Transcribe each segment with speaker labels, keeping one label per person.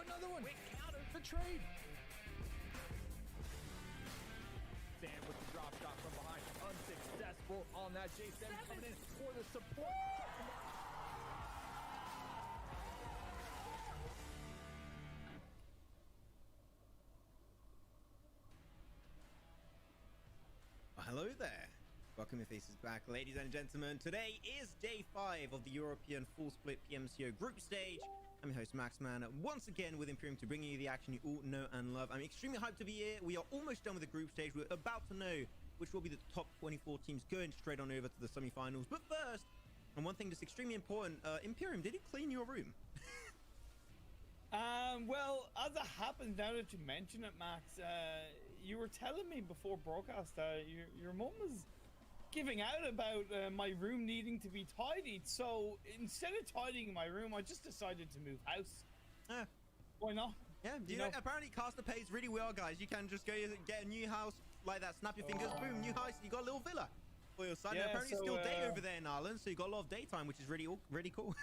Speaker 1: another one. The trade. Sam with the drop shot from behind. Unsuccessful on that. J7 coming in for the support.
Speaker 2: Hello there. Welcome your faces back, ladies and gentlemen. Today is day 5 of the European full split PMCO group stage. I'm your host Maxman, once again with Imperium to bring you the action you all know and love. I'm extremely hyped to be here. We are almost done with the group stage. We're about to know which will be the top 24 teams going straight on over to the semi-finals. But first, and one thing that's extremely important, Imperium, did you clean your room?
Speaker 3: Well, as it happens, now that you mention it, Max, you were telling me before broadcast that your mum was giving out about my room needing to be tidied. So instead of tidying my room, I just decided to move house. Why not?
Speaker 2: Yeah, you know, apparently Caster pays really well, guys. You can just go get a new house like that, snap your fingers, boom, new house, you got a little villa for your son. Yeah, apparently it's still day over there in Ireland, so you got a lot of daytime, which is really cool.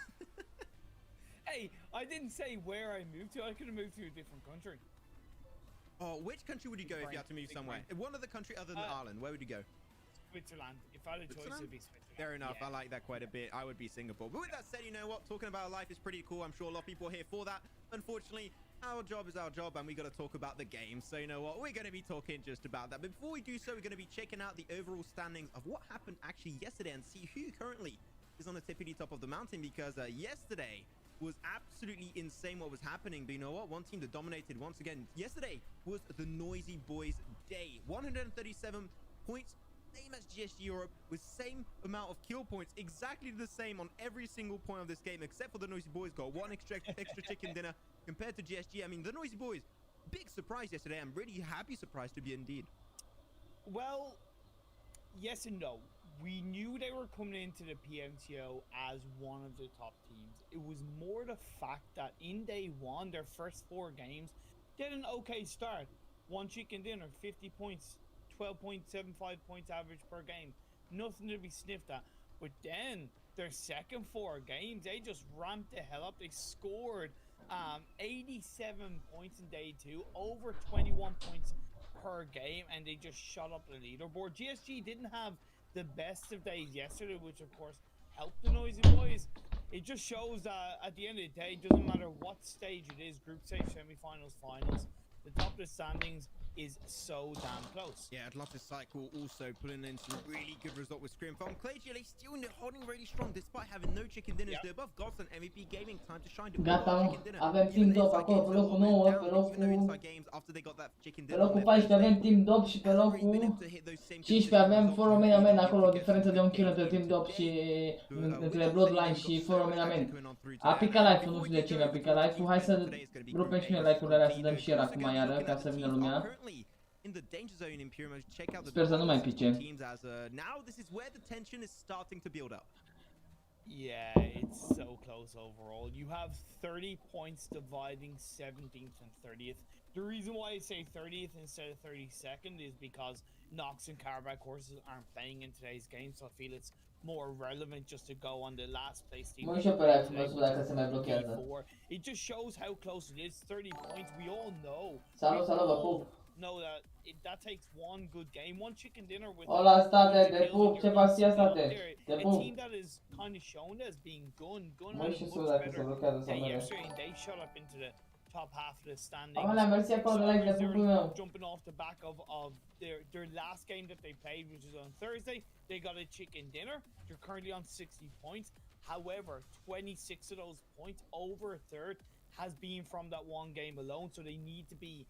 Speaker 3: Hey, I didn't say where I moved to. I could have moved to a different country.
Speaker 2: Oh, which country would you go if you had to move somewhere? One other country other than Ireland, where would you go?
Speaker 3: Switzerland. If I had a choice, it would be Switzerland.
Speaker 2: Fair enough. Yeah. I like that quite a bit. I would be Singapore. But with that said, you know what? Talking about life is pretty cool. I'm sure a lot of people are here for that. Unfortunately, our job is our job, and we got to talk about the game. So you know what? We're going to be talking just about that. But before we do so, we're going to be checking out the overall standings of what happened actually yesterday and see who currently is on the tippity top of the mountain, because yesterday was absolutely insane what was happening. But you know what? One team that dominated once again yesterday was the Noisy Boys day. 137 points, same as GSG Europe, with same amount of kill points, exactly the same on every single point of this game, except for the Noisy Boys got one extra chicken dinner compared to GSG. I mean, the Noisy Boys, big surprise yesterday. I'm really happy surprised to be indeed.
Speaker 3: Well, yes and no. We knew they were coming into the PMCO as one of the top teams. It was more the fact that in day 1, their first 4 games did an okay start. One chicken dinner, 50 points, 12.75 points average per game. Nothing to be sniffed at. But then their second 4 games, they just ramped the hell up. They scored 87 points in day 2, over 21 points per game, and they just shot up the leaderboard. GSG didn't have the best of days yesterday, which of course helped the Noisy Boys. It just shows that at the end of the day, it doesn't matter what stage it is, group stage, semi-finals, finals, the top of the standings is so damn close.
Speaker 2: Yeah, I'd love this cycle also pulling in some really good result with Scrim from CREWCHALLENGE, still holding really strong despite having no chicken dinners. They're above Gods and MVP Gaming. Time to shine.
Speaker 4: Gata, avem timp dop acolo pe locul 9, pe locul 14 avem timp dop și pe locul 15 avem For ROMANIAAA acolo, o diferență de 1 kill între timp dop și între Bloodline și For ROMANIAAA. A picat live-ul, nu știu de ce mi-a picat live-ul. Hai să rupem și noi like-urile alea, să dăm share acum iară, ca să vină lumea.
Speaker 2: In the danger zone, Imperium, check out the
Speaker 4: Sper să nu mai pice.
Speaker 2: teams as now this is where the tension is starting to build up.
Speaker 3: Yeah, it's so close overall. You have 30 points dividing 17th and 30th. The reason why I say 30th instead of 32nd is because Nox and Carback horses aren't playing in today's game, so I feel it's more relevant just to go on the last place team. It just shows how close it is. 30 points, we all know. Know that that takes one good game, one chicken dinner with a team that is kind of shown as being much better than yesterday, and they shot up into the top half of the standings. They're jumping off the back of their last game that they played, which is on Thursday. They got a chicken dinner. They're currently on 60 points. However, 26 of those points, over a third, has been from that one game alone, so they need to be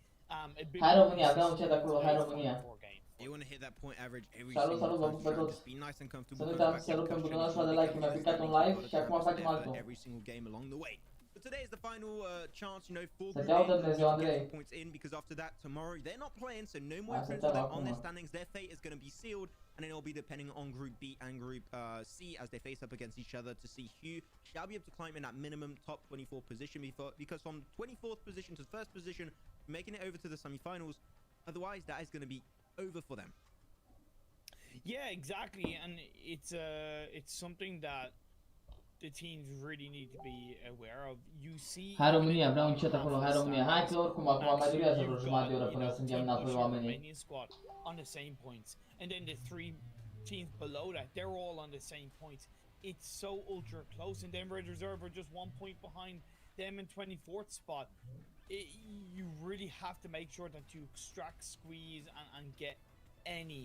Speaker 4: Hai România, avea un chat acolo, hai România.
Speaker 2: You want to hit that point average every single time.
Speaker 4: Pe toți.
Speaker 2: Just be nice and comfortable.
Speaker 4: Să nu uitați să rupem butonul ăsta de like, mi-a picat un live și acum facem altul.
Speaker 2: Every single game along the way. But today is the final chance, you know, for points in, because after that tomorrow they're not playing, so no more influence on their standings. Their fate is going to be sealed, and then it'll be depending on Group B and Group C as they face up against each other to see who shall be able to climb in that minimum top 24 position. Because from 24th position to first position, making it over to the semi-finals, otherwise that is going to be over for them.
Speaker 3: Yeah, exactly, and it's something that the teams really need to be aware of. You see...
Speaker 4: Hai
Speaker 3: even in
Speaker 4: România,
Speaker 3: the
Speaker 4: vreau
Speaker 3: bottom
Speaker 4: încet
Speaker 3: half
Speaker 4: acolo,
Speaker 3: of
Speaker 4: hai
Speaker 3: the
Speaker 4: România. Hai că
Speaker 3: standings,
Speaker 4: oricum acum mai
Speaker 3: Max,
Speaker 4: durează vreo
Speaker 3: you've
Speaker 4: jumătate de
Speaker 3: got,
Speaker 4: oră
Speaker 3: you
Speaker 4: până
Speaker 3: know,
Speaker 4: să încheiem
Speaker 3: Team
Speaker 4: înapoi
Speaker 3: Push, your
Speaker 4: oamenii.
Speaker 3: Romanian squad on the same points, and then the 3 teams below that, they're all on the same points. It's so ultra close, and then Red Reserve are just 1 point behind them in 24th spot. You really have to make sure that you extract, squeeze, and get any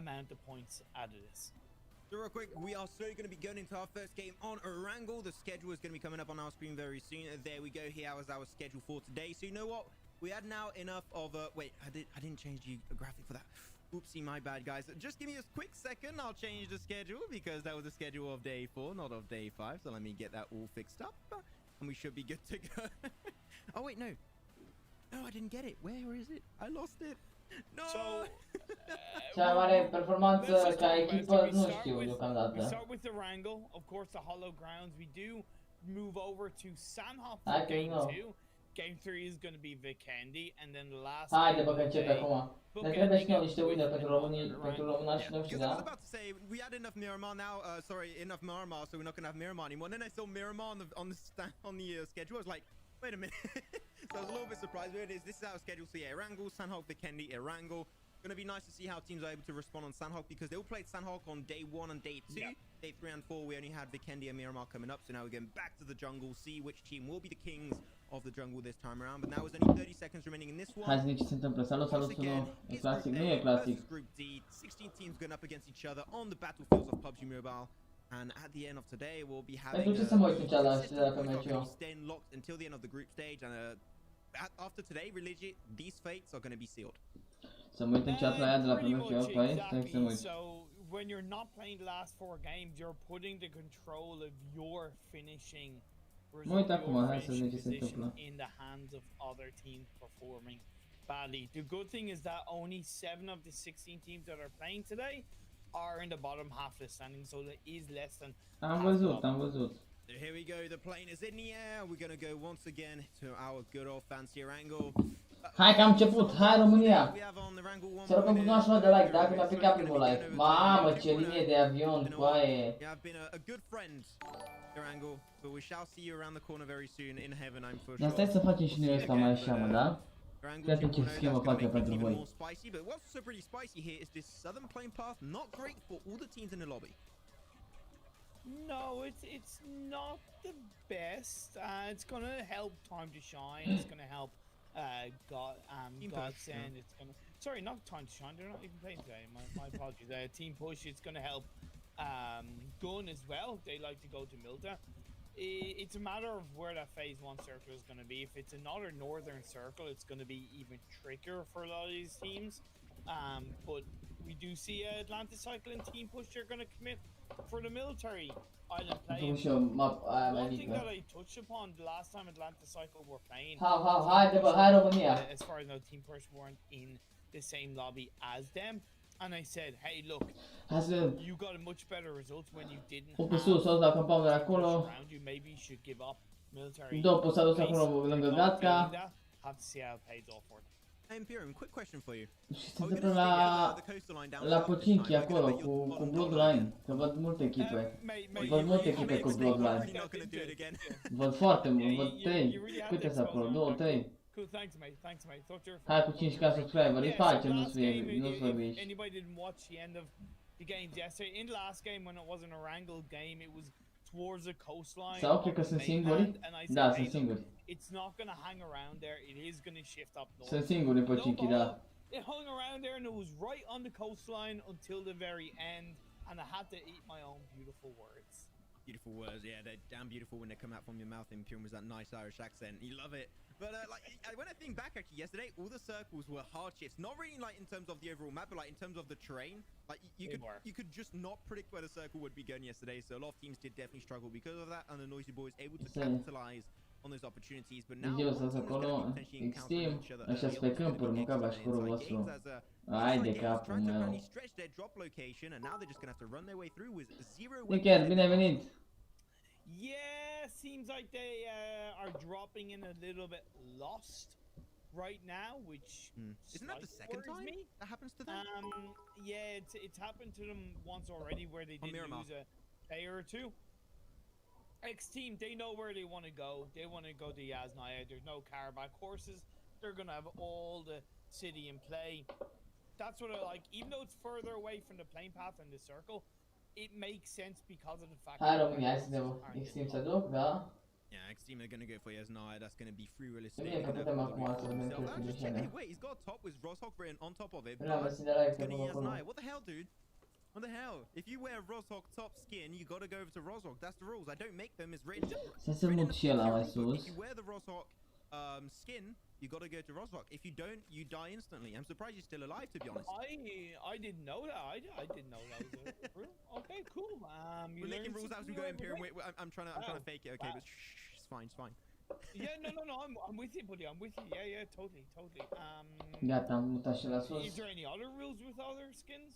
Speaker 3: amount of points out of this.
Speaker 2: So real quick, we are slowly going to be going into our first game on Erangel. The schedule is going to be coming up on our screen very soon. There we go. Here was our schedule for today. So you know what? We had now enough of wait, I didn't change the graphic for that. Oopsie, my bad, guys. Just give me a quick second. I'll change the schedule because that was the schedule of day 4, not of day 5. So let me get that all fixed up, and we should be good to go. Oh wait, no, I didn't get it. Where is it? I lost it. No.
Speaker 3: So,
Speaker 4: Cea mai mare performanță
Speaker 3: let's just
Speaker 4: ca
Speaker 3: talk about it.
Speaker 4: echipă
Speaker 3: We
Speaker 4: nu
Speaker 3: start
Speaker 4: știu
Speaker 3: with- We
Speaker 4: deocamdată.
Speaker 3: start with Erangel, of course, the hollow grounds. We do move over to Sanhok for
Speaker 4: Hai că
Speaker 3: game
Speaker 4: nu.
Speaker 3: 2. Game 3 is going to be Vikendi, and then the last.
Speaker 4: Haide,
Speaker 3: game
Speaker 4: bă,
Speaker 3: of
Speaker 4: că
Speaker 3: the
Speaker 4: începe
Speaker 3: day,
Speaker 4: acum. Ne
Speaker 3: bookending
Speaker 4: trebuie și
Speaker 3: it
Speaker 4: noi niște
Speaker 3: with
Speaker 4: winner pentru românii,
Speaker 3: Miramar,
Speaker 4: pentru
Speaker 3: right?
Speaker 4: românași
Speaker 2: Yeah,
Speaker 4: noștri,
Speaker 2: because I was
Speaker 4: da?
Speaker 2: about to say we had enough Miramar now. Sorry, enough Miramar, so we're not gonna have Miramar anymore. And then I saw Miramar on the schedule. I was like, wait a minute. So I was a little bit surprised. Here it is. This is our schedule. So yeah, Erangel, Sanhok, Vikendi, Erangel. Gonna be nice to see how teams are able to respond on Sanhok because they all played Sanhok on day 1 and day 2.
Speaker 3: Yeah.
Speaker 2: Day 3 and 4, we only had Vikendi and Miramar coming up. So now we're going back to the jungle, see which team will be the kings of the jungle this time around. But now there's only 30 seconds remaining in this one.
Speaker 4: Hai să vedem ce se întâmplă. Salut, salut,
Speaker 2: Once again,
Speaker 4: sună. E
Speaker 2: it's
Speaker 4: clasic?
Speaker 2: Group
Speaker 4: Nu
Speaker 2: A
Speaker 4: e clasic.
Speaker 2: versus Group D. 16 teams going up against each other on the battlefields of PUBG Mobile. And at the end of today, we'll be having
Speaker 4: Pentru ce să mă uit în cealaltă și de la PMCO?
Speaker 2: staying locked until the end of the group stage. And after today, legit, these fates are going to be sealed.
Speaker 4: Să mă uit în chat la ea de la
Speaker 3: Pretty
Speaker 4: PMCO,
Speaker 3: much
Speaker 4: păi, stai să mă
Speaker 3: exactly.
Speaker 4: uit.
Speaker 3: So when you're not playing the last 4 games, you're putting the control of your finishing
Speaker 4: Mă uit acum,
Speaker 3: your
Speaker 4: hai să vedem ce se
Speaker 3: finishing
Speaker 4: întâmplă.
Speaker 3: position in the hands of other teams performing badly. The good thing is that only 7 of the 16 teams that are playing today are in the bottom half of the standing, so there is less than
Speaker 4: Am
Speaker 3: half
Speaker 4: văzut,
Speaker 3: of
Speaker 4: am văzut.
Speaker 2: So here we go. The plane is in the air. We're going to go once again to our good old fancy Erangel.
Speaker 4: Hai că am început, hai România!
Speaker 2: We have on the Erangel one
Speaker 4: Să rog pentru
Speaker 2: point
Speaker 4: butonul de like dacă mi-a
Speaker 2: here.
Speaker 4: picat primul live. Mamă, ce linie de avion, coaie!
Speaker 2: You have been a good friend, Erangel, but we shall see you around the corner very soon in heaven, I'm for
Speaker 4: Dar
Speaker 2: sure.
Speaker 4: stai să facem și noi ăsta mai așa, mă, da?
Speaker 2: Erangel
Speaker 4: Iată ce
Speaker 2: 2.0,
Speaker 4: schemă
Speaker 2: that's gonna
Speaker 4: face
Speaker 2: make
Speaker 4: pentru
Speaker 2: things even
Speaker 4: voi.
Speaker 2: more spicy, but what's also pretty spicy here is this southern plane path, not great for all the teams in the lobby.
Speaker 3: No, it's not the best. It's gonna help Time to Shine. It's gonna help
Speaker 2: Team Push,
Speaker 3: Godsend. It's gonna not Time to Shine. They're not even playing today. My apologies. Team Push. It's gonna help Gun as well. They like to go to Milta. It's a matter of where that phase 1 circle is going to be. If it's another northern circle, it's going to be even trickier for a lot of these teams. But we do see Atlantis Cycle and Team Push are going to commit for the military island play.
Speaker 4: Făcut și eu map aia mai
Speaker 3: One thing
Speaker 4: mică.
Speaker 3: that I touched upon the last time Atlantis Cycle were playing,
Speaker 4: Haide bă, hai România!
Speaker 3: as far as now Team Push weren't in the same lobby as them, and I said, hey look,
Speaker 4: Hai să vedem.
Speaker 3: you got a much better result when you didn't
Speaker 4: O pe
Speaker 3: have
Speaker 4: sus, o să dacă pau de acolo.
Speaker 3: around you. Maybe you should give up military.
Speaker 4: După s-a dus
Speaker 3: base.
Speaker 4: acolo lângă
Speaker 3: Not feeling
Speaker 4: Gatca.
Speaker 3: that. Have to see how it pays off for them.
Speaker 2: Hey, Imperium, quick question for you.
Speaker 4: Și se
Speaker 2: Are we
Speaker 4: întâmplă
Speaker 2: gonna stay
Speaker 4: la...
Speaker 2: at the coastline down
Speaker 4: La
Speaker 2: south this
Speaker 4: Pocinchi
Speaker 2: time? We're
Speaker 4: acolo
Speaker 2: gonna bet
Speaker 4: cu
Speaker 2: your bottom
Speaker 4: Bloodline. Că văd multe echipe. Văd multe echipe cu Bloodline.
Speaker 2: You're not gonna do it again.
Speaker 4: Văd foarte mult,
Speaker 3: Yeah,
Speaker 4: văd
Speaker 3: you
Speaker 4: 3.
Speaker 3: really have
Speaker 4: Câte
Speaker 3: to
Speaker 4: sunt acolo?
Speaker 3: expose
Speaker 4: 2,
Speaker 3: them.
Speaker 4: 3.
Speaker 3: Cool, thanks mate, thanks mate. Thought you were
Speaker 4: Hai cu 5k subscriber, îi
Speaker 3: Yeah, so
Speaker 4: facem,
Speaker 3: last game,
Speaker 4: nu-ți
Speaker 3: if
Speaker 4: vorbești.
Speaker 3: anybody didn't watch the end of the games yesterday, in the last game when it wasn't a wrangle game, it was towards the coastline.
Speaker 4: Sau
Speaker 3: of
Speaker 4: cred că
Speaker 3: the
Speaker 4: sunt
Speaker 3: mainland,
Speaker 4: singuri?
Speaker 3: and I said,
Speaker 4: Da,
Speaker 3: hey,
Speaker 4: sunt
Speaker 3: look,
Speaker 4: singuri.
Speaker 3: it's not gonna hang around there. It is gonna shift up north.
Speaker 4: Sunt singuri în Pocinchi, da.
Speaker 3: It hung around there and it was right on the coastline until the very end, and I had to eat my own beautiful words.
Speaker 2: Beautiful words, yeah, they're damn beautiful when they come out from your mouth. Imperium was that nice Irish accent. You love it. But when I think back actually yesterday, all the circles were hard shifts. Not really like in terms of the overall map, but like in terms of the terrain. Like you could just not predict where the circle would be going yesterday. So a lot of teams did definitely struggle because of that, and the Noisy Boys able to capitalize on those opportunities. But now
Speaker 4: Eu să acolo, extrem, așa pe câmpuri, mânca bașcorul vostru. Hai de capul meu. Nicker, bine ai venit!
Speaker 3: Yeah, seems like they are dropping in a little bit lost right now, which
Speaker 2: isn't that the second
Speaker 3: worries
Speaker 2: time
Speaker 3: me.
Speaker 2: that happens to them?
Speaker 3: Yeah, it's happened to them once already where they did
Speaker 2: Miramar.
Speaker 3: lose a player or two. X team, they know where they want to go. They want to go to HAIDEE. There's no carback horses. They're gonna have all the city in play. That's what I like. Even though it's further away from the plane path and the circle, it makes sense because of the fact.
Speaker 4: Hai România, hai să vedem. Extreme să duc, da?
Speaker 2: Yeah, X-Team are going to go for Yasnaya. That's going to be free realistic.
Speaker 4: Bine că putem acum să vedem
Speaker 2: Hey,
Speaker 4: cheltuielile.
Speaker 2: wait, he's got a top with Roshok written on top of it.
Speaker 4: Vreau
Speaker 2: But
Speaker 4: să de like
Speaker 2: it's going to
Speaker 4: pe acolo.
Speaker 2: Yasnaya. What the hell, dude? What the hell? If you wear Roshok top skin, you got to go over to Roshok. That's the rules. I don't make them. It's written.
Speaker 4: Să se mut și ăla mai sus.
Speaker 2: If you wear the Roshok skin, you got to go to Roshok. If you don't, you die instantly. I'm surprised you're still alive, to be honest.
Speaker 3: I didn't know that. I didn't know that was a rule. Okay, cool.
Speaker 2: We're making rules as we go in here. I'm trying to fake it. Okay, but shh, it's fine. It's fine.
Speaker 3: Yeah, no. I'm with you, buddy. I'm with you. Yeah, totally.
Speaker 4: Gata, am mutat și la sus.
Speaker 3: Is there any other rules with other skins?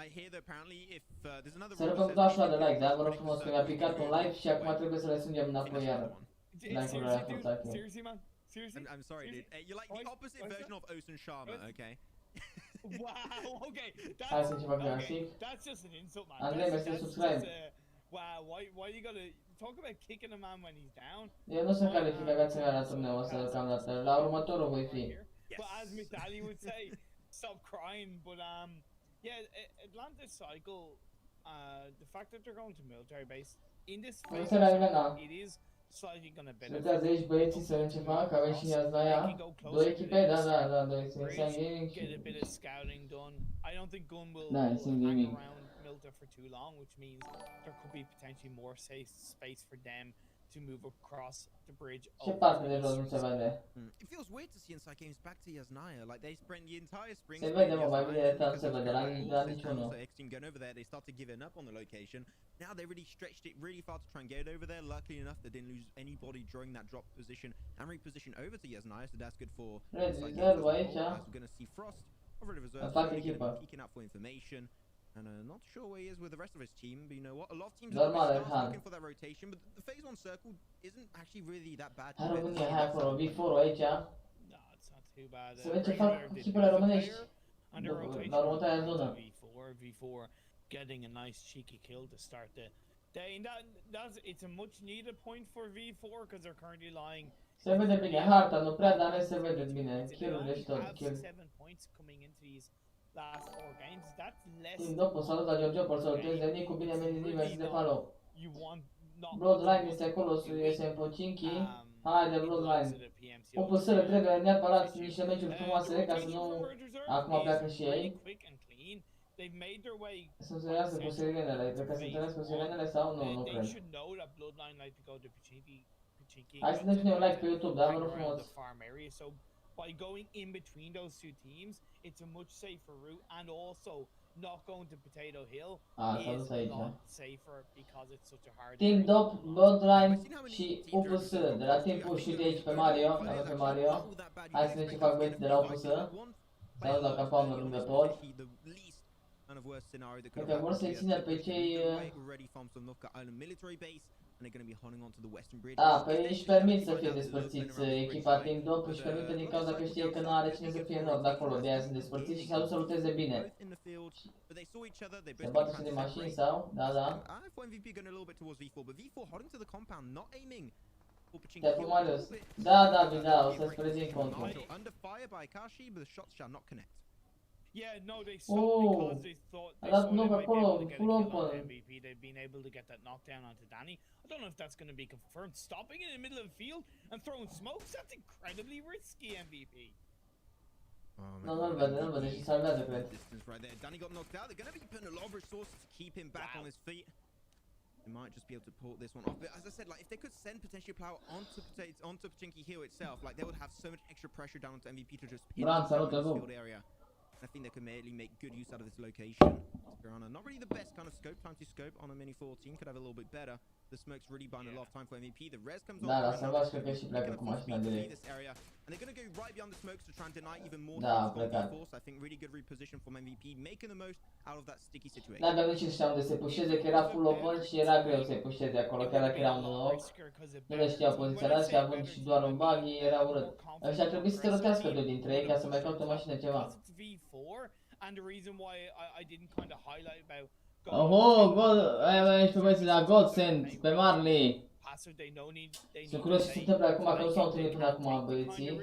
Speaker 2: I hear that apparently if there's another.
Speaker 4: Să rugăm așa de like, da? Vă rog frumos că mi-a picat un live și acum trebuie să le strângem înapoi iară.
Speaker 3: Seriously, man? Seriously?
Speaker 2: I'm sorry, dude. You're like the opposite version of Osun Sharma, okay?
Speaker 3: Wow, okay.
Speaker 4: Hai să ceva clasic.
Speaker 3: That's just an insult, man.
Speaker 4: Andrei, mersi de subscribe.
Speaker 3: Wow, why you gotta talk about kicking a man when he's down?
Speaker 4: Eu nu sunt calificat viața mea la turneu ăsta deocamdată. La următorul voi fi.
Speaker 3: But as Mitali would say, stop crying. But yeah, Atlantis Cycle, the fact that they're going to military base in this phase, it is slightly gonna benefit.
Speaker 4: Uitați aici băieții să vedem ce fac, avem și Yasnaya. Două echipe, da, doi sunt Gaming.
Speaker 3: Get a bit of scouting done. I don't think Gun will hang around Milta for too long, which means there could be potentially more safe space for them to move across the bridge.
Speaker 4: Ce parte de jos nu se vede?
Speaker 2: It feels weird to see inside games back to Yasnaya. Like they spent the entire spring.
Speaker 4: Se vede, mă, mai bine de tot se vede la niciunul.
Speaker 2: So X-Team going over there, they started giving up on the location. Now they really stretched it really far to try and get over there. Luckily enough, they didn't lose anybody during that drop position and reposition over to Yasnaya, so that's good for. We're going to see Frost over the reserve. Peeking out for information. And not sure where he is with the rest of his team, but you know what? A lot of teams are looking for that rotation, but the phase 1 circle isn't actually really that bad.
Speaker 4: Hai România, hai acolo, V4 aici.
Speaker 3: No, it's not too bad.
Speaker 4: Să vedem ce fac echipele românești. La următoarea zonă.
Speaker 3: V4 getting a nice cheeky kill to start the day. It's a much needed point for V4 because they're currently lying.
Speaker 4: Se vede bine harta, nu prea, dar se vede bine. Kill-urile și tot.
Speaker 3: 7 points coming into these last 4 games. That's less.
Speaker 4: Timp după, salut la George, salutez Nicu, bine am venit, mersi de follow. Bloodline este acolo, este în Pocinchi. Haide, Bloodline. O păsără, trebuie neapărat niște meciuri frumoase, ca să nu... Acum pleacă și ei. Să întâlnească cu sirenele, cred că se întâlnesc cu sirenele sau nu, nu cred. Hai să ne punem like pe YouTube, da, vă rog frumos.
Speaker 3: By going in between those two teams, it's a much safer route, and also not going to Potato Hill is a lot safer because it's such a hard.
Speaker 4: Team Dop, Bloodline și UPS de la Team Push, uite aici pe Mario, avem pe Mario. Hai să vedem ce fac băieții de la UPS. Salut la campania lângă tot. Cred că vor să-i țină pe cei... Păi își permit să fie despărțiți echipa Team Dop, își permite din cauza că știe că nu are cine să fie în nord acolo, de aia sunt despărțiți și s-au dus să luteze bine. Se bate și de mașini sau? Da. Te-a pus Marius. Da, o să-ți prezint contul.
Speaker 3: Yeah, no, they saw because they thought they saw they might be able to get a kill on MVP. They've been able to get that knockdown onto Danny. I don't know if that's going to be confirmed. Stopping in the middle of the field and throwing smokes, that's incredibly risky, MVP.
Speaker 4: Nu-l vede și salvează, cred.
Speaker 2: Danny got knocked out. They're going to be putting a lot of resources to keep him back on his feet. They might just be able to pull this one off. But as I said, like if they could send potentially Plow onto Pachinki Hill itself, like they would have so much extra pressure down onto MVP to just hit the field area. I think they can mainly make good use out of this location. Piranha, not really the best kind of scope, time to scope on a mini 14, could have a little bit better. The smoke's really buying a lot of time for MVP. The res comes
Speaker 4: Da, salvați cred că și pleacă cu mașina direct.
Speaker 2: And they're going to go right beyond the smokes to try and deny even more force. I think really good reposition from MVP, making the most out of that sticky situation.
Speaker 4: Da, dar nici nu știam de se pușeze, că era full open și era greu să se pușeze acolo, chiar dacă era un loc. Nu le știau poziționat și având și doar un buggy, era urât. Ăștia trebuie să se rotească doi dintre ei ca să mai caute o mașină ceva.
Speaker 3: And the reason why I didn't kind of highlight about
Speaker 4: Oho, aici pe băieții de la Godsend, pe Marley. Sunt curios ce se întâmplă acum, că nu s-au întâlnit până acum băieții.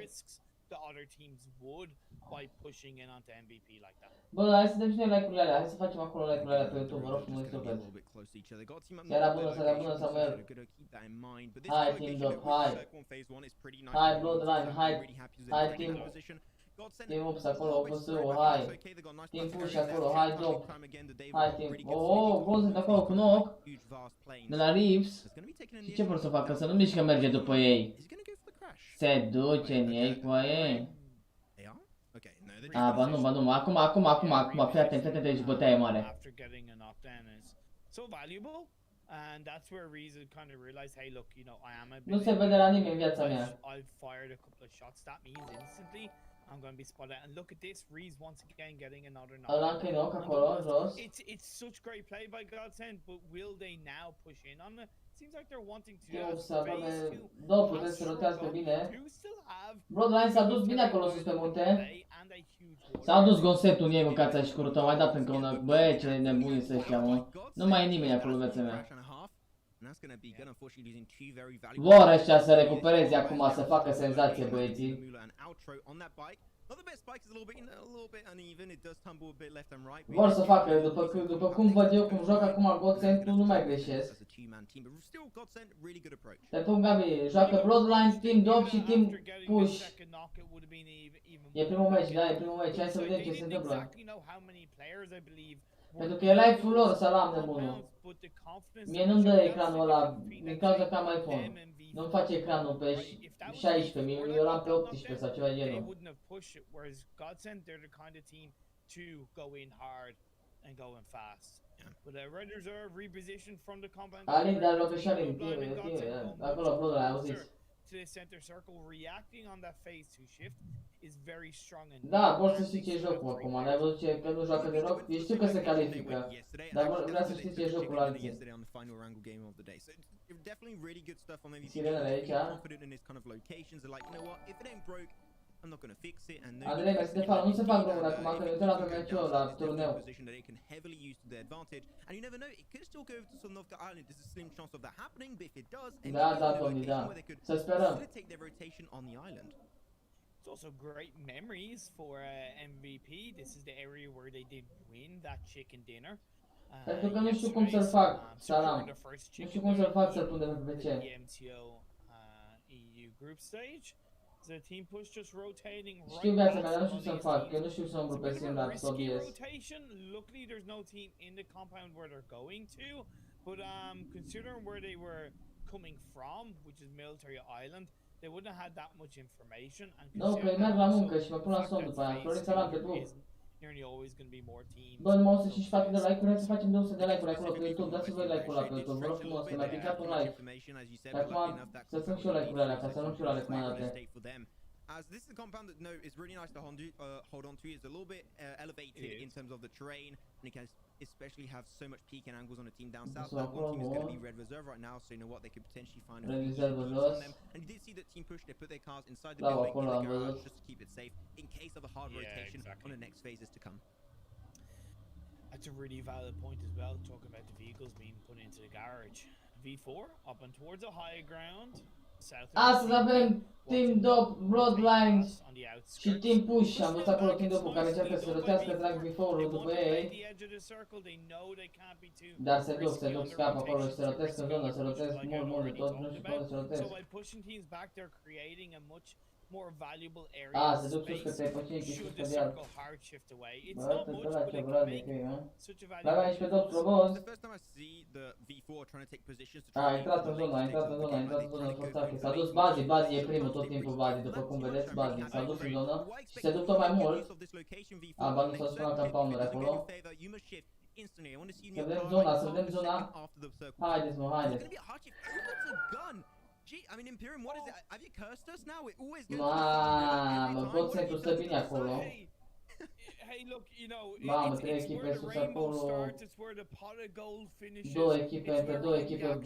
Speaker 4: Bă, hai să dăm și noi like-urile alea, hai să facem acolo like-urile alea pe YouTube, vă rog frumos, super. Seara bună, Samuel. Hai, Team Dop, hai. Hai, Bloodline, hai, Team Ups acolo, OPS-ul, hai. Team Push acolo, hai, Dop. Hai, Team... Oh, Godsend acolo cu Knock. De la Reeves. Și ce vor să facă? Să nu miști că merge după ei. Se duce în ei cu ei. Ba nu, acum, fii atent, aici bătaie mare. Nu se vede la nimeni în viața mea.
Speaker 3: I'm going to be spotted, and look at this, Reese once again getting another
Speaker 4: knock acolo, jos.
Speaker 3: It's such great play by Godsend, but will they now push in on it? Seems like they're wanting to do phase 2.
Speaker 4: Dopul trebuie să rotească bine. Bloodline s-a dus bine acolo sus pe munte. S-a dus Gonsetul în ei, mâncața și curută, mai dat încă una. Băi, ce nebuni să ăștia, mă. Nu mai e nimeni acolo, viața mea. Vor ăștia să recupereze acum, să facă senzație, băieții. Vor să facă, după cum văd eu cum joacă acum Godsend, nu mai greșesc. Te pun, Gabi, joacă Bloodline, Team Dop și Team Push. E primul meci, da, e primul meci, hai să vedem ce se întâmplă. Pentru că e live-ul lor, salam nebunul. Mie nu-mi dă ecranul ăla, din cauza că am iPhone. Nu-mi face ecranul pe 16, eu l-am pe 18 sau ceva de genul. Alin, dar joacă și Alin, acolo, Bloodline, auziți. Da, vor să știi ce e jocul acum, n-ai văzut ce, că nu joacă deloc? Eu știu că se califică, dar vreau să știi ce e jocul alții. Sirenele aici. Andrei, mersi de fapt, nu se fac români acum, că ne uităm la pe meciul la turneu. Da, Tony, da. Să sperăm.
Speaker 3: It's also great memories for MVP. This is the area where they did win that chicken dinner.
Speaker 4: Pentru că nu știu cum să-l fac, salam. Nu știu cum să-l fac să-l pun de pe PC.
Speaker 3: PMCO EU group stage. The team push just rotating right.
Speaker 4: Știu viața mea, dar nu știu să-l fac. Eu nu știu să umblu pe sim la OBS.
Speaker 3: Luckily there's no team in the compound where they're going to, but considering where they were coming from, which is Military Island, they wouldn't have had that much information.
Speaker 4: Nu, că merg la muncă și mă pun la somn după aia. Florin, salam pe grup. Bă, numai 154 de like-uri, hai să facem 200 de like-uri acolo pe YouTube. Dați-vă voi like-ul ăla pe YouTube, vă rog frumos, că mi-a picat un like. Acum să fac și eu like-urile alea, ca să nu fiu la recomandate.
Speaker 2: As this is a compound that is really nice to hold on to. It's a little bit elevated in terms of the terrain, and it can especially have so much peaking angles on a team down south. That one team is going to be red reserve right now, so you know what, they could potentially find a on them. And you did see that team push, they put their cars inside the building in the garage just to keep it safe in case of a hard rotation on the next phases to come.
Speaker 3: That's a really valid point as well, talking about the vehicles being put into the garage. V4 up and towards a high ground.
Speaker 4: Astăzi avem Team Dop, Bloodline și Team Push. Am văzut acolo Team Dop-ul care încearcă să rotească, trag before-ul după ei. Dar se duc, scapă acolo și se rotesc în zonă, se rotesc mult de tot, nu știu cum se rotesc. Se duc sus către Pocinichi, sus pe deal. Bă, te la ce vrădnic e, mă. L-avea aici pe Dop, proboz. A intrat în zonă, forțache. S-a dus Bazi e primul tot timpul Bazi, după cum vedeți, Bazi. S-a dus în zonă și se duc tot mai mult. Ba nu s-a spus ca paunuri acolo. Să vedem zona, Haideți mă, haideți.
Speaker 2: I mean, Imperium, what is it? Have you cursed us now? It always goes.
Speaker 4: Mamă, Godsend stă bine acolo.
Speaker 3: Hey, look, you know,
Speaker 4: Mamă, 3 echipe sus acolo. 2 echipe, între 2 echipe.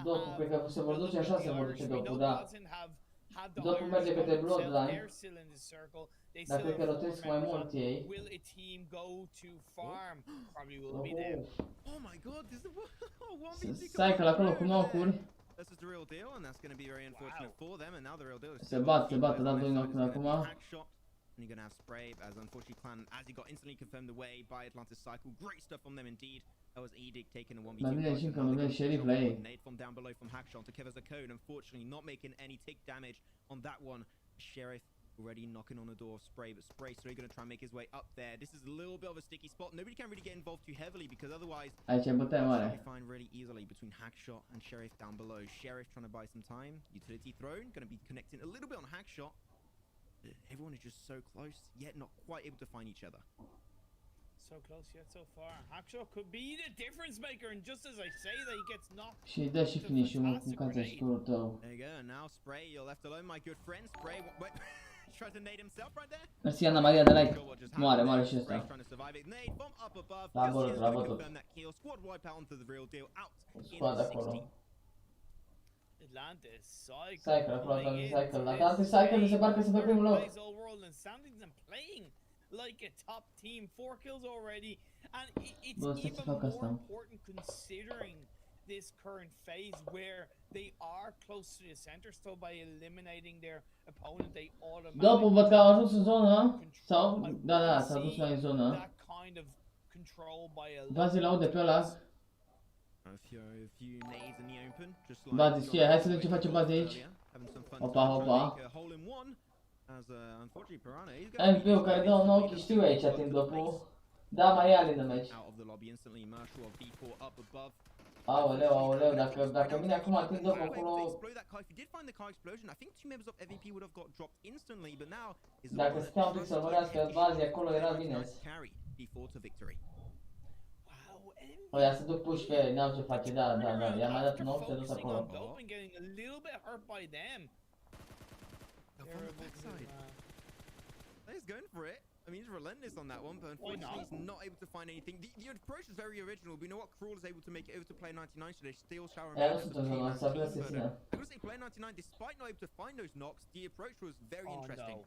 Speaker 4: Dopul, cred că se vor duce așa, se vor duce Dopul, da.
Speaker 3: have the
Speaker 4: Dopo
Speaker 3: Irish
Speaker 4: merge către
Speaker 3: by themselves.
Speaker 4: Bloodline.
Speaker 3: They're still in the circle. They
Speaker 4: Dar
Speaker 3: still
Speaker 4: cred că
Speaker 3: have
Speaker 4: rotesc
Speaker 3: 4
Speaker 4: mai
Speaker 3: members
Speaker 4: mulți
Speaker 3: on.
Speaker 4: ei.
Speaker 3: Will a team go to farm? Probably will be them.
Speaker 2: Oh my god, this is one
Speaker 4: Cycle acolo cu knocuri.
Speaker 2: This is the real deal, and that's going to be very unfortunate for them. And now the real deal is
Speaker 4: Se bate, da 2 knocuri acum.
Speaker 2: And you're going to have Spray, as unfortunately Clan, as he got instantly confirmed away by Atlantis Cycle. Great stuff from them indeed. That was Edic taking a 1v2.
Speaker 4: Dar vine și încă, nu vine șerif la ei.
Speaker 2: Nade from down below from Hackshot to Kev as a cone. Unfortunately, not making any tick damage on that one. Sheriff already knocking on the door of Spray, but Spray still going to try and make his way up there. This is a little bit of a sticky spot. Nobody can really get involved too heavily because otherwise
Speaker 4: Aici e bătaie mare.
Speaker 2: we find really easily between Hackshot and Sheriff down below. Sheriff trying to buy some time. Utility thrown, going to be connecting a little bit on Hackshot. Everyone is just so close, yet not quite able to find each other.
Speaker 3: So close yet so far. Hackshot could be the difference maker, and just as I say that, he gets knocked.
Speaker 4: Și dă și finish-ul, mă, cu cațașturul tău.
Speaker 2: There you go, and now Spray, you're left alone, my good friend. Spray, wait, he tried to nade himself right there.
Speaker 4: Mersi, Ana Maria de like. Moare, moare și ăsta.
Speaker 2: Trying to survive it. Nade from up above.
Speaker 4: La bătut, la bătut.
Speaker 2: Squad wipe out onto the real deal. Out
Speaker 4: Squad
Speaker 2: in
Speaker 4: acolo.
Speaker 2: 60.
Speaker 3: Atlantis Cycle.
Speaker 4: Cycle, acolo Atlantis Cycle. Atlantis Cycle se parcă se pe primul loc.
Speaker 3: Playing like a top team, 4 kills already, and it's
Speaker 4: Bă,
Speaker 3: even
Speaker 4: să fac
Speaker 3: more
Speaker 4: asta.
Speaker 3: important considering this current phase where they are close to the center, so by eliminating their opponent, they
Speaker 4: După văd că
Speaker 3: automatically
Speaker 4: au ajuns în zonă. Sau?
Speaker 3: I
Speaker 4: Da, da,
Speaker 3: wanna
Speaker 4: s-a dus
Speaker 3: see
Speaker 4: mai în zonă.
Speaker 3: that kind of control by a
Speaker 4: Bazi-l aude pe ăla.
Speaker 2: A few nades in the open, just like
Speaker 4: Bazi, știe, hai să vedem ce face Bazi aici.
Speaker 2: having some fun
Speaker 4: Opa,
Speaker 2: trying to
Speaker 4: opa.
Speaker 2: make a hole in one. As unfortunately Piranha, he's gonna
Speaker 4: MP-ul care dă un ochi, știu aici timp după. Da, mai ia în meci.
Speaker 2: out of the lobby instantly. Marshall of V4 up above.
Speaker 4: Aoleu, aoleu, dacă vine acum timp după acolo.
Speaker 2: If you did find the car explosion, I think 2 members of MVP would have got dropped instantly, but now is
Speaker 4: Dacă stătea un pic să urmărească Bazi acolo, era bine.
Speaker 2: carry V4 to victory.
Speaker 4: Ăia se duc puși pe ei, n-au ce face, da, da, da. I-am mai dat un ochi, se dus acolo.
Speaker 2: From the backside. He's going for it. I mean, he's relentless on that one, but unfortunately he's not able to find anything. The approach is very original. We know what Cruel is able to make it over to Player 99, so they still shall
Speaker 4: Ea
Speaker 2: remain
Speaker 4: nu
Speaker 2: as a
Speaker 4: sunt în zonă, s-a vrea să țină.
Speaker 2: I gotta say, Player 99, despite not able to find those knocks, the approach was very interesting.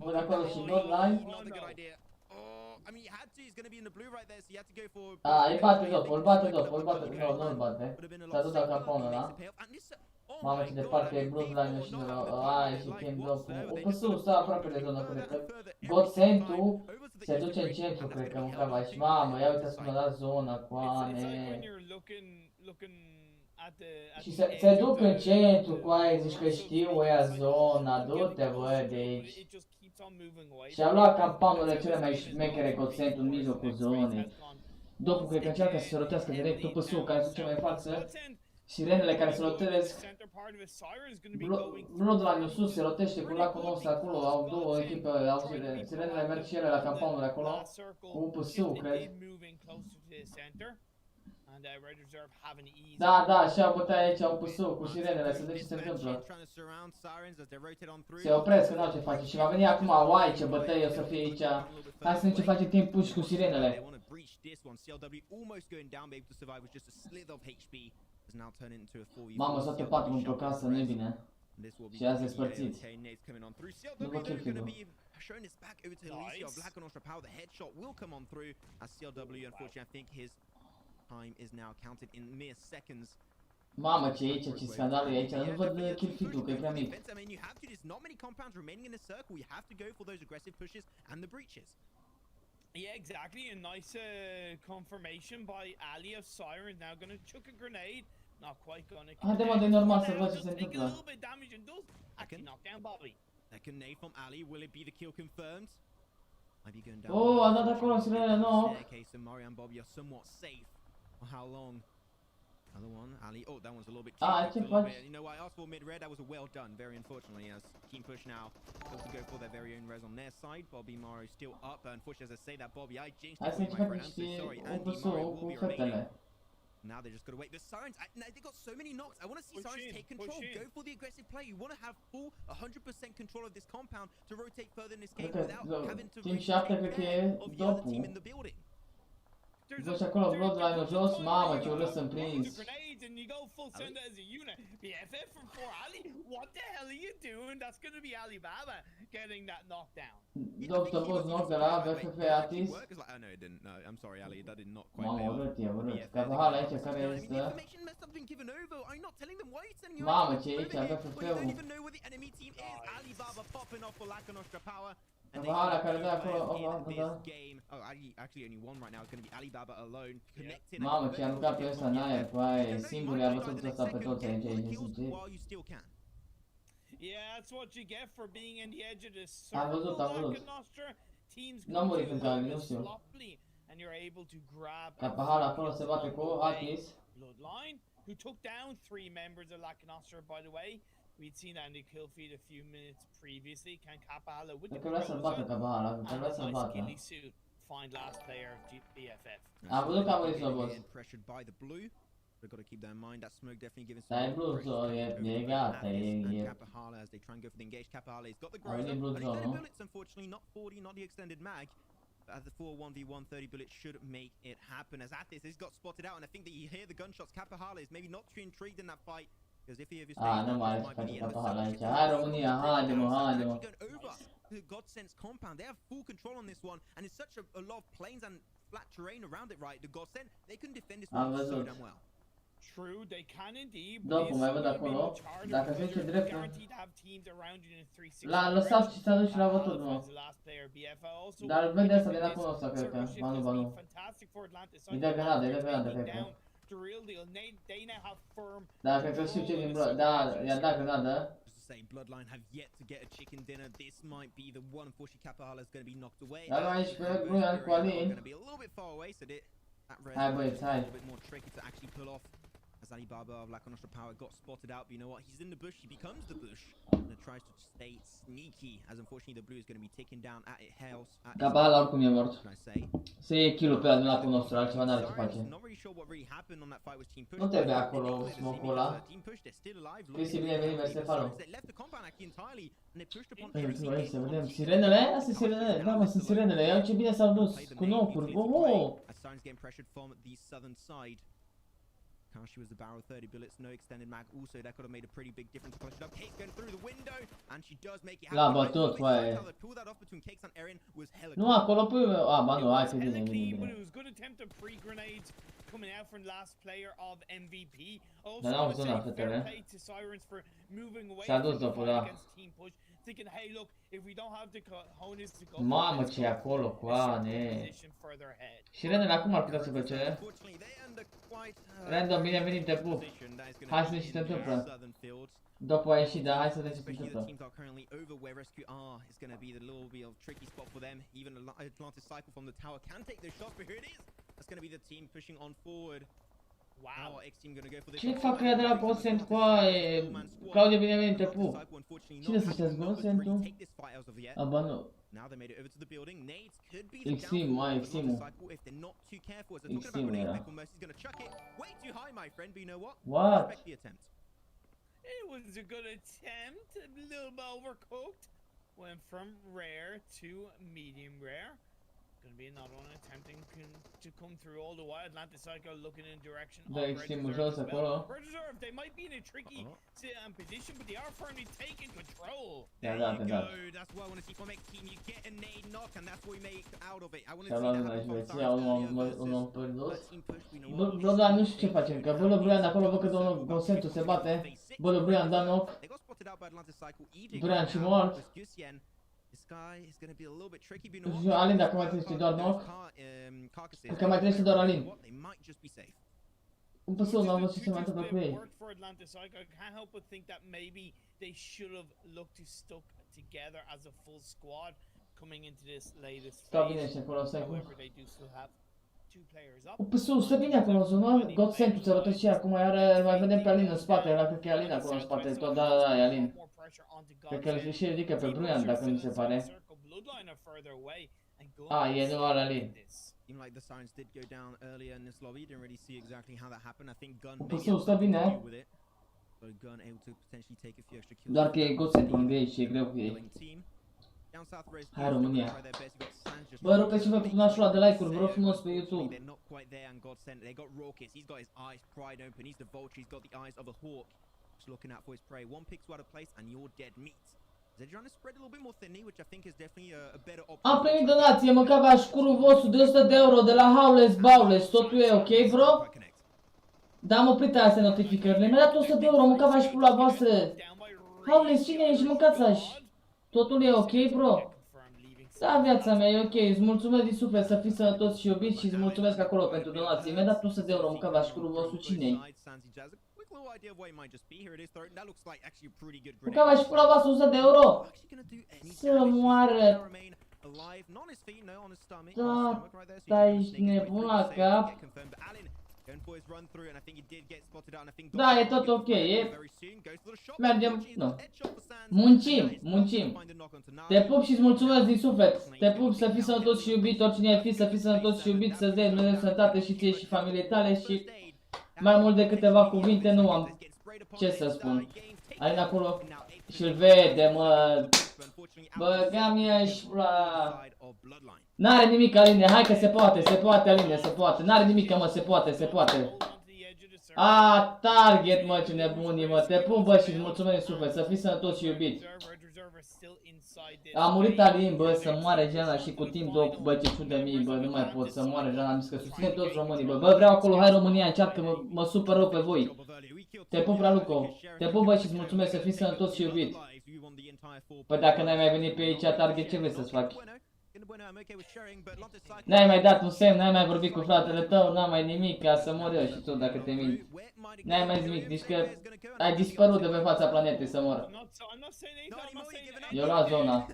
Speaker 4: Bun, acolo și Bloodline.
Speaker 2: Not a good idea. Oh, I mean, he had to. He's gonna be in the blue right there, so he had to go for.
Speaker 4: Îi bate după, îl bate după, îl bate, nu-l bate. S-a dus la camponul ăla. Mamă, ce departe e Bloodline-ul și ai și Kim după. O păsul stă aproape de zonă, cred că. Godsend-ul se duce în centru, cred că mâncava și mamă, ia uite să-mi la zona, coane. Și se duc în centru cu aia, zici că știu ăia zona, du-te bă de aici. Și-a luat campaunurile cele mai șmechere Godsend-ul în mijlocul zonei. După cred că încearcă să se rotească direct după Su, care se duce mai în față. Sirenele care se rotesc. Bloodline-ul sus se rotește cu lacul nostru acolo, au două echipe, au sirenele merg și ele la campanul acolo. Cu UPS-ul, cred. Da, da, și-au bătaie aici UPS-ul cu sirenele, să vedem ce se întâmplă. Se opresc, că n-au ce face și va veni acum, uai, ce bătăie o să fie aici. Hai să vedem ce face timp push cu sirenele. Mamă, s-a pe 4 într-o casă, nu e bine. Și azi e spărțiți. Nu vă kill feed-ul.
Speaker 2: Showing this back over to Alicia. Black on Ostra Power. The headshot will come on through as CLW. Unfortunately, I think his time is now counted in mere seconds.
Speaker 4: Mamă, ce e aici, ce scandal e aici, nu văd kill feed-ul, că e prea mic.
Speaker 2: I mean, you have to. There's not many compounds remaining in the circle. You have to go for those aggressive pushes and the breaches.
Speaker 3: Yeah, exactly. A nice confirmation by Ali of Siren. Now gonna chuck a grenade. Not quite gonna.
Speaker 4: Haide mă, de normal să văd ce se întâmplă.
Speaker 3: Actually knock down Bobby.
Speaker 2: Second nade from Ali. Will it be the kill confirmed? Might be going down.
Speaker 4: Oh, a dat acolo sirenele, nu.
Speaker 2: Staircase, and Mario and Bobby are somewhat safe. For how long? Another one, Ali. Oh, that one's a little bit.
Speaker 4: Ce faci?
Speaker 2: You know what? I asked for mid-red. That was a well done. Very unfortunately, as team push now able to go for their very own res on their side. Bobby Mario still up. Unfortunately, as I say that, Bobby, I jinxed
Speaker 4: Hai
Speaker 2: it
Speaker 4: să
Speaker 2: for my friend. I'm so
Speaker 4: începem
Speaker 2: sorry.
Speaker 4: și
Speaker 2: Andy
Speaker 4: UPS-ul
Speaker 2: Mario
Speaker 4: cu
Speaker 2: will be remaining.
Speaker 4: fetele.
Speaker 2: Now they just gotta wait. The Sirens, they got so many knocks. I want to see Sirens take control. Go for the aggressive play. You want to have full 100% control of this compound to rotate further in this game without having to
Speaker 4: Team 7 cred că e
Speaker 2: of the other team
Speaker 4: dopul.
Speaker 2: in the building.
Speaker 4: Duci acolo Bloodline-ul jos, mamă ce urât sunt prins.
Speaker 3: And you go full send as a unit. BFF from 4 Ali. What the hell are you doing? That's gonna be Alibaba getting that knockdown.
Speaker 4: Doctor Boss knock de la BFF Atis.
Speaker 2: No, it didn't. No, I'm sorry, Ali. That did not quite
Speaker 4: Mamă,
Speaker 2: pay off.
Speaker 4: urât e, urât. Capahal aici care este...
Speaker 2: Information must have been given over. I'm not telling them why you're sending you
Speaker 4: Mamă,
Speaker 2: out
Speaker 4: ce e aici,
Speaker 2: over here
Speaker 4: BFF-ul.
Speaker 2: when you don't even know where the enemy team is. Alibaba popping off for Laca Nostra power. And they
Speaker 4: Capahala care dă acolo,
Speaker 2: in this
Speaker 4: da.
Speaker 2: game. Oh, actually only one right now. It's going to be Alibaba alone. Connecting.
Speaker 4: Mamă, ce a aruncat pe ăsta în aer, cu aia, singur i-a bătut ăsta pe toți aici, sincer.
Speaker 2: While you still can.
Speaker 3: Yeah, that's what you get for being in the edge of this
Speaker 4: Am văzut, am văzut. Nu a murit încă, nu știu.
Speaker 3: And you're able to grab
Speaker 4: Capahala acolo se bate cu Atis.
Speaker 3: Bloodline, who took down 3 members of Laca Nostra, by the way. We'd seen that in the kill feed a few minutes previously. Can Capahala with the
Speaker 4: Cred că vrea să-l bată Capahala, cred că vrea să-l bată.
Speaker 3: Find last player of BFF.
Speaker 4: Am văzut că a murit Slobos.
Speaker 2: Pressured by the blue. We've got to keep that in mind. That smoke definitely giving
Speaker 4: Dar e Blue Zone, e gata, e...
Speaker 2: Capahala as they try and go for the engage. Capahala, he's got the
Speaker 4: A venit Blue
Speaker 2: But
Speaker 4: Zone,
Speaker 2: he's
Speaker 4: nu?
Speaker 2: bullets, unfortunately, not 40, not the extended mag. But the 4-1v1 30 bullets should make it happen. As Atis has got spotted out, and I think that you hear the gunshots. Capahala is maybe not too intrigued in that fight. Because if he
Speaker 4: Nu mai are ce face Capahala aici. Hai România, haide mă, haide mă.
Speaker 2: The Godsense compound, they have full control on this one, and it's such a lot of plains and flat terrain around it, right? The Godsense, they can defend this one so damn well.
Speaker 3: True, they can indeed.
Speaker 4: Dopul mai văd acolo, dacă se duce dreptul.
Speaker 3: Guaranteed to have teams around you in 360.
Speaker 4: L-a lăsat și s-a dus și l-a bătut, mă. Dar vede asta de la acolo ăsta, cred că. Ba nu, ba nu. Îi dă granade, cred că. Da, cred că știu ce din Blood. Da, i-a dat granadă.
Speaker 2: Say Bloodline have yet to get a chicken dinner. This might be the one. Unfortunately, Capahala is going to be knocked away.
Speaker 4: Dar aici pe Bruian cu Alin.
Speaker 2: Going to be a little bit far away, so that
Speaker 4: Hai băieți, hai.
Speaker 2: a little bit more tricky to actually pull off. As Alibaba of Laca Nostra power got spotted out, but you know what? He's in the bush. He becomes the bush and tries to stay sneaky. As unfortunately, the blue is going to be taken down at it house.
Speaker 4: Capahala oricum e mort.
Speaker 2: Can I say?
Speaker 4: Se iei kill-ul pe ăla din lacul nostru, altceva n-are ce face.
Speaker 2: Not really sure what really happened on that fight was team push.
Speaker 4: Nu trebuie acolo smoke-ul ăla. Cristi, bine venit, mersi Stefano. Hai să vedem. Sirenele? Astea sunt sirenele. Da, mă, sunt sirenele. Iau ce bine s-au dus. Cu knocuri. Oho!
Speaker 2: She was the barrel, 30 bullets, no extended mag. Also, that could have made a pretty big difference. Clutched up, Cakes going through the window, and she does make it happen.
Speaker 4: L-a bătut, foaie.
Speaker 2: Pull that off between Cakes and Erin was hella.
Speaker 4: Nu, acolo pui... A, ba nu, hai că bine, bine, bine.
Speaker 3: Good attempt at pre-grenades coming out from last player of MVP.
Speaker 4: Dar n-au zona, fetele. S-a dus după, da.
Speaker 3: Thinking, hey, look, if we don't have the cojones to go.
Speaker 4: Mamă, ce e acolo, coane. Sirenele acum ar putea să plece. Random, bine venit, te pup. Hai să vedem ce se întâmplă. După a ieșit, da, hai să vedem ce se întâmplă. Ce fac ea de la Consent cu aia? Claudia, bine venit, te pup. Cine să știți Consent-ul? A, ba nu. Exim, mai Exim-ul. Exim-ul era. What?
Speaker 3: It was a good attempt, a little bit overcooked. Went from rare to medium rare. Gonna be another one attempting to come through all the while. Atlantis Psycho looking in direction of Red Reserve. Red Reserve, they might be in a tricky position, but they are firmly taking control.
Speaker 4: There you go.
Speaker 2: That's what I want to see from X Team. You get a nade knock, and that's what we make out of it. I want to
Speaker 4: see that. Bloodline nu știu ce facem, că Bloodline acolo văd că domnul Consentul se bate. Bloodline da knock. Bloodline și mort. Alin, dacă mai trebuie doar knock. Cred că mai trebuie doar Alin. Un păsău, n-am văzut ce se mai întâmplă cu ei. Stau bine și acolo, stai cu. Un păsău, stă bine acolo, zonă. Godsend-ul se rotește acum, iar mai vedem pe Alin în spate. Ăla cred că e Alin acolo în spate. Tot, da, e Alin. Cred că îl și ridică pe Bruian, dacă nu se pare. A, e nu al Alin. Păsău, stă bine. Doar că e Godsend lângă ei și e greu cu ei. Hai România. Bă, rupeți și voi cu nașul de like-uri, vă rog frumos pe YouTube.
Speaker 2: They're not quite there, and God sent. They got Raucous. He's got his eyes pried open. He's the vulture. He's got the eyes of a hawk. Just looking out for his prey. One pixel out of place, and you're dead meat. They're trying to spread a little bit more thinly, which I think is definitely a better option.
Speaker 4: Am primit donație, măcar v-aș curul vostru de 100 de euro de la Howless Bowless. Totul e ok, bro? Da, am oprit astea notificările. Mi-a dat 100 de euro, măcar v-aș pula voastră. Howless, cine ești? Mâncați-aș. Totul e ok, bro? Da, viața mea e ok, îți mulțumesc din suflet să fii sănătos și iubit și îți mulțumesc acolo pentru donații. Mi-a dat 100 de euro, măcar v-aș curul vostru, cine-i? Măcar v-aș pula voastră 100 de euro? Să moară. Da, ești nebun la cap. Da, e tot ok, e... Mergem, nu. Muncim, muncim. Te pup și îți mulțumesc din suflet. Te pup să fii sănătos și iubit, oricine ai fi, să fii sănătos și iubit, să-ți dai Dumnezeu sănătate și ție și familiei tale și... Mai mult de câteva cuvinte nu am ce să spun. Alin acolo și-l vede, mă. Băgam ești la... N-are nimic, Aline, hai că se poate, Aline, se poate. N-are nimic, mă, se poate. A, target, mă, ce nebunii, mă. Te pun, bă, și îți mulțumesc din suflet, să fii sănătos și iubit. A murit Alin, bă, să moare Jana și cu timp 2, bă, ce ciudă mii, bă, nu mai pot să moare Jana, am zis că susține toți românii, bă. Bă, vreau acolo, hai România, încearcă, mă supăr rău pe voi. Te pup, Raluco. Te pup, bă, și îți mulțumesc, să fii sănătos și iubit. Păi dacă n-ai mai venit pe aici, target, ce vrei să-ți faci? N-ai mai dat un semn, n-ai mai vorbit cu fratele tău, n-am mai nimic ca să mor eu și tu dacă te minți. N-ai mai nimic, deci că ai dispărut de pe fața planetei să mor. Eu la zona.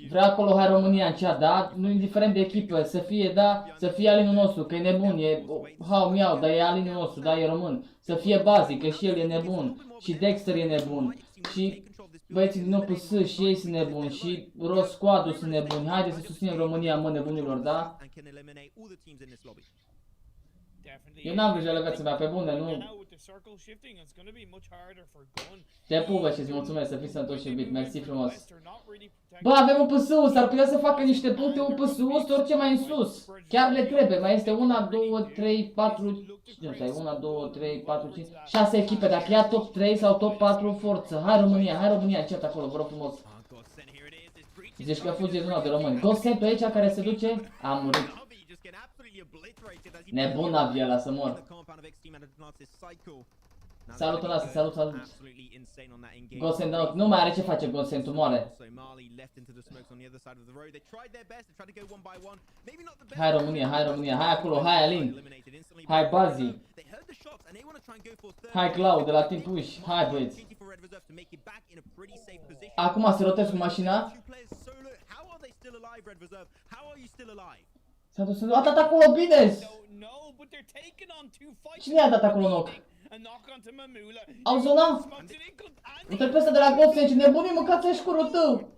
Speaker 4: Vreau acolo, hai România în chat, da? Nu indiferent de echipă, să fie, da? Să fie Alinul nostru, că e nebun, e... Hau, miau, dar e Alinul nostru, da? E român. Să fie Bazi, că și el e nebun. Și Dexter e nebun. Și... Băieții din OPS și ei sunt nebuni și Roscoadu sunt nebuni. Haideți să susținem România, mă, nebunilor, da? Eu n-am grijă la viața mea, pe bune, nu? Te pupă și îți mulțumesc, să fii sănătos și iubit, mersi frumos. Bă, avem UPS-ul, s-ar putea să facă niște puncte UPS-ul, orice mai în sus. Chiar le trebuie, mai este 1, 2, 3, 4, cine stai? 1, 2, 3, 4, 5, 6 echipe, dacă ia top 3 sau top 4, forță. Hai România, încet acolo, vă rog frumos. Zici că fugi zona de români. Gosent pe aici care se duce, a murit. Nebun Aviela, să mor. Salut, lasă, salut. Gosent, nu mai are ce face Gosent, moare. Hai România, hai acolo, hai Alin. Hai Bazi. Hai Cloud de la Team Push, hai băieți. Acum se rotez cu mașina. S-a dus, a dat acolo bine! Cine a dat acolo knock? Au zonat? Uite pe ăsta de la Ghost, ce nebunii, mâncați-și curul tău!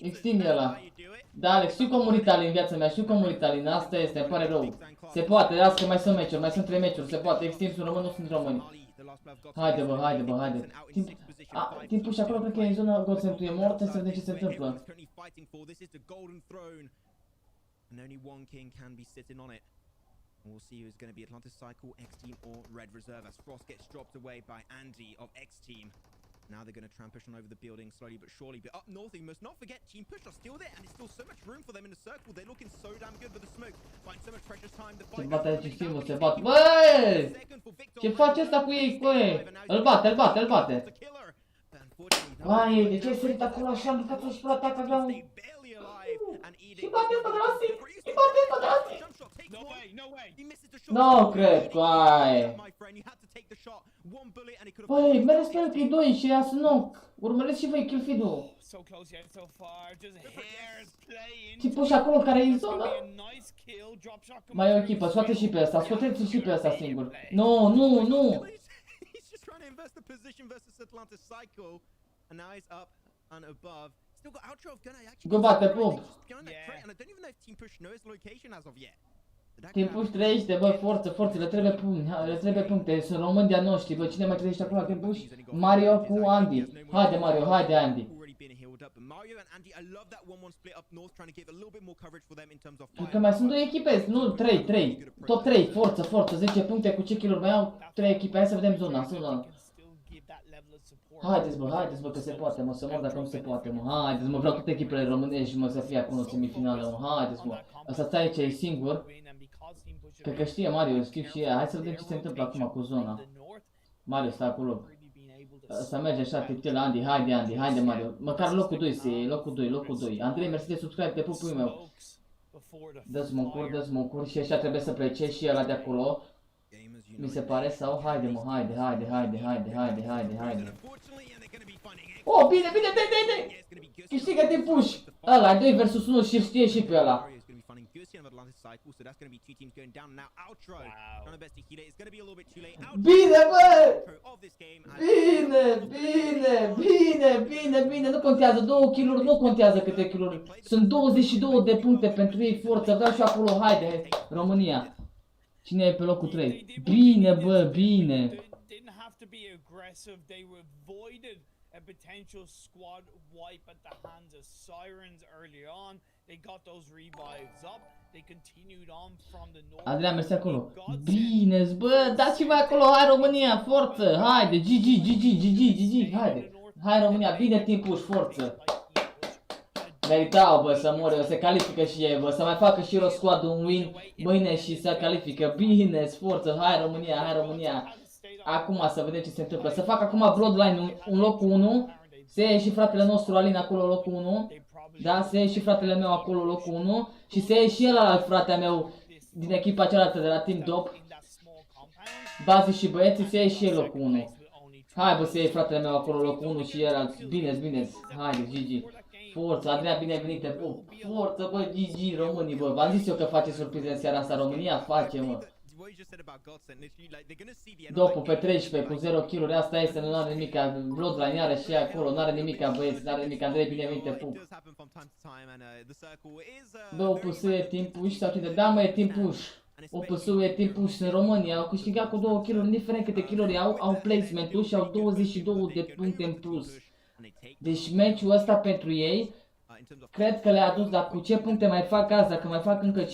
Speaker 4: Extinde ăla. Da, Alex, știu că a murit Alin în viața mea, știu că a murit Alin, asta este, îmi pare rău. Se poate, las că mai sunt meciuri, mai sunt 3 meciuri, se poate, extins sunt români, nu sunt români. Haide bă, haide. Timpul și acolo cred că e în zona Goldsentul, e mort, să vedem ce se întâmplă.
Speaker 2: We'll see who's going to be Atlantis Cycle, X Team or Red Reserve as Frost gets dropped away by Andy of X Team. Now they're going to try and push on over the building slowly but surely. But up north, you must not forget Team Push are still there and there's still so much room for them in the circle. They're looking so damn good with the smoke. Find so much precious time. The fight.
Speaker 4: Se bate aici Team-ul, se bate. Băi! Ce face ăsta cu ei, băi? Îl bate. Vai, de ce ai sărit acolo așa? Am bucat să-și pula ataca vreau. Și bate ăsta de la Sim! Nu cred, coaie! Băi, mereu sper că-i 2 și ia Sanhok. Urmăriți și voi kill feed-ul. Tipul și acolo care e în zonă? Mai e o echipă, scoate și pe ăsta, scoateți și pe ăsta singur. Nu! Go bate, pup! Timpuș trăiește, bă, forță, le trebuie puncte, sunt români de-a noștri, bă, cine mai trăiește acolo la Timpuș? Mario cu Andy. Haide Mario, haide Andy. Cred că mai sunt 2 echipe, nu, 3. Top 3, forță, 10 puncte cu ce kill-uri mai au? 3 echipe, hai să vedem zona. Haideți bă, că se poate, mă, să mor dacă nu se poate, mă. Haideți mă, vreau toate echipele românești, mă, să fie acolo în semifinală, mă. Haideți mă. Asta aici e singur. Cred că știe Mario, știu și ea. Hai să vedem ce se întâmplă acum cu zona. Mario stă acolo. Să merge așa, tiptel, Andy, haide Mario. Măcar locul 2 să iei, locul 2. Andrei, mersi de subscribe, te pupul meu. Dă smoke-uri și așa trebuie să plece și ăla de acolo. Mi se pare, sau haide mă, haide. Oh, bine, dai! Câștigă Timpuș! Ăla, 2 vs 1 și știe și pe ăla. Bine, bă! Bine, nu contează, 2 kill-uri, nu contează câte kill-uri. Sunt 22 de puncte pentru ei, forță, vreau și acolo, haide, România. Cine e pe locul 3? Bine, bă, bine.
Speaker 3: A potential squad wipe at the hands of Sirens early on. They got those revives up. They continued on from the north.
Speaker 4: Adrian, mersi acolo. Bine, bă, dați-vă acolo, hai România, forță, haide, GG, haide. Hai România, bine Timpuș, forță. Meritau, bă, să moare, se califică și ei, bă, să mai facă și squad un win mâine și să califică. Bine, forță, hai România. Acum să vedem ce se întâmplă. Să fac acum Bloodline un locul 1. Se ia și fratele nostru Alin acolo locul 1. Da, se ia și fratele meu acolo locul 1. Și se ia și el fratele meu din echipa cealaltă de la Team Dop. Bazi și băieții, se ia și el locul 1. Hai bă, se ia fratele meu acolo locul 1 și el, bine. Haide, GG. Forță, Adrian, bine venit. Forță, bă, GG, românii, bă. V-am zis eu că face surprize în seara asta. România face, mă. Dopul pe 13 cu 0 kill-uri, asta este, nu are nimica. Bloodline are și acolo, nu are nimica, băieți, nu are nimica. Andrei, bine venite, pup. Dopul e Timpuș sau cine? Da, mă, e Timpuș. Opusul e Timpuș în România, au câștigat cu 2 kill-uri, indiferent câte kill-uri au placement-ul și au 22 de puncte în plus. Deci meciul ăsta pentru ei, cred că le-a adus, dar cu ce puncte mai fac azi, dacă mai fac încă 15-20,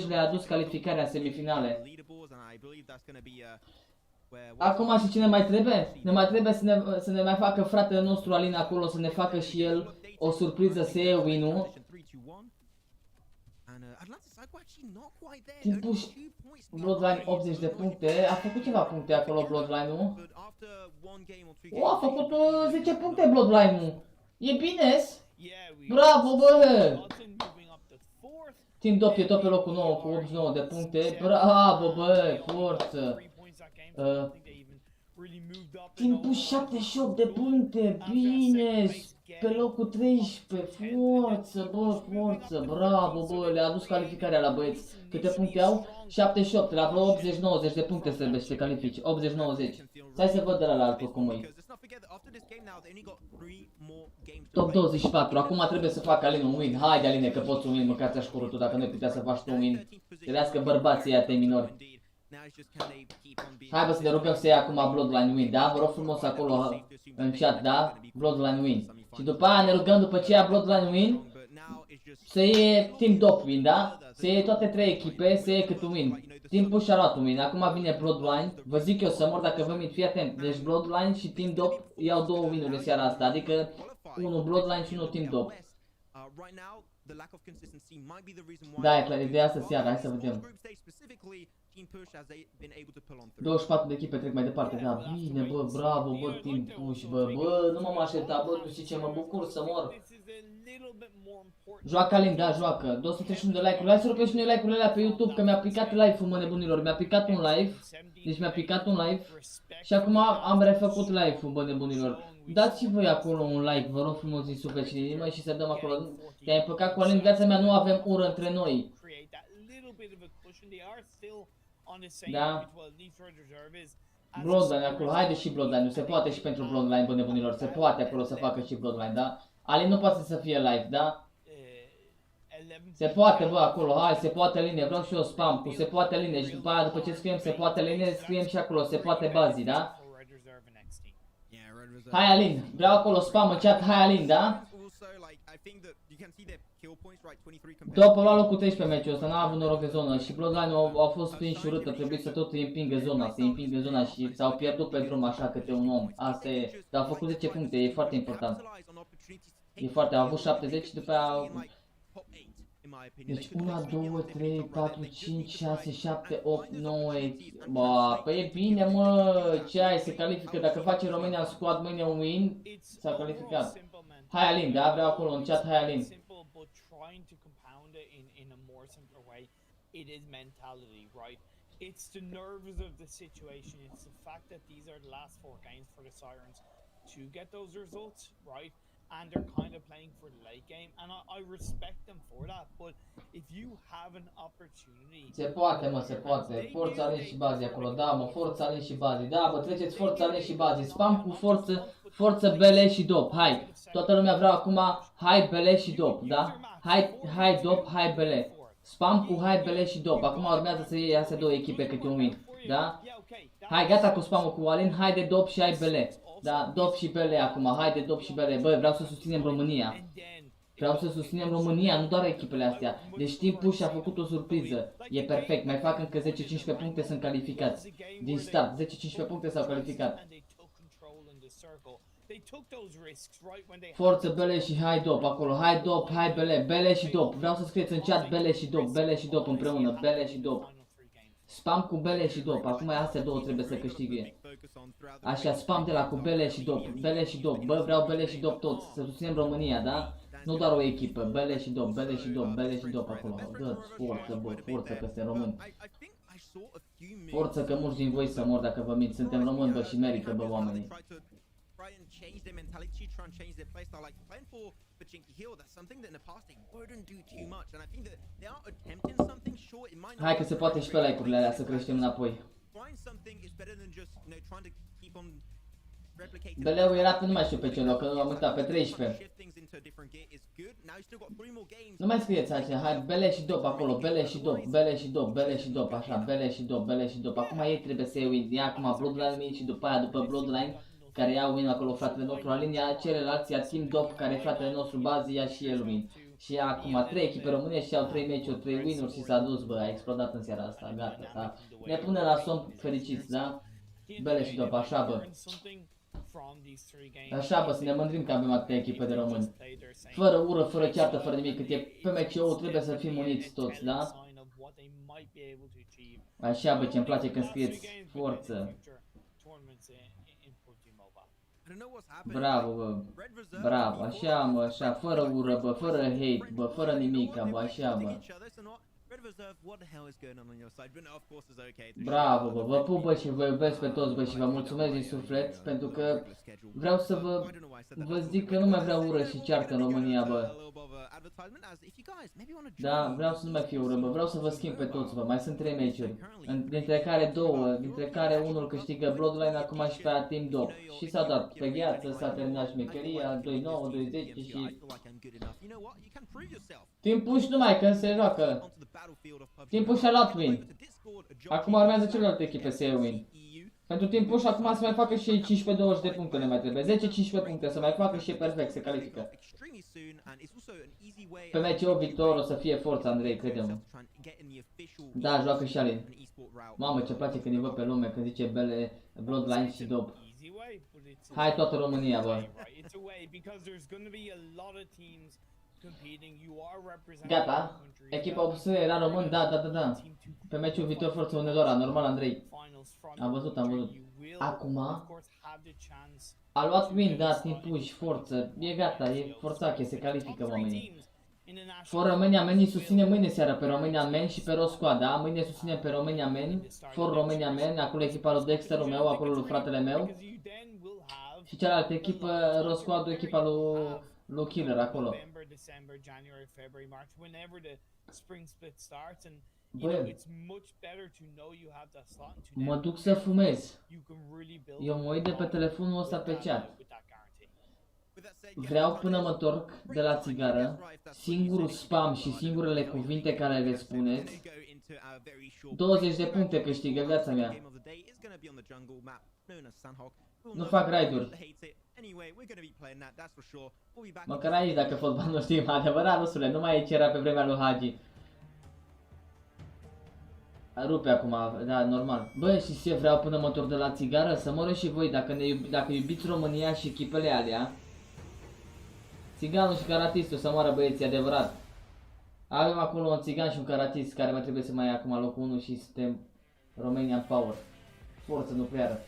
Speaker 4: le-a adus calificarea în semifinale. Acum și cine mai trebuie? Ne mai trebuie să ne mai facă fratele nostru Alin acolo, să ne facă și el o surpriză să iei win-ul. Timpuș, Bloodline 80 de puncte, a făcut ceva puncte acolo Bloodline-ul. O, a făcut 10 puncte Bloodline-ul. E bine? Bravo, bă! Team Dop e tot pe locul 9 cu 89 de puncte. Bravo, bă, forță! Timpuș 78 de puncte, bine! Pe locul 13, forță, bă, forță! Bravo, bă, le-a adus calificarea la băieți. Câte puncte au? 78, la vreo 80-90 de puncte trebuie să se califice. 80-90. Hai să văd de la altul cum e. Top 24, acum trebuie să facă Alin un win. Haide Aline că poți un win, măcar ți-aș tu dacă nu putea să faci tu un win. Trească bărbații ăia tăi minori. Hai bă să ne rugăm să ia acum Bloodline win, da? Vă rog frumos acolo în chat, da? Bloodline win. Și după aia ne rugăm după ce ia Bloodline win să iei Team Dop win, da? Să iei toate 3 echipe, să iei cât un win. Timpuș a luat un win, acum vine Bloodline. Vă zic eu să mor dacă vă mint, fii atent. Deci Bloodline și Team Dop iau 2 win-uri în seara asta, adică unul Bloodline și unul Team Dop. Da, e clar, e de asta seara, hai să vedem. 24 de echipe trec mai departe, da, bine, bă, bravo, bă, Timpuș, bă, nu m-am așteptat, bă, nu știi ce, mă bucur să mor. Joacă Alin, da, joacă, 231 de like-uri, hai să rupem și noi like-urile alea pe YouTube, că mi-a picat live-ul, mă, nebunilor, mi-a picat un live, deci mi-a picat un live și acum am refăcut live-ul, bă, nebunilor. Dați și voi acolo un like, vă rog frumos din suflet și din inimă și să dăm acolo. Te-ai împăcat cu Alin, viața mea, nu avem ură între noi. Da? Bloodline acolo, haide și Bloodline, se poate și pentru Bloodline, bă, nebunilor, se poate acolo să facă și Bloodline, da? Alin nu poate să fie live, da? Se poate, bă, acolo, hai, se poate linie, vreau și eu spam cu se poate linie și după aia, după ce scriem se poate linie, scriem și acolo, se poate bazii, da? Hai Alin, vreau acolo spam în chat, hai Alin, da? După lua locul 13 meciul ăsta, n-a avut noroc de zonă și Bloodline au fost prinși urât, trebuie să tot îi împingă zona, să îi împingă zona și s-au pierdut pe drum așa câte un om. Asta e, dar au făcut 10 puncte, e foarte important. E foarte, au avut 70 și după aia... Deci 1, 2, 3, 4, 5, 6, 7, 8, 9... Bă, păi e bine mă, ce ai, se califică, dacă face România squad mâine un win, s-a calificat. Hai Alin, da, vreau acolo în chat, hai Alin. It's the nerves of the situation. It's the fact that these are the last 4 games for the Sirens to get those results, right? And they're kind of playing for the late game, and I respect them for that. But if you have an opportunity, se poate, mă, se poate. Forța Alin și Bazi acolo, da, mă, forța Alin și Bazi, da, bă, treceți forța Alin și Bazi. Spam cu forță, forță Bele și Dop. Hai, toată lumea vreau acum, hai Bele și Dop, da? Hai Dop, hai Bele. Spam cu hai Bele și Dop. Acum urmează să iei astea două echipe câte un win, da? Hai, gata cu spamul cu Alin, hai de Dop și hai Bele. Da, Dop și Bele acum, haide Dop și Bele, băi, vreau să susținem România. Vreau să susținem România, nu doar echipele astea. Deci Team Push a făcut o surpriză, e perfect, mai fac încă 10-15 puncte, sunt calificați. Din start, 10-15 puncte s-au calificat. Forță Bele și hai Dop acolo, hai Dop, hai Bele, Bele și Dop. Vreau să scrieți în chat Bele și Dop, Bele și Dop împreună, Bele și Dop. Spam cu Bele și Dop, acum astea două trebuie să câștige. Așa, spam de la cu Bele și Dop, Bele și Dop, bă, vreau Bele și Dop toți, să susținem România, da? Nu doar o echipă, Bele și Dop, Bele și Dop, Bele și Dop acolo. Dă-ți forță, bă, forță că suntem români. Forță că mulți din voi să mor dacă vă mint, suntem români, bă, și merită, bă, oamenii. Change their mentality, try and change their playstyle, like playing for Vikendi Hill. That's something that in the past they wouldn't do too much, and I think that they are attempting something. Sure, it might not. Hai că se poate și pe like-urile alea să creștem înapoi. Trying something is better than just, you know, trying to keep on replicating. Beleu era pe nu mai știu pe ce loc, că am uitat pe 13. Nu mai scrieți așa, hai Bele și Dop acolo, Bele și Dop, Bele și Dop, Bele și Dop, așa, Bele și Dop, Bele și Dop. Acum ei trebuie să iei win, ia acum Bloodline și după aia, după Bloodline care ia win acolo fratele nostru la linia, celălalt ia Team Dop care e fratele nostru Bazi, ia și el win. Și ia acum 3 echipe române și au 3 meciuri, 3 win-uri și s-a dus, bă, a explodat în seara asta, gata, s-a... Ne pune la somn fericiți, da? Bele și Dop, așa bă. Așa bă, să ne mândrim că avem atâtea echipe de români. Fără ură, fără ceartă, fără nimic, cât e PMCO trebuie să fim uniți toți, da? Așa bă, ce-mi place când scrieți forță. Bravo, bă, bravo, așa mă, așa, fără ură, bă, fără hate, bă, fără nimica, bă, așa, bă. Bravo, bă, vă pup, bă, și vă iubesc pe toți, bă, și vă mulțumesc din suflet, pentru că vreau să vă zic că nu mai vreau ură și ceartă în România, bă. Da, vreau să nu mai fie ură, bă, vreau să vă schimb pe toți, bă, mai sunt 3 meciuri, dintre care 2, dintre care unul câștigă Bloodline, acum și pe aia Team Dop. Și s-a dat pe gheață, s-a terminat șmecheria, 2-9, 2-10 și... Team Push numai când se joacă. Team Push a luat win. Acum urmează celelalte echipe să iei win. Pentru Team Push acum să mai facă și 15-20 de puncte ne mai trebuie. 10-15 puncte să mai facă și e perfect, se califică. Pe MCO victor o să fie forța, Andrei, crede-mă. Da, joacă și Alin. Mamă, ce place când îi văd pe lume, când zice Bele, Bloodline și Dop. Hai toată România, bă. Gata? Echipa OPS era român? Da. Pe meciul viitor forță Unedora, normal, Andrei. Am văzut. Acum a luat win, da, Team Push, forță. E gata, e forțache, se califică oamenii. For Romania Men, susține mâine seara pe Romania Men și pe Roscoa, da? Mâine susținem pe Romania Men, For Romania Men, acolo echipa lui Dexterul meu, acolo lui fratele meu. Și cealaltă echipă, Roscoa, echipa lui Killer, acolo. Bă, mă duc să fumez. Eu mă uit de pe telefonul ăsta pe chat. vreau până mă întorc de la țigară, singurul spam și singurele cuvinte care le spuneți, 20 de puncte câștigă viața mea. Nu fac raid-uri. Măcar aici dacă fotbal nu știm adevărat, rusule, nu mai e ce era pe vremea lui Hagi. Rupe acum, da, normal. Bă, și ce vreau până mă întorc de la țigară? Să moră și voi, dacă iubiți România și echipele alea. Țiganul și caratistul să moară băieții, adevărat. Avem acolo un țigan și un caratist care mai trebuie să mai ia acum locul 1 și suntem Romanian Power. Forță nucleară.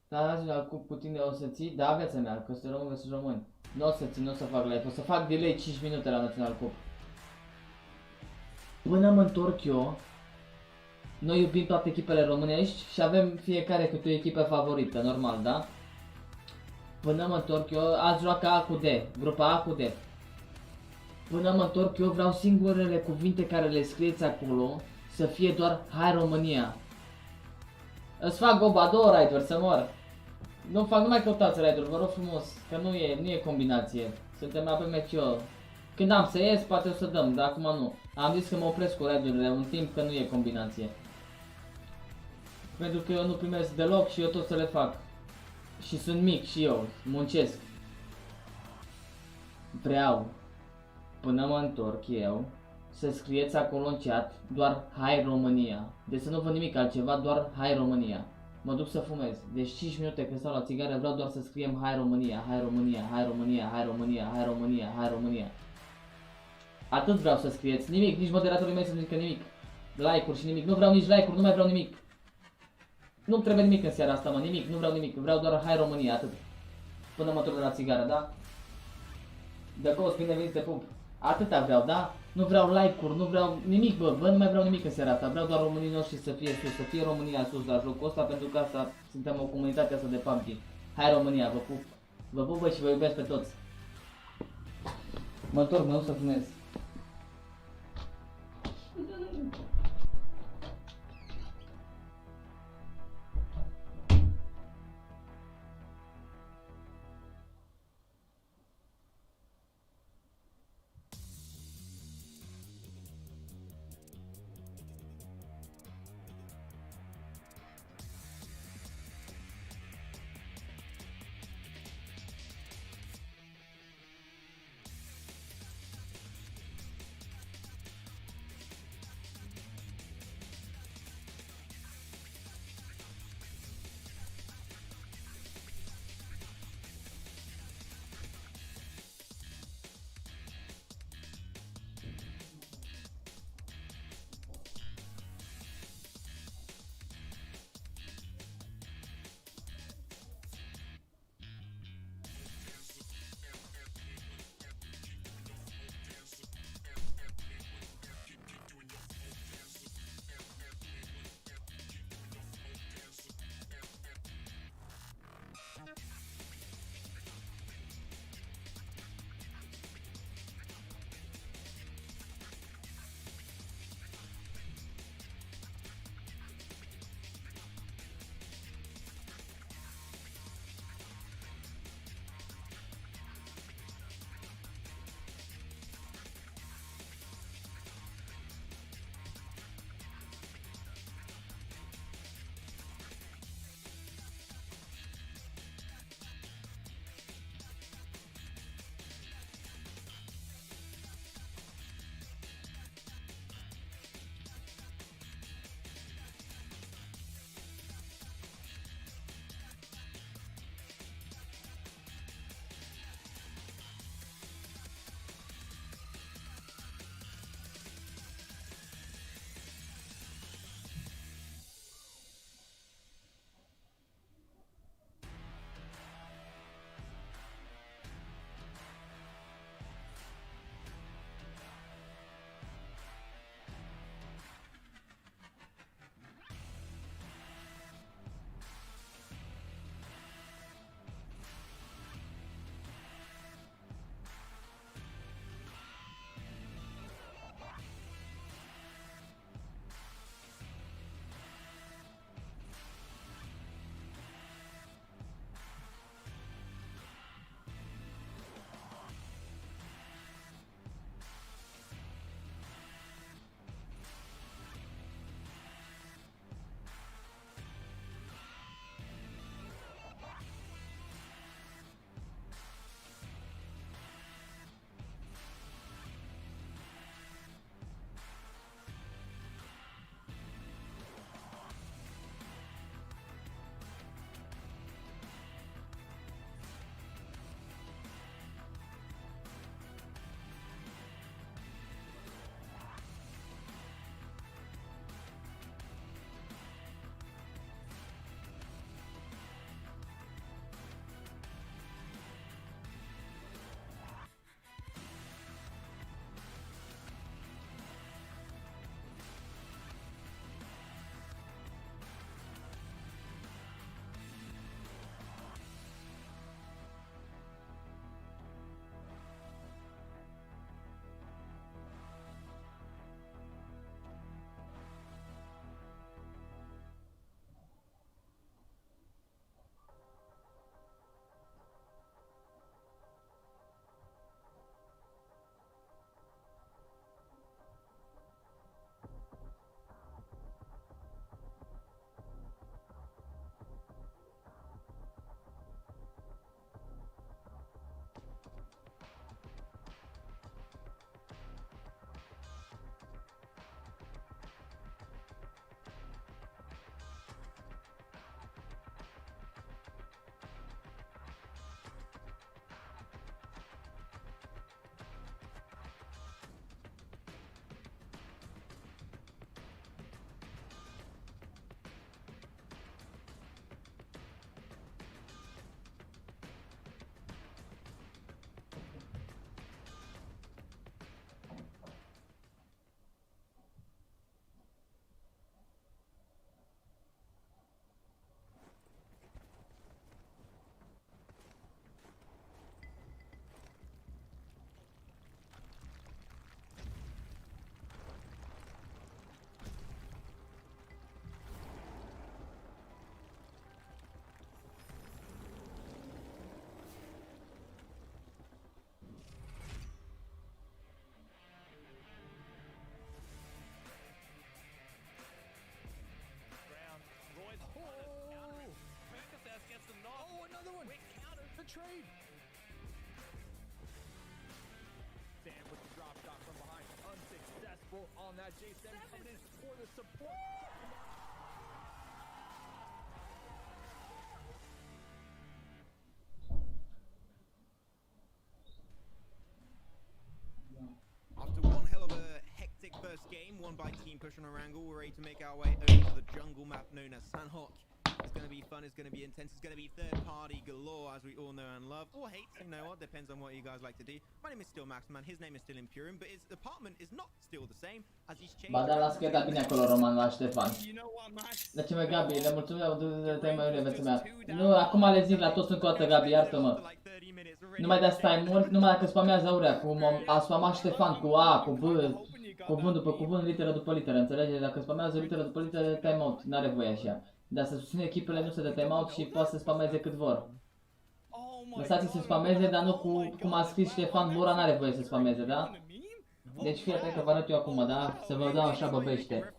Speaker 4: Da, cu tine o să ții? Da, viața mea, că sunt român versus români. Nu o să țin, nu o să fac live, o să fac delay 5 minute la Național Cup. Până mă întorc eu, noi iubim toate echipele românești și avem fiecare câte o echipă favorită, normal, da? Până mă întorc eu, azi joacă A cu D, grupa A cu D. Până mă întorc eu vreau singurele cuvinte care le scrieți acolo să fie doar Hai România. Îți fac goba 2 raid-uri să mor. Nu mai căutați raid-uri, vă rog frumos, că nu e combinație. Suntem la PMCO. Când am să ies, poate o să dăm, dar acum nu. Am zis că mă opresc cu raid-urile un timp, că nu e combinație. Pentru că eu nu primesc deloc și eu tot să le fac. Și sunt mic și eu, muncesc. Vreau, până mă întorc eu, să scrieți acolo în chat doar Hai România. Deci să nu văd nimic altceva, doar Hai România. Mă duc să fumez. Deci 5 minute când stau la țigară vreau doar să scriem Hai România, Hai România, Hai România, Hai România, Hai România, Hai România. Atât vreau să scrieți. Nimic, nici moderatorii mei să zică nimic. Like-uri și nimic. Nu vreau nici like-uri, nu mai vreau nimic. Nu-mi trebuie nimic în seara asta, mă, nimic, nu vreau nimic. Vreau doar Hai România, atât. Până mă întorc de la țigară, da? De Ghost, bine veniți, te pup. Atâta vreau, da? Nu vreau like-uri, nu vreau nimic, bă, nu mai vreau nimic în seara asta. Vreau doar românii noștri să fie sus, să fie România sus la jocul ăsta, pentru că asta suntem o comunitate asta de PUBG. Hai România, vă pup. Vă pup, bă, și vă iubesc pe toți. Mă întorc, mă duc să fumez.
Speaker 1: successful on that J7 coming in for the support.
Speaker 2: After one hell of a hectic first game, won by Team Push on Erangel, we're ready to make our way over to the jungle map known as Sanhok. It's going to be fun, it's going to be intense, it's going to be third party galore, as we all know and love. Or hate, you know what, depends on what you guys like to do. My name is still Maxman, his name is still Imperium, but his apartment is not still the same, as he's changed.
Speaker 4: Ba da, las că da bine acolo, Roman, la Ștefan.
Speaker 3: You know what, Max?
Speaker 4: De ce mă, Gabi, le mulțumim, te mai iubire, veți mea. Nu, acum le zic la toți încă o dată, Gabi, iartă-mă. Nu mai da stai mult, numai dacă spamează aurea, cum a spamat Ștefan, cu A, cu B, cuvânt după cuvânt, literă după literă, înțelegeți? Dacă spamează literă după literă, timeout, n-are voie așa. Dar să susține echipele nu se dă timeout și poate să spameze cât vor. Lăsați-i să spameze, dar nu cum a scris Ștefan, Bora n-are voie să spameze, da? Deci fii atent că vă arăt eu acum, da? Să vă dau așa băbește.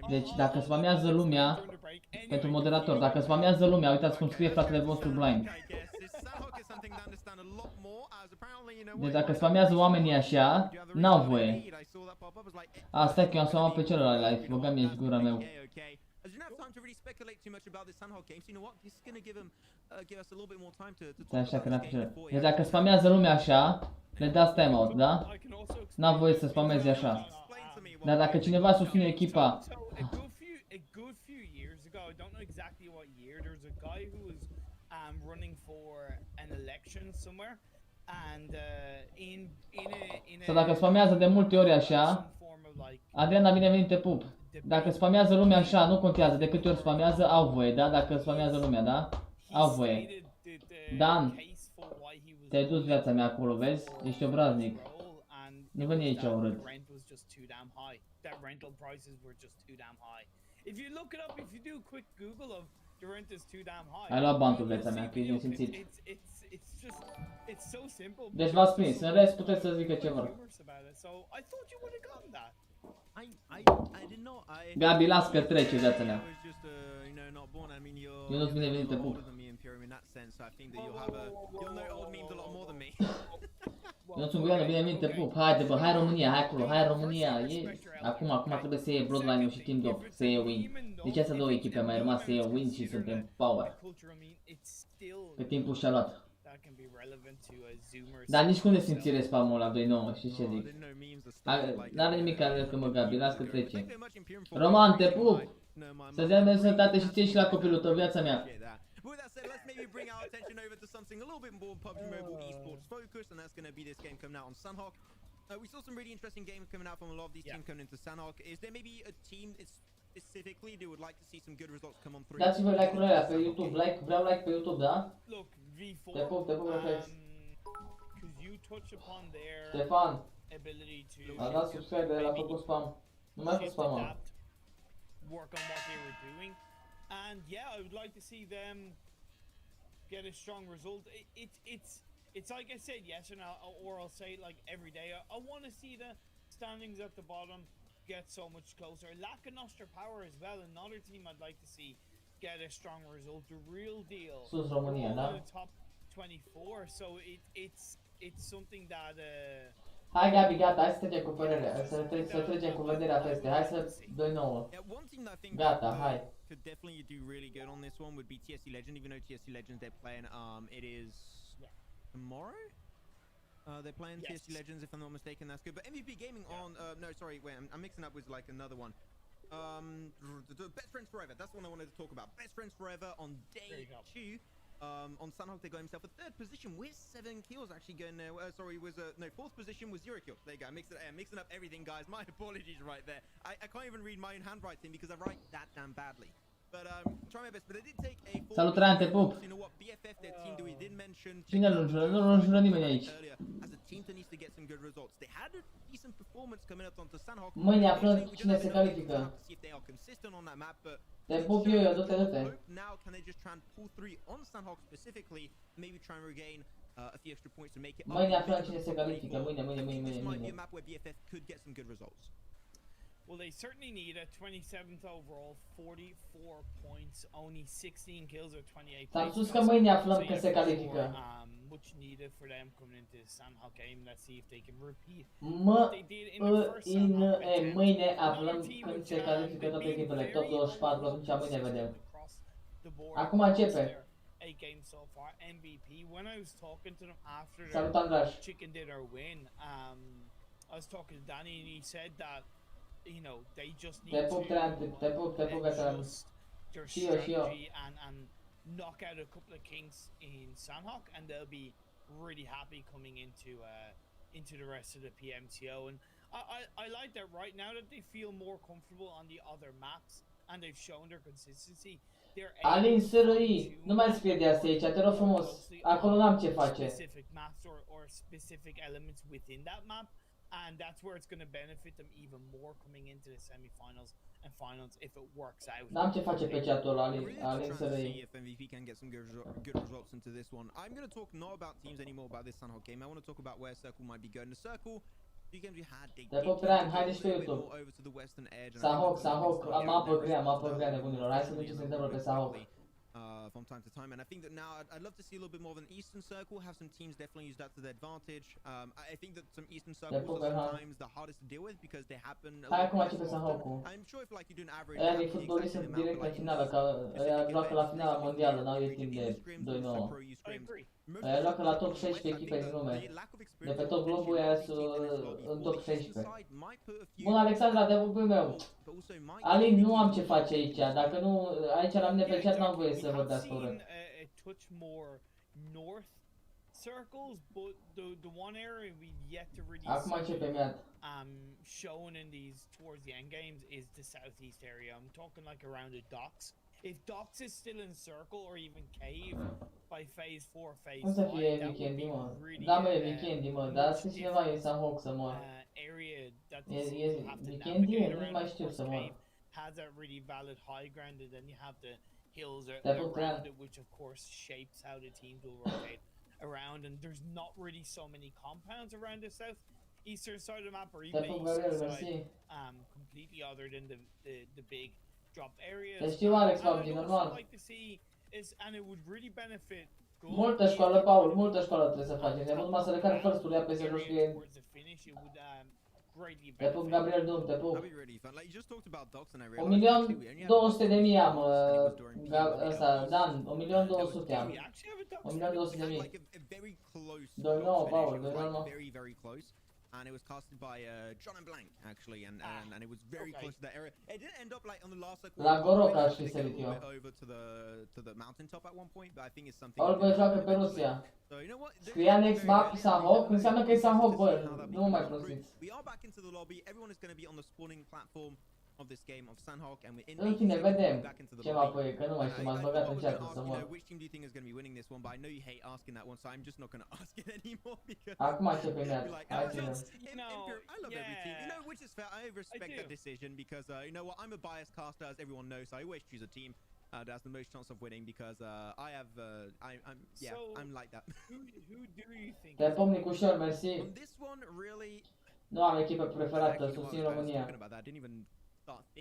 Speaker 4: Deci dacă spamează lumea, pentru moderator, dacă spamează lumea, uitați cum scrie fratele vostru blind. Deci dacă spamează oamenii așa, n-au voie. Asta e că eu am spamat pe celălalt live, băgam ești gura meu. Stai așa că n-a pe celălalt. Deci dacă spamează lumea așa, le dați timeout, da? N-au voie să spameze așa. Dar dacă cineva susține echipa... Sau dacă spamează de multe ori așa, Adriana, bine venit, te pup. Dacă spamează lumea așa, nu contează, de câte ori spamează, au voie, da? Dacă spamează lumea, da? Au voie. Dan, te-ai dus viața mea acolo, vezi? Ești obraznic. Nu veni aici urât. Ai luat bantul viața mea, că ești nesimțit. Deci v-ați prins, în rest puteți să zică ce vor. Gabi, las că trece viața mea. Eu nu-ți bine venit, te pup. Eu nu-ți guiană, bine venit, te pup. Haide bă, hai România, hai acolo, hai România. Acum trebuie să iei Bloodline-ul și Team Dog, să iei win. Deci astea două echipe au mai rămas să iei win și suntem power. Că timpul și-a luat. Dar nici cum ne simțire spamul la 2.9, știi ce zic? N-are nimic care că mă, Gabi, las că trece. Roman, te pup! Să-ți dea de sănătate și ție și la copilul tău, viața mea.
Speaker 2: With that said, let's maybe bring our attention over to something a little bit more PUBG Mobile esports focused, and that's going to be this game coming out on Sanhok. We saw some really interesting games coming out from a lot of these teams coming into Sanhok. Is there maybe a team specifically that would like to see some good results come on through?
Speaker 4: Dați-vă like-ul ăla pe YouTube, vreau like pe YouTube, da? Te pup, reflex. Ștefan, a dat subscribe, el a făcut spam. Nu mai fă spam, mă.
Speaker 3: Work on what they were doing, and yeah, I would like to see them get a strong result. It's like I said yesterday, or I'll say it like every day. I want to see the standings at the bottom get so much closer. Lack of Nostra Power as well, another team I'd like to see get a strong result. The real deal.
Speaker 4: Sus România, da?
Speaker 3: Top 24, so it's something that.
Speaker 4: Hai Gabi, gata, hai să trecem cu părerea, să trecem cu vederea peste, hai să 2-9. Gata, hai.
Speaker 2: Could definitely do really good on this one would be TSC Legend, even though TSC Legends they're playing, it is tomorrow? They're playing TSC Legends, if I'm not mistaken, that's good. But MVP Gaming on, no, sorry, wait, I'm mixing up with like another one. Best Friends Forever, that's the one I wanted to talk about. Best Friends Forever on day 2. On Sanhok, they got himself a 3rd position with 7 kills, actually going there. Sorry, was no 4th position with 0 kills. There you go. I'm mixing up everything, guys. My apologies right there. I can't even read my own handwriting because I write that damn badly. But try my best. But they did take a.
Speaker 4: Salut, Ryan, te pup.
Speaker 2: You know what? BFF, their team, we did mention.
Speaker 4: Cine nu jură nimeni aici.
Speaker 2: As a team that needs to get some good results. They had a decent performance coming up onto Sanhok.
Speaker 4: Mâine aflăm cine se califică.
Speaker 2: See if they are consistent on that map, but.
Speaker 4: Te pup eu, du-te.
Speaker 2: Now can they just try and pull through on Sanhok specifically, maybe try and regain a few extra points to make it.
Speaker 4: Mâine aflăm cine se califică, mâine.
Speaker 2: This might be a map where BFF could get some good results.
Speaker 3: Well, they certainly need a 27th overall, 44 points, only 16 kills or 28
Speaker 4: Ți-am
Speaker 3: places.
Speaker 4: spus că mâine aflăm
Speaker 3: So
Speaker 4: când
Speaker 3: yeah,
Speaker 4: se
Speaker 3: for sure,
Speaker 4: califică.
Speaker 3: much needed for them coming into the Sanhok game. Let's see if they can repeat
Speaker 4: Mă
Speaker 3: what they did in the first Sanhok attempt.
Speaker 4: mâine
Speaker 3: Another
Speaker 4: aflăm
Speaker 3: team
Speaker 4: când
Speaker 3: which,
Speaker 4: se califică
Speaker 3: they've
Speaker 4: toate
Speaker 3: been
Speaker 4: echipele.
Speaker 3: very
Speaker 4: Top 24, atunci mâine
Speaker 3: consistent
Speaker 4: vedem.
Speaker 3: across the board,
Speaker 4: Acum
Speaker 3: across
Speaker 4: începe.
Speaker 3: their 8 games so far. MVP. When I was talking to them after
Speaker 4: Salut,
Speaker 3: their
Speaker 4: Andraș.
Speaker 3: chicken dinner win, I was talking to Danny and he said that, you know, they just need
Speaker 4: Te
Speaker 3: to
Speaker 4: pup, te pup, veteran.
Speaker 3: adjust their
Speaker 4: Și eu.
Speaker 3: strategy and knock out a couple of kinks in Sanhok, and they'll be really happy coming into the rest of the PMCO. And I like that right now that they feel more comfortable on the other maps and they've shown their consistency. They're
Speaker 4: Alin
Speaker 3: able
Speaker 4: SRI,
Speaker 3: to
Speaker 4: nu mai scrie de asta aici, te rog frumos. Acolo n-am ce face.
Speaker 3: specific maps or specific elements within that map, and that's where it's going to benefit them even more coming into the semi-finals and finals if it works out.
Speaker 4: N-am ce face pe chatul ăla,
Speaker 2: I'm
Speaker 4: Alin,
Speaker 2: really
Speaker 4: Alin
Speaker 2: trying to see
Speaker 4: SRI.
Speaker 2: if MVP can get some good results into this one. I'm going to talk not about teams anymore about this Sanhok game. I want to talk about where Circle might be going. The Circle, the games we had, they
Speaker 4: Te pup, Brian, haide și pe YouTube.
Speaker 2: over to the western edge.
Speaker 4: Sanhok, mapă grea nebunilor. Hai să vedem ce se întâmplă pe Sanhok.
Speaker 2: From time to time, and I think that now I'd love to see a little bit more of an Eastern Circle. Have some teams definitely use that to their advantage. I think that some Eastern Circles are sometimes the hardest to deal with because they happen.
Speaker 4: Hai acum începe Sanhokul.
Speaker 2: I'm sure if like you do an average.
Speaker 4: Aia e fotbaliști direct în finală, că aia joacă la finala mondială, n-au ei timp de 2-9.
Speaker 3: I agree.
Speaker 4: Aia joacă la top 16 echipe din lume. De pe tot globul aia sunt în top 16. Bun, Alexandra, de bubul meu. Alin, nu am ce face aici. Dacă nu, aici la mine pe chat n-am voie să vorbească urât.
Speaker 3: A touch more north circles, but the one area we've yet to really
Speaker 4: Acum începe miat.
Speaker 3: shown in these towards the end games is the southeast area. I'm talking like around the docks. If docks is still in circle or even cave by phase 4, phase 5,
Speaker 4: Cum să fie
Speaker 3: that would
Speaker 4: Vikendi,
Speaker 3: be
Speaker 4: mă?
Speaker 3: really
Speaker 4: Da, mă, e Vikendi, mă. Dar a scris cineva în Sanhok să mor.
Speaker 3: area that
Speaker 4: E
Speaker 3: you have to
Speaker 4: Vikendi,
Speaker 3: navigate
Speaker 4: nu
Speaker 3: around.
Speaker 4: mai
Speaker 3: Of
Speaker 4: știu
Speaker 3: course,
Speaker 4: să mor.
Speaker 3: cave has that really valid high ground, and then you have the hills
Speaker 4: Te pup,
Speaker 3: around
Speaker 4: Bran.
Speaker 3: it, which of course shapes how the teams will rotate around. And there's not really so many compounds around the southeastern side of the map, or even
Speaker 4: Te
Speaker 3: the
Speaker 4: pup, Gabriel,
Speaker 3: eastern
Speaker 4: mersi.
Speaker 3: side, completely other than the big drop areas.
Speaker 4: Te știu, Alex,
Speaker 3: And
Speaker 4: PUBG,
Speaker 3: I'd also
Speaker 4: normal.
Speaker 3: like to see is, and it would really benefit.
Speaker 4: Multă școală, Paul, multă școală trebuie să facem. Ne-am numai să le care first-ul ia pe să nu scrie. Te pup, Gabriel Dum, te pup.
Speaker 2: That'd be really fun. Like you just talked about docs and I
Speaker 4: 1.200.000 am, ăsta, Dan, 1.200.000 am. 1.200.000.
Speaker 2: Like a very close.
Speaker 4: Don't know,
Speaker 2: finish.
Speaker 4: Paul,
Speaker 2: It was,
Speaker 4: don't
Speaker 2: like,
Speaker 4: know.
Speaker 2: very close. And it was casted by John and Blank actually, and it was very close to that area. It didn't end up like on the last like.
Speaker 4: La Goroc aș fi
Speaker 2: they
Speaker 4: sărit
Speaker 2: get a
Speaker 4: eu.
Speaker 2: little bit over to the mountaintop at one point, but I think it's something.
Speaker 4: Paul, băi, joacă pe Rusia.
Speaker 2: So you know what?
Speaker 4: Scria next map Sanhok, înseamnă că e Sanhok, bă, nu mă mai prostiți.
Speaker 2: We are back into the lobby. Everyone is going to be on the spawning platform of this game of Sanhok, and we're in.
Speaker 4: În fine, vedem
Speaker 2: back into the
Speaker 4: ce
Speaker 2: lobby.
Speaker 4: mapă e, că nu mai știu, m-ați băgat în chat să mor.
Speaker 2: Which team do you think is going to be winning this one? But I know you hate asking that one, so I'm just not going to ask it anymore because.
Speaker 4: Acum începe miat.
Speaker 2: You're like,
Speaker 4: Hai
Speaker 2: oh,
Speaker 4: să vedem.
Speaker 2: I love every team. You know, which is fair. I respect that decision because you know what? I'm a biased caster, as everyone knows. So I always choose a team that has the most chance of winning because I have. I'm like that.
Speaker 3: Who do you think?
Speaker 4: Te pup, Nicușor, mersi.
Speaker 2: On this one, really.
Speaker 4: Nu am echipă preferată, susțin România.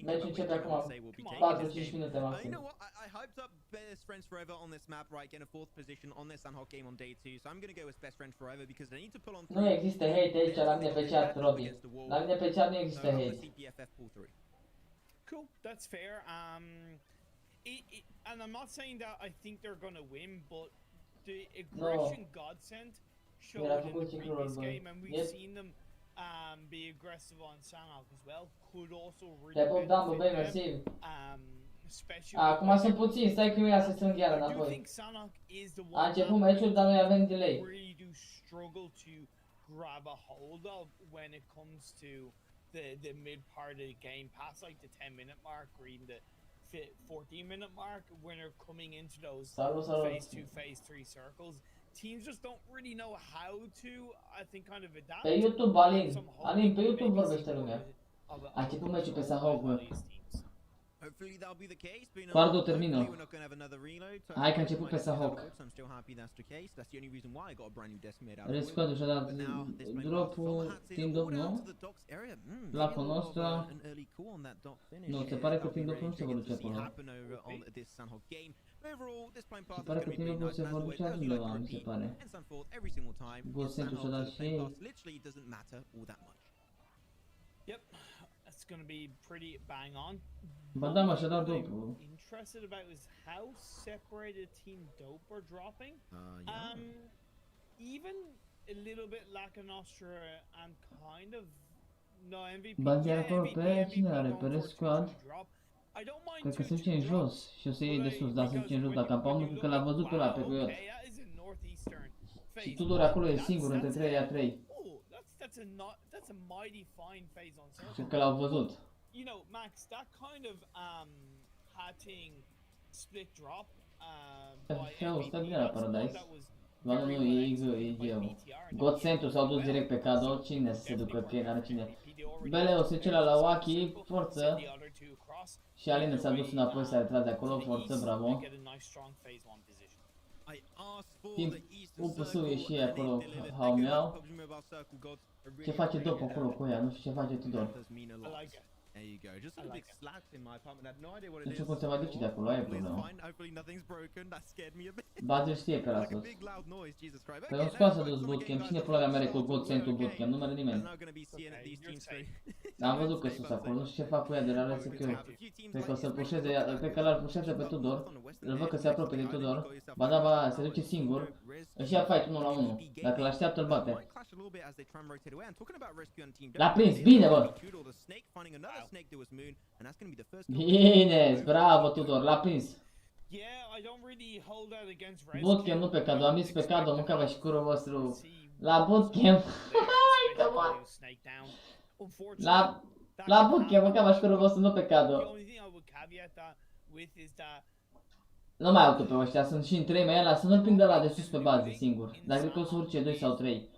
Speaker 4: Meciul începe acum, 4-5 minute
Speaker 2: You
Speaker 4: maxim.
Speaker 2: know what? I hyped up Best Friends Forever on this map, right? Getting a 4th position on this Sanhok game on day 2. So I'm going to go with Best Friends Forever because they need to pull on.
Speaker 4: Nu există hate aici la mine pe chat, Robi. La mine pe chat nu există hate.
Speaker 3: Cool, that's fair. And I'm not saying that I think they're gonna win, but the aggression God sent showed in the previous game, and we've seen them be aggressive on Sanhok as well. Could also
Speaker 4: Te pup, Dan, bă, băi, mersi. Acum sunt puțini, stai că eu să strâng iar înapoi. A început meciul, dar noi avem delay.
Speaker 3: Really do struggle to grab a hold of when it comes to the mid part of the game, past like the 10-minute mark or even the 14-minute mark, when they're coming into those phase 2, phase 3 circles. Teams just don't really know how to, I think, kind of adapt.
Speaker 4: Pe YouTube, Alin, pe YouTube vorbește lumea. A început meciul pe Sanhok, bă.
Speaker 2: Hopefully that'll be the case, but
Speaker 4: Pardo termină.
Speaker 2: hopefully we're not going to have another reload.
Speaker 4: Hai că a început pe Sanhok.
Speaker 2: So I'm still happy that's the case. That's the only reason why I got a brand new desk made out of wood.
Speaker 4: Rescodul și-a dat
Speaker 2: But now this plane
Speaker 4: dropul, team dop, nu? Placul nostru. Nu, se pare că team dop nu se vor duce acolo. Se pare că team dop se vor duce altundeva, mi se pare. Gosentul și-a dat și ei.
Speaker 3: Yep, that's gonna be pretty bang on.
Speaker 4: Ba da, mă, și-a dat
Speaker 3: What I'm
Speaker 4: dopul.
Speaker 3: interested about is how separated Team Dope are dropping. Even a little bit Laka Nostra and kind of no MVP.
Speaker 4: Ba chiar
Speaker 3: Yeah,
Speaker 4: acolo
Speaker 3: MVP,
Speaker 4: pe cine are?
Speaker 3: going
Speaker 4: Pe
Speaker 3: for
Speaker 4: Red Squad?
Speaker 3: 2-2 drop. I don't mind
Speaker 4: Cred că se
Speaker 3: 2-2
Speaker 4: duce în
Speaker 3: drop,
Speaker 4: jos și o să iei de sus, dar se duce în jos. Dacă am pam că l-a văzut pe ăla pe coiot.
Speaker 3: Okay, that is a northeastern phase.
Speaker 4: Și Tudor acolo e singur între 3-3.
Speaker 3: Oh, that's a mighty fine phase on
Speaker 4: Cred
Speaker 3: circle.
Speaker 4: că l-au văzut.
Speaker 3: You know, Max, that kind of hatting split drop
Speaker 4: Așa, o stă bine la
Speaker 3: that's one
Speaker 4: Paradise.
Speaker 3: that was
Speaker 4: Ba nu, e eu. Godsentul s-au dus direct pe Cado, cine să se ducă, că n-are cine. Bele o se duce la Waki, forță. Și Aline s-a dus înapoi, s-a retras de acolo, forță, bravo. Timp, UPS-ul e și acolo, haumeau. Ce face Dop acolo cu ea, nu știu ce face Tudor.
Speaker 2: There you go. Just a big slack in my apartment. I had no idea what
Speaker 4: Nu
Speaker 2: it
Speaker 4: știu
Speaker 2: is.
Speaker 4: cum se va duce de acolo, aia e problema.
Speaker 2: Fine. Hopefully nothing's broken. That scared me a bit.
Speaker 4: Bazil știe pe la
Speaker 2: Like a
Speaker 4: sus.
Speaker 2: big loud noise. Jesus Christ.
Speaker 4: Păi o scoasă dus bootcamp, cine pula mea mere cu Godsentul bootcamp, nu mere nimeni.
Speaker 2: Now going to be seeing these teams through.
Speaker 4: Am văzut că sus acolo, nu știu ce fac cu ea de la RSQ. Cred că o să-l pușeze, cred că l-ar pușeze pe Tudor. Îl văd că se apropie de Tudor. Ba da, ba, se duce singur. Își ia fight 1 la 1. Dacă l-așteaptă, îl bate. L-a prins, bine, bă! Bine, bravo Tudor, l-a prins. Bootcamp, nu pe Cado, am zis pe Cado, mâncava și curul vostru. La bootcamp. Hai, come on! La bootcamp, mâncava și curul vostru, nu pe Cado. Nu mai au tu pe ăștia, sunt și în 3 mai ăla, să nu-l prindă ăla de sus pe bază singur. Dar cred că o să urce 2 sau 3.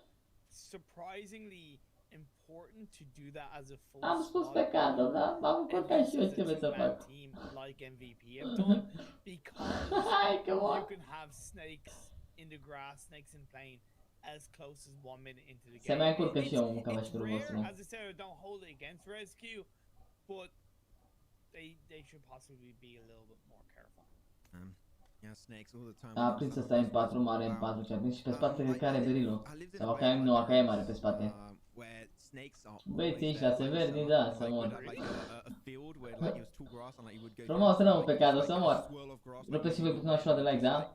Speaker 4: Am spus pe Cado, da? M-am încurcat și eu ce vreți să fac. Hai, come on! Se mai încurcă și eu, mâncava și curul vostru.
Speaker 3: They should possibly be a little bit more careful.
Speaker 2: Yeah, snakes all the time.
Speaker 4: A prins ăsta M4, mare M4 și a prins și pe spate care berilul. Sau AKM, nu, AKM are pe spate. Băieții ăștia severni, da, să mor. Frumos rău pe Cado, să mor. Rupeți și voi puțin așa de like, da?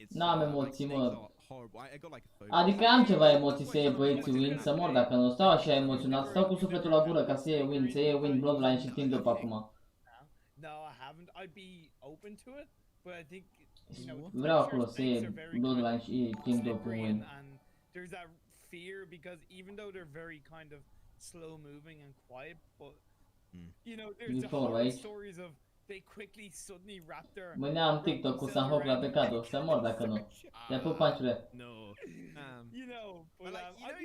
Speaker 4: N-am emoții, mă. Adică am ceva emoții să iei băieții win, să mor dacă nu stau așa emoționat, stau cu sufletul la gură ca să iei win, să iei win Bloodline și Team Dop acum.
Speaker 3: No, I haven't. I'd be open to it, but I think
Speaker 4: Vreau acolo să iei Bloodline și Team Dop un win.
Speaker 3: And there's that fear because even though they're very kind of slow moving and quiet, but you know, there's the horror stories of they quickly suddenly wrap their.
Speaker 4: Mâine am TikTok cu Sanhok la pe Cado, să mor dacă nu. Te pup, panciule.
Speaker 2: No.
Speaker 3: You know, but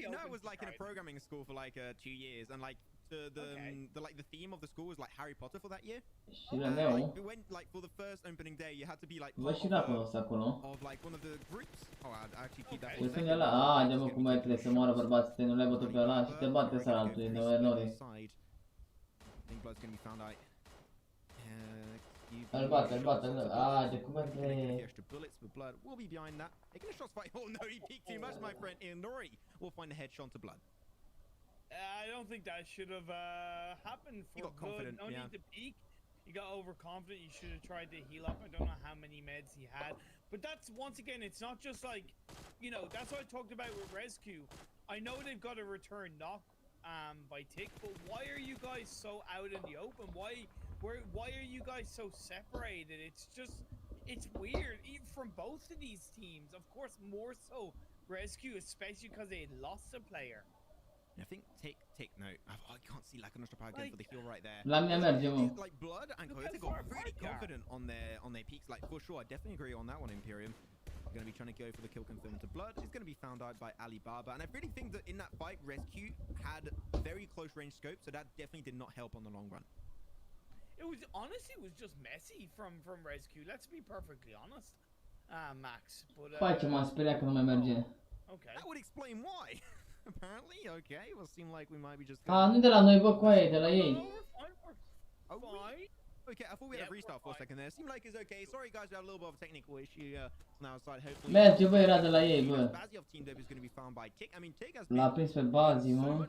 Speaker 2: you know, it was like in a programming school for like 2 years, and like the theme of the school was like Harry Potter for that year.
Speaker 4: Și la Neo.
Speaker 2: Like for the first opening day, you had to be like
Speaker 4: Vă și dacă ăsta acolo.
Speaker 2: of like one of the groups. Oh, I'd actually keep that.
Speaker 4: Și când ăla, a, de mă cum mai trebuie să moară bărbații, te nu le-ai bătut pe ăla și te bate să altul, e neoenori. Îl bate, a, de cum mai trebuie.
Speaker 2: We'll be behind that. Taking a shot fight. Oh no, he peeked too much, my friend. Nori will find the headshot to Blood.
Speaker 3: I don't think that should have happened for
Speaker 2: got confident,
Speaker 3: no need to peek. He got overconfident. He should have tried to heal up. I don't know how many meds he had, but that's once again, it's not just like, you know, that's what I talked about with Rescue. I know they've got a return knock by Tick, but why are you guys so out in the open? Why are you guys so separated? It's just, it's weird even from both of these teams. Of course, more so Rescue, especially because they lost a player.
Speaker 2: I think Tick, no, I can't see like an extra power going for the heal right there.
Speaker 4: La mine merge, mă.
Speaker 2: Like Blood and Coyote got really confident on their peaks. Like for sure, I definitely agree on that one, Imperium. Going to be trying to go for the kill confirm to Blood. It's going to be found out by Alibaba, and I really think that in that fight, Rescue had very close range scope, so that definitely did not help on the long run.
Speaker 3: It was honestly, it was just messy from ResQ. Let's be perfectly honest, Max. But
Speaker 4: Hai ce m-am speriat că nu mai merge.
Speaker 3: okay.
Speaker 2: That would explain why. Apparently, okay. Well, seem like we might be just.
Speaker 4: Nu de la noi, bă, coaie, de la
Speaker 3: No,
Speaker 4: ei.
Speaker 3: we're fine. We're fine.
Speaker 2: Okay, I thought we had a restart for a second there. Seemed like it's okay. Sorry, guys, we have a little bit of a technical issue on our side. Hopefully,
Speaker 4: Merge, bă, era de la ei, bă.
Speaker 2: Baziov team up is going to be found by Tick. I mean, Tick has
Speaker 4: L-a prins pe Bazi, mă.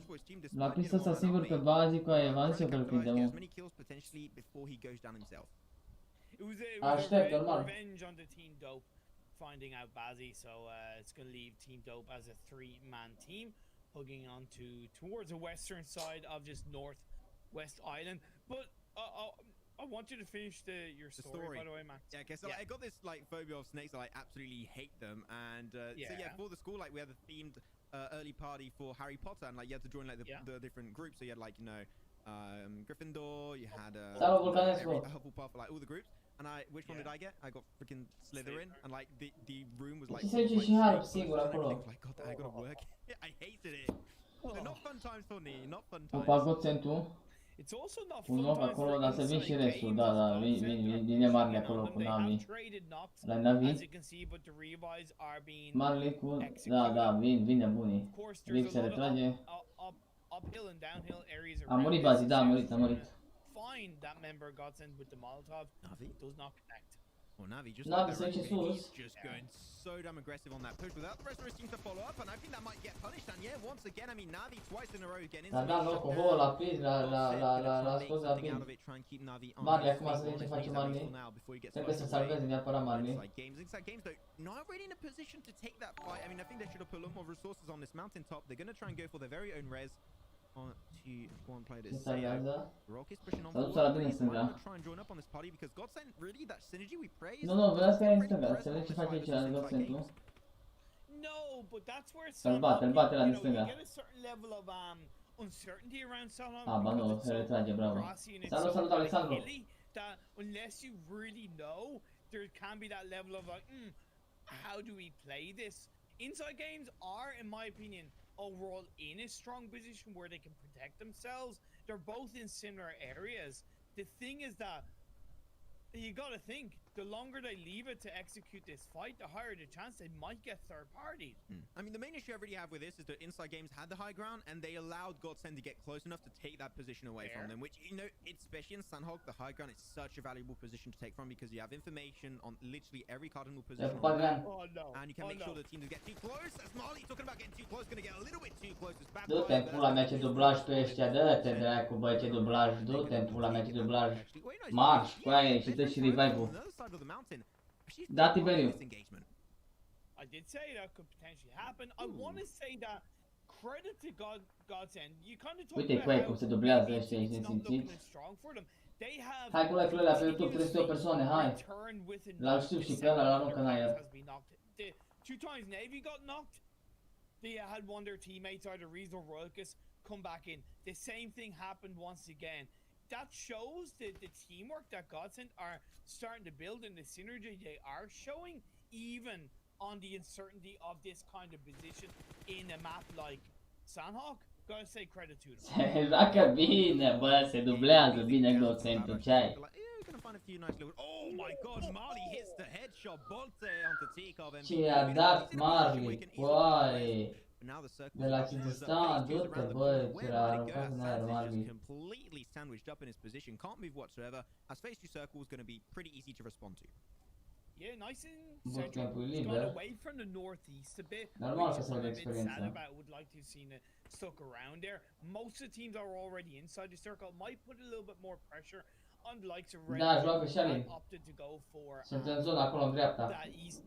Speaker 4: L-a prins ăsta singur pe Bazi, coaie, v-am zis eu că îl prinde, mă.
Speaker 2: many kills potentially before he goes down himself.
Speaker 3: It was a revenge on the Team Dope finding out Bazzi, so it's going to leave Team Dope as a 3-man team, hugging on towards the western side of this northwest island. But I want you to finish your story, by the way, Max.
Speaker 2: Yeah, okay, so like, I got this like phobia of snakes. I like absolutely hate them, and so yeah, for the school, like we had a themed early party for Harry Potter, and like you had to join like the different groups. So you had like Gryffindor, you had Hufflepuff, like all the groups. And which one did I get? I got freaking Slytherin, and like the room was like. Like God, I gotta work. I hated it. So not fun times for me. Not fun times.
Speaker 3: It's also not
Speaker 4: un loc acolo, dar să vin și restul, da, vine Marley acolo cu Navi. La Navi? Marley cu, da, vine bunii. Rick se retrage. A murit Bazi, da, a murit.
Speaker 3: Find that member got sent with the Molotov.
Speaker 2: Navi
Speaker 3: does not connect.
Speaker 2: Well, Navi just
Speaker 4: he's
Speaker 2: just going so damn aggressive on that push without the rest of his team to follow up, and I think that might get punished. And yeah, once again, I mean, Navi twice in a row getting into
Speaker 4: l-a prins, l-a scos la pin. Marley, acum să vedem ce face Marley. Trebuie să salveze neapărat Marley.
Speaker 2: Inside games though, not really in a position to take that fight. I mean, I think they should have put a lot more resources on this mountaintop. They're going to try and go for their very own res. On to go and play this. Rock is pushing on forward. Try and join up on this party because Godsend really that synergy we praise.
Speaker 4: Nu, vreau să ia în stânga, să vedem ce face aici la Godsend, nu?
Speaker 3: No, but that's where
Speaker 4: îl bate la din stânga.
Speaker 3: You get a certain level of uncertainty around Sanhok.
Speaker 4: Ba nu, se retrage, bravo. Salut, Alexandru.
Speaker 3: That unless you really know, there can be that level of like, how do we play this? Inside games are, in my opinion, overall in a strong position where they can protect themselves. They're both in similar areas. The thing is that you gotta think, the longer they leave it to execute this fight, the higher the chance they might get third parties.
Speaker 2: I mean, the main issue I really have with this is that Inside Games had the high ground and they allowed Godsend to get close enough to take that position away from them, which, you know, especially in Sanhok, the high ground is such a valuable position to take from because you have information on literally every cardinal position and you can make sure the team doesn't get too close. As Marley talking about getting too close, gonna get a little bit too close.
Speaker 4: Du-te în pula mea ce dublaj pe ăștia, dă-te dracu, bă, ce dublaj, du-te în pula mea ce dublaj. Marș, cu aia și dă și revive-ul. Da, Tiberiu.
Speaker 3: I did say that could potentially happen. I want to say that credit to Godsend. You kind of
Speaker 4: Uite, cu aia cum se dublează ăștia, ești nesimțit. Hai cu like-urile alea pe YouTube, 300 persoane, hai. L-al știu și pe ăla, l-aruncă în aer.
Speaker 3: Two times Navy got knocked. They had one of their teammates, either Reese or Royalkus, come back in. The same thing happened once again. That shows that the teamwork that Godsend are starting to build and the synergy they are showing, even on the uncertainty of this kind of position in a map like Sanhok. Gotta say credit to them.
Speaker 4: Se joacă bine, bă, se dublează bine Godsend, ce ai?
Speaker 2: Oh my God, Marley hits the headshot, Bolte onto Tikov.
Speaker 4: Ce a dat Marley, coaie. De la Kyrgyzstan, du-te, bă, ce l-a aruncat în aer Marley.
Speaker 2: Completely sandwiched up in his position, can't move whatsoever. As phase 2 circle is going to be pretty easy to respond to.
Speaker 3: Yeah, nice and central. It's gone away from the northeast a bit.
Speaker 4: Normal să aibă experiență.
Speaker 3: Would like to have seen it stuck around there. Most of the teams are already inside the circle. Might put a little bit more pressure on the likes of Red.
Speaker 4: Da, joacă și Alin.
Speaker 3: Opted to go for
Speaker 4: sunt în zona acolo în dreapta.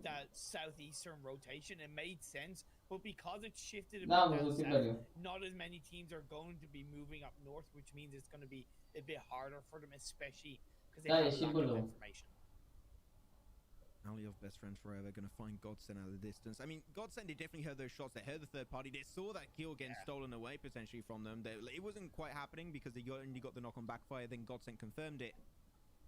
Speaker 3: That southeastern rotation. It made sense, but because it's shifted a bit
Speaker 4: down
Speaker 3: south, not as many teams are going to be moving up north, which means it's going to be a bit harder for them, especially because they have a lot of information.
Speaker 2: Aliov, best friends forever, going to find Godsend out of the distance. I mean, Godsend, they definitely heard those shots. They heard the third party. They saw that kill getting stolen away potentially from them. It wasn't quite happening because they only got the knock on backfire. Then Godsend confirmed it.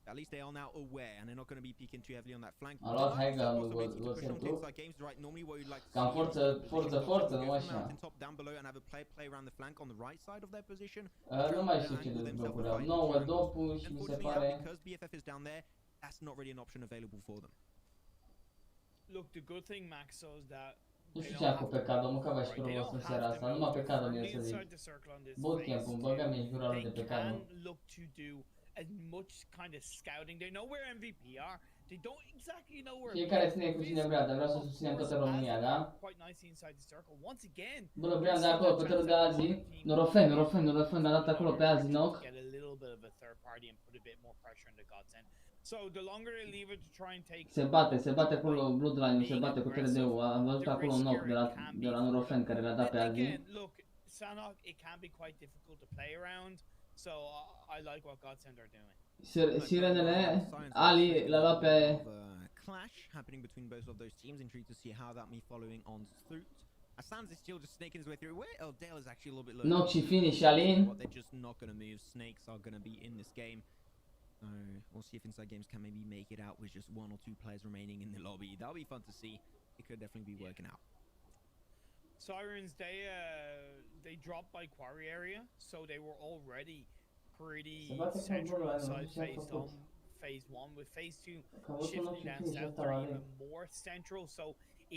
Speaker 2: At least they are now aware, and they're not going to be peeking too heavily on that flank.
Speaker 4: A luat HAIDEE
Speaker 2: Possibility
Speaker 4: gol
Speaker 2: to push on to
Speaker 4: centru.
Speaker 2: inside games, right? Normally, what you'd like to
Speaker 4: Cam
Speaker 2: see is the
Speaker 4: forță,
Speaker 2: position
Speaker 4: forță,
Speaker 2: option
Speaker 4: forță,
Speaker 2: to
Speaker 4: nu
Speaker 2: go from
Speaker 4: așa.
Speaker 2: mountain top down below and have a play around the flank on the right side of their position.
Speaker 4: Nu mai știu ce dezblocuri au. 9 dopuri și mi se
Speaker 2: Unfortunately,
Speaker 4: pare...
Speaker 2: because BFF is down there, that's not really an option available for them.
Speaker 3: Look, the good thing, Max, is that
Speaker 4: Nu știu ce am cu Pecado, mâncava și Curvos în seara asta, numai Pecado mi-e să zic. Bootcamp-ul, băga-mi în jurul lor de Pecado.
Speaker 3: As much kind of scouting. They know where MVP are. They don't exactly know where.
Speaker 4: Fiecare ține cu cine vrea, dar vreau să susținem toată România, da? Bună, Brian, de acolo, pe tărul de azi. Norofen, a dat acolo pe azi, Sanhok. Se bate acolo Bloodline, se bate cu TRD-ul. Am văzut acolo un knock de la Norofen care l-a dat pe azi.
Speaker 3: Look, Sanhok, it can be quite difficult to play around. So I like what Godsend are doing.
Speaker 4: Sirenele, Ali l-a luat pe...
Speaker 2: Clash happening between both of those teams. Intrigued to see how that me following on through. Asans is still just snaking his way through. Where Dale is actually a little bit low.
Speaker 4: Knock și finish Alin.
Speaker 2: They're just not going to move. Snakes are going to be in this game. We'll see if Inside Games can maybe make it out with just 1 or 2 players remaining in the lobby. That'll be fun to see. It could definitely be working out.
Speaker 3: Sirens, they dropped by quarry area, so they were already pretty central inside phase 1, with phase 2 shifting down south, they're even more central, so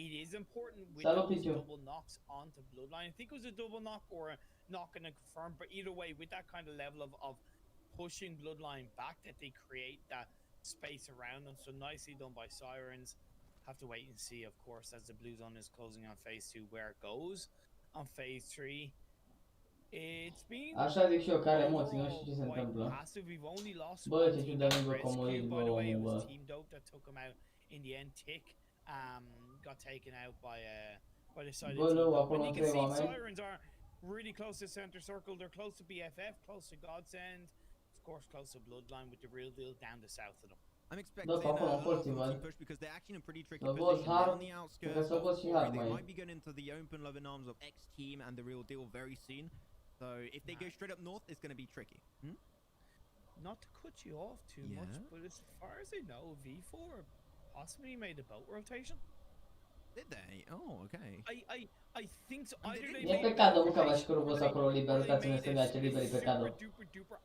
Speaker 3: it is important with those double knocks onto Bloodline. I think it was a double knock or a knock and a confirm, but either way, with that kind of level of pushing Bloodline back, that they create that space around them, so nicely done by Sirens. Have to wait and see, of course, as the Blue Zone is closing on phase 2, where it goes. On phase 3, it's been...
Speaker 4: Așa zic și eu, care emoții, nu știu ce se întâmplă.
Speaker 3: We've only lost
Speaker 4: Bă, ce ciudă Nigo comorit, bă, omul, bă.
Speaker 3: Team Dope that took him out in the end. Tick got taken out by the side of Team Dope. And you can see Sirens are really close to center circle. They're close to BFF, close to Godsend, of course close to Bloodline, with the real deal down the south of them.
Speaker 2: I'm expecting a push because they're actually in a pretty tricky position. They're on the outskirts of Quarry. They might be going into the open loving arms of X Team and the real deal very soon. So if they go straight up north, it's going to be tricky.
Speaker 3: Not to cut you off too much, but as far as I know, V4 possibly made a boat rotation.
Speaker 2: Did they? Oh, okay.
Speaker 3: I think so. Either they
Speaker 4: E Pecado, mâncava și Curvos acolo liber, uitați-ne stânga ce liber e Pecado.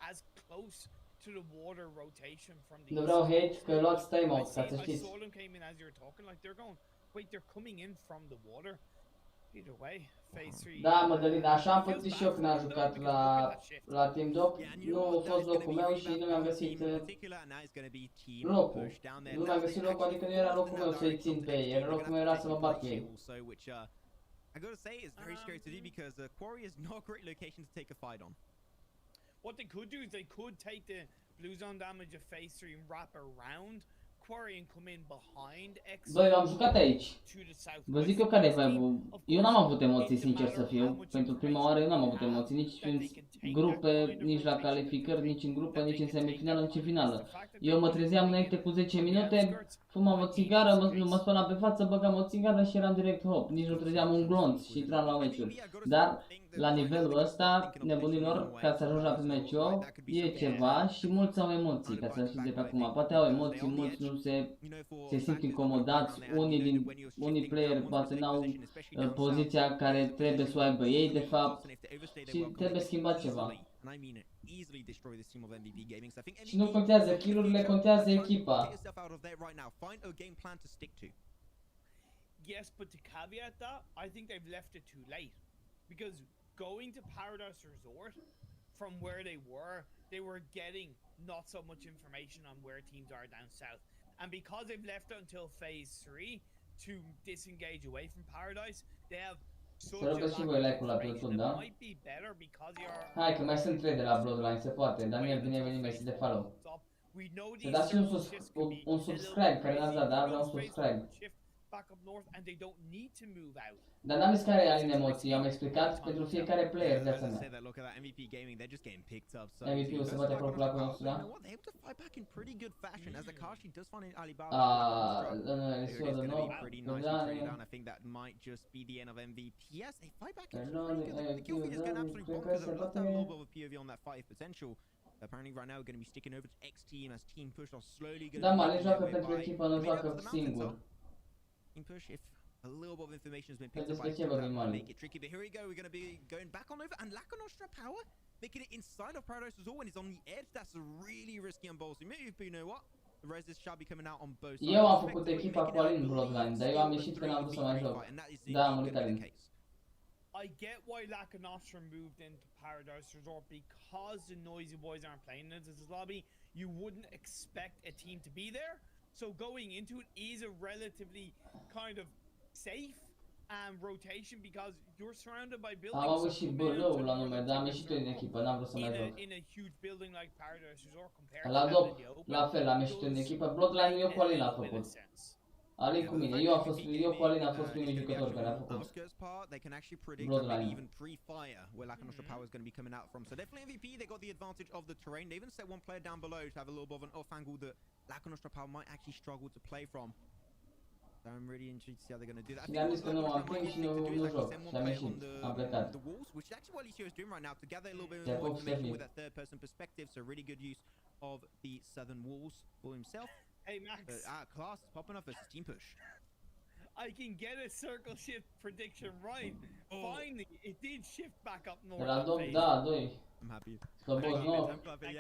Speaker 3: As close to the water rotation from the
Speaker 4: Nu vreau hate că luați timeout, ca să
Speaker 3: I
Speaker 4: știți.
Speaker 3: saw them came in as you were talking, like they're going, wait, they're coming in from the water. Either way, phase 3.
Speaker 4: Da, Mădălina, așa am pățit și eu când am jucat la Team Doc. Nu a fost locul meu și nu mi-am găsit locul. Nu mi-am găsit locul, adică nu era locul meu să-i țin pe ei, era locul meu era să mă bat pe ei.
Speaker 2: I gotta say, it's very scary to do because Quarry is not a great location to take a fight on.
Speaker 3: What they could do is they could take the Blue Zone damage of phase 3 and wrap around Quarry and come in behind X.
Speaker 4: Băi, am jucat aici. Vă zic eu care e vibe-ul. Eu n-am avut emoții, sincer să fiu. Pentru prima oară eu n-am avut emoții, nici în grupe, nici la calificări, nici în grupă, nici în semifinală, nici în finală. Eu mă trezeam înainte cu 10 minute, fumam o țigară, mă spălam pe față, băgam o țigară și eram direct hop. Nici nu trezeam un glonț și intram la meciuri. Dar la nivelul ăsta, nebunilor, ca să ajungi la meciul, e ceva și mulți au emoții, ca să știți de pe acum. Poate au emoții, mulți nu se simt incomodați, unii player poate n-au poziția care trebuie să o aibă ei, de fapt, și trebuie schimbat ceva. Și nu contează kill-urile, contează echipa.
Speaker 3: Yes, but to caveat that, I think they've left it too late. Because going to Paradise Resort, from where they were getting not so much information on where teams are down south. And because they've left it until phase 3 to disengage away from Paradise, they have such a lack of information. It might be better because you're...
Speaker 4: Hai că mai sunt 3 de la Bloodline, se poate. Daniel, bine venit, mersi de follow. Să dați și un subscribe, care n-ați dat, da? Vreau un subscribe. Dar n-am zis care e Alin emoții, am explicat pentru fiecare player de asemenea. MVP-ul se bate acolo cu lacul nostru, da?
Speaker 2: Apparently right now we're going to be sticking over to X Team as Team Push are slowly going
Speaker 4: Da,
Speaker 2: to
Speaker 4: mă,
Speaker 2: be
Speaker 4: le
Speaker 2: making
Speaker 4: joacă
Speaker 2: their way
Speaker 4: pentru
Speaker 2: by.
Speaker 4: echipă, nu
Speaker 2: Made up
Speaker 4: joacă
Speaker 2: to the mountains,
Speaker 4: singur.
Speaker 2: Team Push, if a little bit of information has been picked
Speaker 4: Vedeți
Speaker 2: up by
Speaker 4: de ce vorbim,
Speaker 2: that
Speaker 4: Mali?
Speaker 2: make it tricky, but here we go, we're going to be going back on over, and Lacanostra Power making it inside of Paradise Resort when he's on the edge. That's a really risky and ballsy move, but you know what? The Resis shall be coming out on both sides.
Speaker 4: Eu am făcut echipa cu Alin Bloodline, dar eu am ieșit când am vrut să mai joc. Da, am murit Alin.
Speaker 3: I get why Lacanostra moved into Paradise Resort because the Noisy Boys aren't playing in this lobby. You wouldn't expect a team to be there. So going into it is a relatively kind of safe rotation because you're surrounded by buildings.
Speaker 4: Am avut și bălăul la nume, dar am ieșit eu din echipă, n-am vrut să mai joc.
Speaker 3: In a huge building like Paradise Resort compared
Speaker 4: La
Speaker 3: to
Speaker 4: dop,
Speaker 3: out in the open,
Speaker 4: la fel, am ieșit eu din echipă. Bloodline eu cu Alin a făcut. Alin cu mine, eu cu Alin a fost primul jucător care a făcut
Speaker 2: they can actually predict
Speaker 4: Bloodline.
Speaker 2: maybe even pre-fire where Lacanostra Power is going to be coming out from. So definitely MVP, they got the advantage of the terrain. They even set one player down below to have a little bit of an off angle that Lacanostra Power might actually struggle to play from. So I'm really intrigued to see how they're going to do that.
Speaker 4: Le-am zis că nu am timp și nu joc. Și am ieșit, am plecat.
Speaker 2: The walls, which is actually what Alicio is doing right now to gather a little bit
Speaker 4: Yeah,
Speaker 2: more
Speaker 4: box
Speaker 2: information
Speaker 4: heavy.
Speaker 2: with that third person perspective. So really good use of the southern walls for himself.
Speaker 3: Hey Max,
Speaker 2: Class is popping off versus Team Push.
Speaker 3: I can get a circle shift prediction right. Finally, it did shift back up north.
Speaker 4: De la dop, da, 2.
Speaker 2: I'm happy.
Speaker 4: Slobos, nu.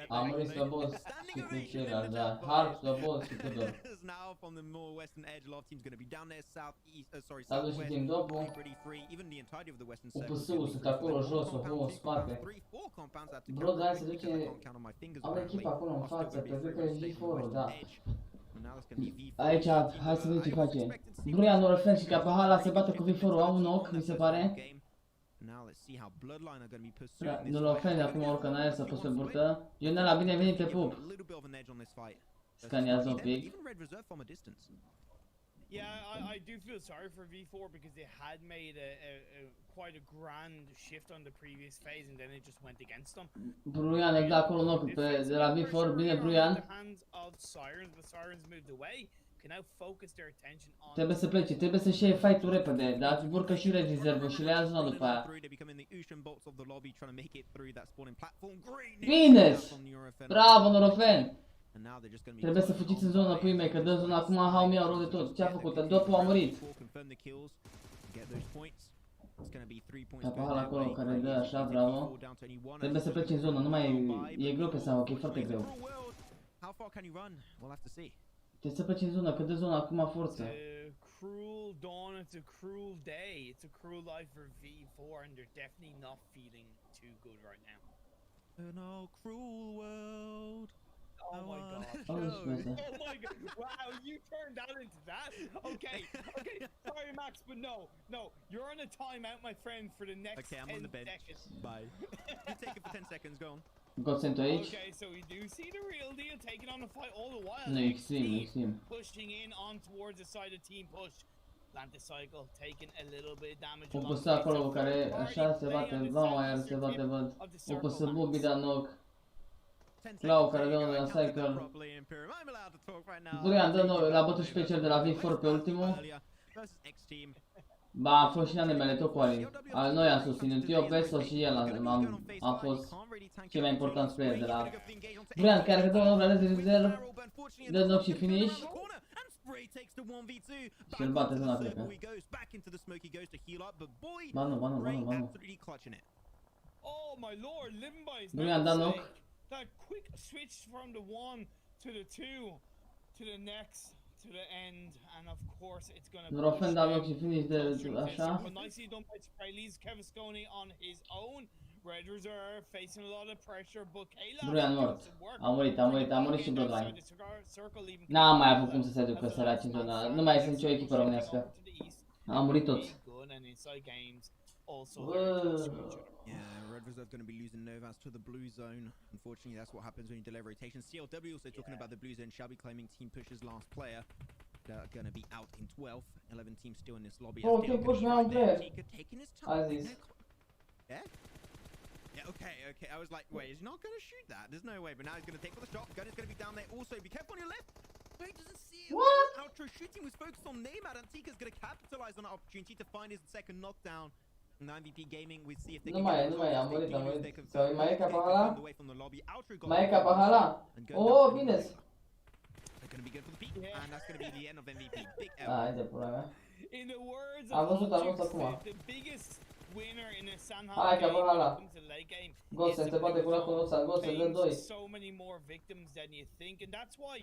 Speaker 4: Am murit Slobos și cu ceilalți, da. Harp, Slobos și Tudor.
Speaker 2: Now from the more western edge, a lot of teams going to be down there, southeast, sorry,
Speaker 4: S-a dus și
Speaker 2: southwest.
Speaker 4: din dopul.
Speaker 2: Pretty free, even the entirety of the western
Speaker 4: Cu
Speaker 2: sector.
Speaker 4: PSU sunt acolo jos, o în spate. Bloodline se duce... Au echipa acolo în față, pe cred că e G4-ul, da. Aici, hai să vedem ce face. Bruian Orfen și Capahala se bate cu V4-ul, au un ochi, mi se pare. Nu-l ofende, acum urcă în aer să pus pe burtă. Ionela, bine venit, te pup. Scaniază un pic.
Speaker 3: Yeah, I do feel sorry for V4 because they had made quite a grand shift on the previous phase and then it just went against them.
Speaker 4: Bruian, e dat acolo un ochi de la V4, bine Bruian. Trebuie să plece, trebuie să-și iei fight-ul repede, dar urcă și rezervă și le ia zona după aia. Bine! Bravo, Norofen! Trebuie să fugiți în zona, pui mei, că dă zona acum, hau mi-au rău de tot. Ce a făcut? Dopul a murit. Capahala acolo care dă așa, bravo. Trebuie să pleci în zonă, nu mai e greu pe Sanhok, e foarte greu. Trebuie să pleci în zonă, că dă zona acum forță.
Speaker 3: Cruel dawn, it's a cruel day, it's a cruel life for V4 and they're definitely not feeling too good right now.
Speaker 2: In a cruel world.
Speaker 3: Oh my god.
Speaker 4: Oh
Speaker 3: my god. Wow, you turned that into that? Okay, okay. Sorry Max, but no. You're on a timeout, my friend, for the next 10 seconds.
Speaker 2: Okay, I'm on the bench. Bye. You take it for 10 seconds, go on.
Speaker 4: Godsent aici.
Speaker 3: Okay, so we do see the real deal taking on the fight all the while.
Speaker 4: Nu, extrem.
Speaker 3: Pushing in on towards the side of Team Push. Lanticycle taking a little bit of damage.
Speaker 4: O păsă acolo care așa se bate, vama iar se bate, văd. O păsă Bubi da knock. Clau care dă unul la cycle. Bruian dă nou, l-a bătut și pe cel de la V4 pe ultimul. Ba, a fost și animele tot cu Alin. Noi am susținut, eu, Beso și el am fost cei mai importanți player de la... Bruian care că dă unul la rezerv, dă knock și finish. Și îl bate zona, cred că. Ba nu.
Speaker 3: Oh my lord, Limba is
Speaker 4: Bruian da knock.
Speaker 3: That quick switch from the 1 to the 2 to the next to the end, and of course it's gonna.
Speaker 4: Norofen da knock și finish de așa.
Speaker 3: Nicely done by Spray, leaves Kevasconi on his own. Red Reserve facing a lot of pressure, but Kayla.
Speaker 4: Bruian mort. A murit și Bloodline. N-am mai avut cum să se ducă săraci în zona. Nu mai este nicio echipă românească. Am murit toți.
Speaker 2: Yeah, Red Reserve going to be losing Novas to the blue zone. Unfortunately, that's what happens when you delay rotation. CLW also talking about the blue zone, shall be claiming Team Push's last player. They're going to be out in 12th. 11 teams still in this lobby.
Speaker 4: Oh, Team Push mai un player.
Speaker 2: Taking his time.
Speaker 4: A zis.
Speaker 2: Yeah? Yeah, okay. I was like, wait, is he not going to shoot that? There's no way, but now he's going to take for the shot. Gun is going to be down there. Also, be careful on your left. He doesn't see it.
Speaker 4: What?
Speaker 2: Outro shooting was focused on Neymar. Antika's going to capitalize on that opportunity to find his second knockdown. Now MVP Gaming, we see if they
Speaker 4: Nu
Speaker 2: can
Speaker 4: mai
Speaker 2: get
Speaker 4: e,
Speaker 2: the
Speaker 4: nu mai e, am
Speaker 2: results. If
Speaker 4: murit,
Speaker 2: they
Speaker 4: am
Speaker 2: do lose,
Speaker 4: murit.
Speaker 2: they confirm
Speaker 4: Sau mai e
Speaker 2: they get
Speaker 4: Capahala?
Speaker 2: confirmed away from the lobby. Outro got
Speaker 4: Mai e
Speaker 2: the
Speaker 4: Capahala?
Speaker 2: and going
Speaker 4: Oh,
Speaker 2: down to
Speaker 4: bine!
Speaker 2: Leaderboard. They're going to be good for the peak,
Speaker 3: Yeah.
Speaker 2: and that's going to be the end of MVP. Big L.
Speaker 4: Haide, pula mea.
Speaker 3: In the words
Speaker 4: Am
Speaker 3: of
Speaker 4: văzut
Speaker 3: Optics,
Speaker 4: acum.
Speaker 3: the biggest winner in a Sanhok
Speaker 4: Hai,
Speaker 3: game when
Speaker 4: Capahala.
Speaker 3: it comes to late game
Speaker 4: Gosen,
Speaker 3: is
Speaker 4: se
Speaker 3: the
Speaker 4: poate
Speaker 3: Blue
Speaker 4: cura cu
Speaker 3: Zone,
Speaker 4: Nusa, Gosen dă
Speaker 3: paying
Speaker 4: 2.
Speaker 3: so many more victims than you think, and that's why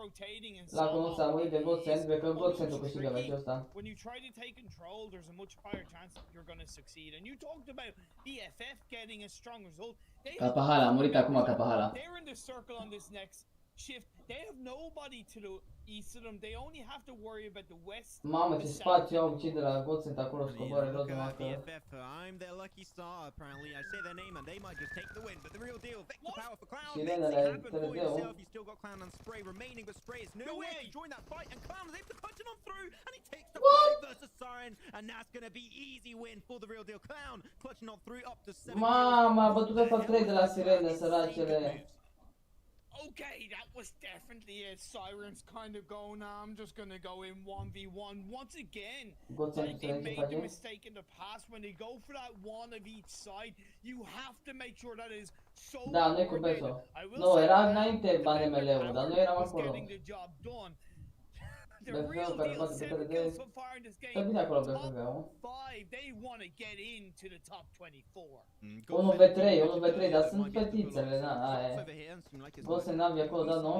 Speaker 3: rotating in
Speaker 4: La cu Nusa, am murit de Gosen,
Speaker 3: is
Speaker 4: cred că Gosen tu
Speaker 3: almost
Speaker 4: câștigă
Speaker 3: tricky.
Speaker 4: meciul ăsta.
Speaker 3: When you try to take control, there's a much higher chance that you're going to succeed. And you talked about BFF getting a strong result. They have
Speaker 4: Capahala, a murit acum Capahala.
Speaker 3: They're in the circle on this next shift. They have nobody to the east of them. They only have to worry about the west.
Speaker 4: Mamă,
Speaker 3: the
Speaker 4: ce
Speaker 3: south,
Speaker 4: spațiu au cei de la Gosen acolo,
Speaker 2: And,
Speaker 4: scoboare
Speaker 2: look
Speaker 4: rozul
Speaker 2: at
Speaker 4: că...
Speaker 2: BFF. I'm their lucky star, apparently. I say their name and they might just take the win. But the real deal, Vector power for Clown.
Speaker 4: Sirenele
Speaker 2: Makes it happen for
Speaker 4: 3D-ul.
Speaker 2: himself. He's still got Clown and Spray remaining, but Spray is nowhere
Speaker 3: way.
Speaker 2: to join that fight. And Clown is able to punch it on through, and he takes the
Speaker 4: What?
Speaker 2: fight versus Siren. And that's going to be easy win for the real deal. Clown clutching on through up to 7
Speaker 4: Mama, a bătut asta 3 de la Sirene, săracele.
Speaker 3: Okay, that was definitely it. Siren's kind of going, I'm just going to go in 1v1 once again.
Speaker 4: Gosen
Speaker 3: Like
Speaker 4: tu
Speaker 3: they
Speaker 4: ce
Speaker 3: made the
Speaker 4: face?
Speaker 3: mistake in the past when they go for that one of each side. You have to make sure that is so
Speaker 4: Da, noi cu
Speaker 3: coordinated.
Speaker 4: Beso.
Speaker 3: I will
Speaker 4: Nu,
Speaker 3: say
Speaker 4: era
Speaker 3: that
Speaker 4: înainte
Speaker 3: the
Speaker 4: BNML-ul, dar noi eram
Speaker 3: was
Speaker 4: acolo.
Speaker 3: getting the job done. The
Speaker 4: BFF-ul
Speaker 3: real
Speaker 4: care
Speaker 3: deal,
Speaker 4: poate pe
Speaker 3: 7
Speaker 4: 3D.
Speaker 3: kills so far in this
Speaker 4: Stă
Speaker 3: game.
Speaker 4: bine acolo
Speaker 3: Top
Speaker 4: BFF-ul.
Speaker 3: 5, they want to get into the top 24.
Speaker 4: 1v3, 1v3, dar sunt fetițele, na, aia e. Gosen Navi acolo, da, nu?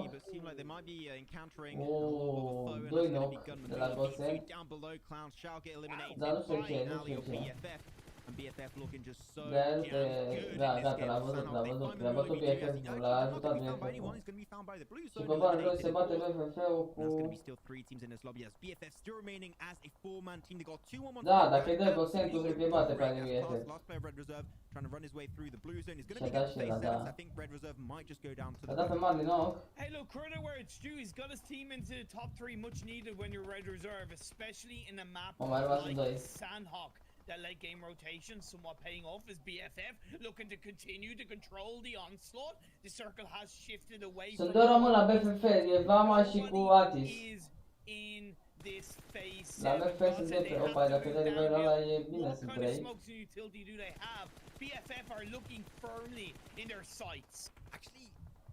Speaker 4: Doi knock de la Gosen. Dar nu știu ce, nu știu ce. De alte, da, gata, l-a văzut, le-a bătut BFF-ul, l-a ajutat BFF-ul. Și pe bani rău se bate BFF-ul cu... Da, dacă îi dă Gosen, tu cred că îi bate pe ale BFF. Și-a dat și ăla, da. A dat pe Marley knock.
Speaker 3: Hey, look, credit where it's due. He's got his team into the top 3, much needed when you're Red Reserve, especially in a map
Speaker 4: O mai rămas în doi.
Speaker 3: like Sanhok. That late game rotation somewhat paying off as BFF looking to continue to control the onslaught. The circle has shifted away
Speaker 4: Sunt doi români la BFF, e Vama și cu Atis.
Speaker 3: is in this phase.
Speaker 4: La BFF sunt doi pe opa, dacă dă nivelul ăla e bine,
Speaker 3: What
Speaker 4: sunt
Speaker 3: kind of
Speaker 4: 3.
Speaker 3: smokes and utility do they have? BFF are looking firmly in their sights.
Speaker 2: Actually,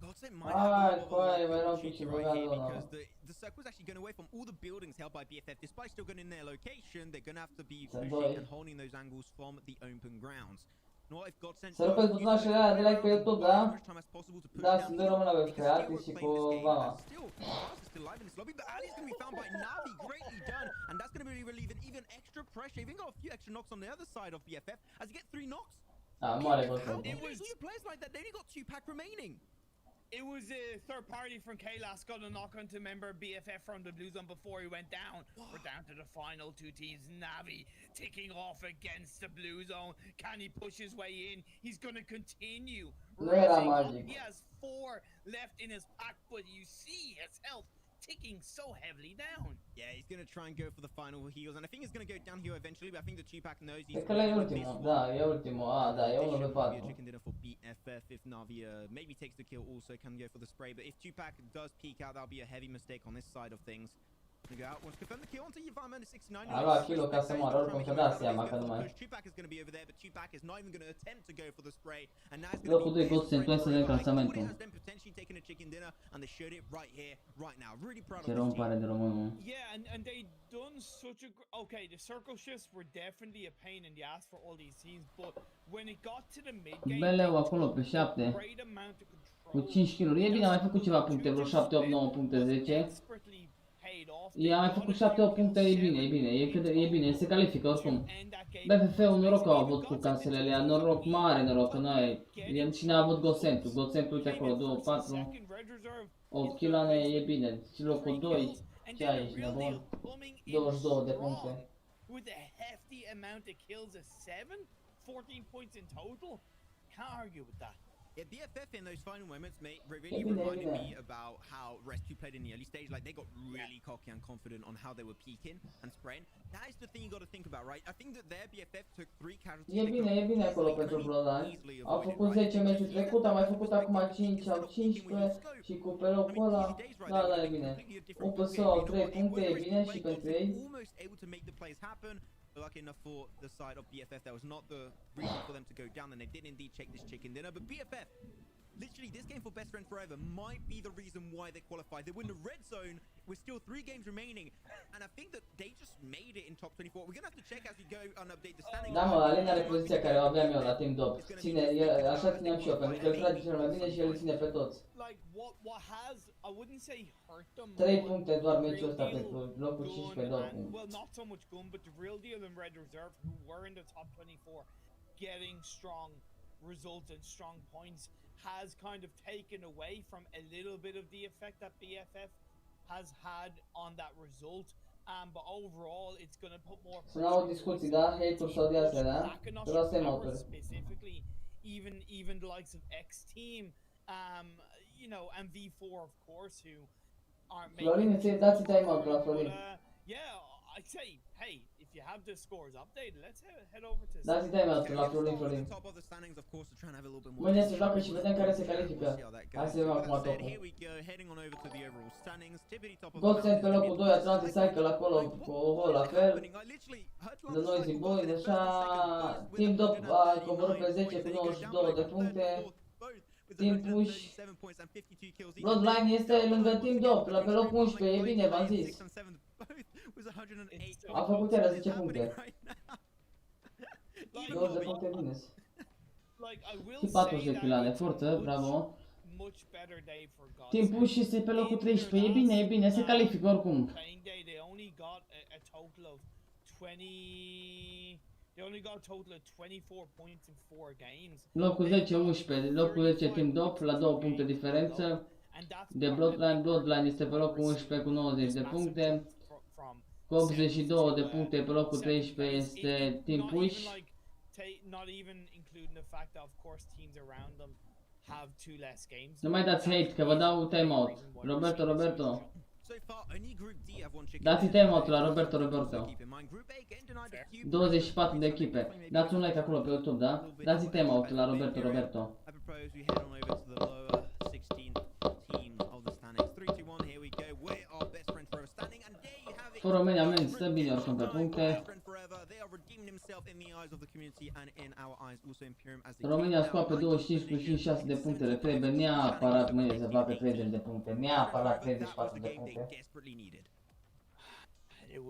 Speaker 2: Godsend might have
Speaker 4: Ai,
Speaker 2: a little
Speaker 4: coaie,
Speaker 2: bit
Speaker 4: mai
Speaker 2: of
Speaker 4: erau
Speaker 2: opportunity
Speaker 4: și
Speaker 2: right
Speaker 4: băgat
Speaker 2: here
Speaker 4: zona.
Speaker 2: because the circle is actually going away from all the buildings held by BFF. Despite still going in their location, they're going to have to be
Speaker 4: Sunt
Speaker 2: pushing
Speaker 4: doi.
Speaker 2: and holding those angles from the open grounds. Now, if Godsend
Speaker 4: Să rupeți butonașele alea de like pe YouTube, da? Da, sunt doi români la BFF, Atis și cu Vama.
Speaker 2: Still alive in this lobby, but Ali's going to be found by Navi. Greatly done, and that's going to be relieving even extra pressure. Even got a few extra knocks on the other side of BFF as you get 3 knocks.
Speaker 4: A, moare
Speaker 2: How
Speaker 4: Gosen.
Speaker 2: do you lose players like that? They only got 2 pack remaining.
Speaker 3: It was a third party from Kailas got a knock onto member BFF from the Blue Zone before he went down. We're down to the final 2 teams. Navi ticking off against the Blue Zone. Can he push his way in? He's going to continue.
Speaker 4: Nu era
Speaker 3: rising up.
Speaker 4: magic.
Speaker 3: He has 4 left in his pack, but you see his health ticking so heavily down.
Speaker 2: Yeah, he's going to try and go for the final heals, and I think he's going to go down here eventually, but I think the Tupac knows he's...
Speaker 4: Cred că ăla e ultimul, da, e ultimul, a, da, e 1 pe 4.
Speaker 2: Chicken dinner for BFF if Navi maybe takes the kill, also can go for the spray, but if Tupac does peek out, that'll be a heavy mistake on this side of things. Gonna go out, wants to confirm the kill onto Yvan minus 69.
Speaker 4: A luat kill-ul ca să moară, oricum și-a dat seama că nu mai...
Speaker 2: Tupac is going to be over there, but Tupac is not even going to attempt to go for the spray, and now it's
Speaker 4: Locul
Speaker 2: going to
Speaker 4: 2
Speaker 2: be
Speaker 4: Gosen, tu ai să dai clasamentul.
Speaker 2: has then potentially taken a chicken dinner, and they showed it right here, right now. Really proud of
Speaker 4: Ce
Speaker 2: this
Speaker 4: rău
Speaker 2: team.
Speaker 4: pare de românul.
Speaker 3: Yeah, and they done such a okay. The circle shifts were definitely a pain in the ass for all these teams, but when it got to the mid game,
Speaker 4: BL-ul acolo pe 7
Speaker 3: great amount of
Speaker 4: cu
Speaker 3: control.
Speaker 4: 5 kill-uri. E bine, a mai făcut ceva puncte, vreo 7, 8, 9 puncte, 10.
Speaker 3: Desperately paid off.
Speaker 4: I-a mai făcut 7-8 puncte, e bine, e bine, se califică oricum. BFF-ul noroc că au avut cu cancelele, noroc, mare noroc, că noi, el și n-a avut Gosentul, Gosentul uite acolo, 2, 4, 8 kilane, e bine, și locul 2, ce ai aici, nebun? 22 de puncte.
Speaker 3: With a hefty amount of kills of 7, 14 points in total. Can't argue with that.
Speaker 2: Yeah, BFF in those final moments, mate, really reminded me about how Rescue played in the early stage. Like, they got really cocky and confident on how they were peaking and spraying. That is the thing you got to think about, right? I think that their BFF took 3 casualties.
Speaker 4: E bine acolo pentru Bloodline. Au făcut 10 meciuri trecut, am mai făcut acum 5, au 15 și cu pe locul ăla, da, e bine. UPS au 3 puncte, e bine și pentru ei.
Speaker 2: lucky enough for the side of BFF, that was not the reason for them to go down, and they did indeed check this chicken dinner. But BFF, literally, this game for Best Friend Forever might be the reason why they qualified. They win the red zone with still 3 games remaining, and I think that they just made it in top 24. We're gonna have to check as we go and update the standings.
Speaker 4: Da, mă, Alin are poziția care o aveam eu la Team Dop. Ține, așa țineam și eu, pentru că îl trage cel mai bine și el îi ține pe toți.
Speaker 3: Like what has, I wouldn't say hurt them.
Speaker 4: 3 puncte doar meciul ăsta pe locul 15, 2 puncte.
Speaker 3: Well, not so much gun, but the real deal in Red Reserve, who were in the top 24, getting strong results and strong points, has kind of taken away from a little bit of the effect that BFF has had on that result. But overall, it's going to put more
Speaker 4: Să n-au discuții, da? Hate-uri sau de astea, da? Să luați time-out-uri.
Speaker 3: Specifically, even the likes of X Team, you know, and V4 of course, who aren't making.
Speaker 4: Florin, dați time-out la Florin.
Speaker 3: Yeah, I'd say, hey, if you have the scores updated, let's head over to.
Speaker 4: Dați time-out la Florin. Mâine se joacă și vedem care se califică. Hai să vedem acum topul. Godsend pe locul 2, Atlantic Cycle acolo cu o hol la fel. The Noisy Boys, așa. Team Dop a coborât pe 10 cu 92 de puncte. Team Push. Bloodline este lângă Team Dop, la pe locul 11, e bine, v-am zis. A făcut el 10 puncte. 20 de puncte bine. Și 40 pilane, forță, bravo. Team Push este pe locul 13, e bine, se califică oricum.
Speaker 3: They only got a total of 24 points in 4 games.
Speaker 4: Locul 10-11, locul 10 Team Dop la 2 puncte diferență. De Bloodline este pe locul 11 cu 90 de puncte. Cu 82 de puncte pe locul 13 este Team Push. Nu mai dați hate că vă dau timeout. Roberto. Dați time-out la Roberto. 24 de echipe. Dați un like acolo pe YouTube, da? Dați time-out la Roberto. For Romania men stă bine oricum pe puncte. România scoate 25 cu 56 de puncte, le trebuie neapărat mâine să facă 30 de puncte, neapărat 34 de puncte.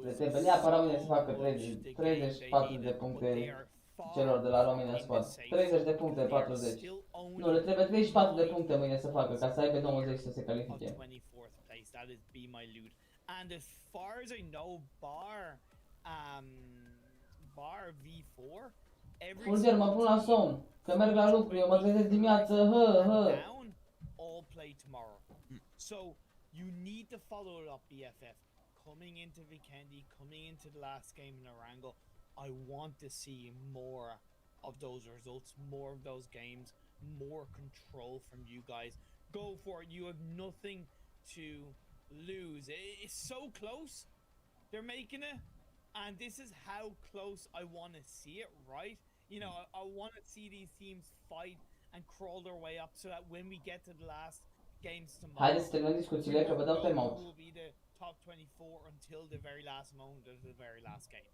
Speaker 4: Le trebuie neapărat mâine să facă 34 de puncte celor de la Romania Squad. 30 de puncte, 40. Nu, le trebuie 34 de puncte mâine să facă, ca să aibă 90 să se califice.
Speaker 3: And as far as I know, bar V4,
Speaker 4: Fulger, mă pun la somn, că merg la lucru, eu mă trezesc dimineață,
Speaker 3: all play tomorrow. So, you need to follow it up, BFF. Coming into Vikendi, coming into the last game in Erangel, I want to see more of those results, more of those games, more control from you guys. Go for it, you have nothing to lose. It's so close, they're making it, and this is how close I want to see it, right? You know, I want to see these teams fight and crawl their way up so that when we get to the last games tomorrow,
Speaker 4: haideți să terminăm discuțiile, că vă dau time-out.
Speaker 3: Will be the top 24 until the very last moment of the very last game.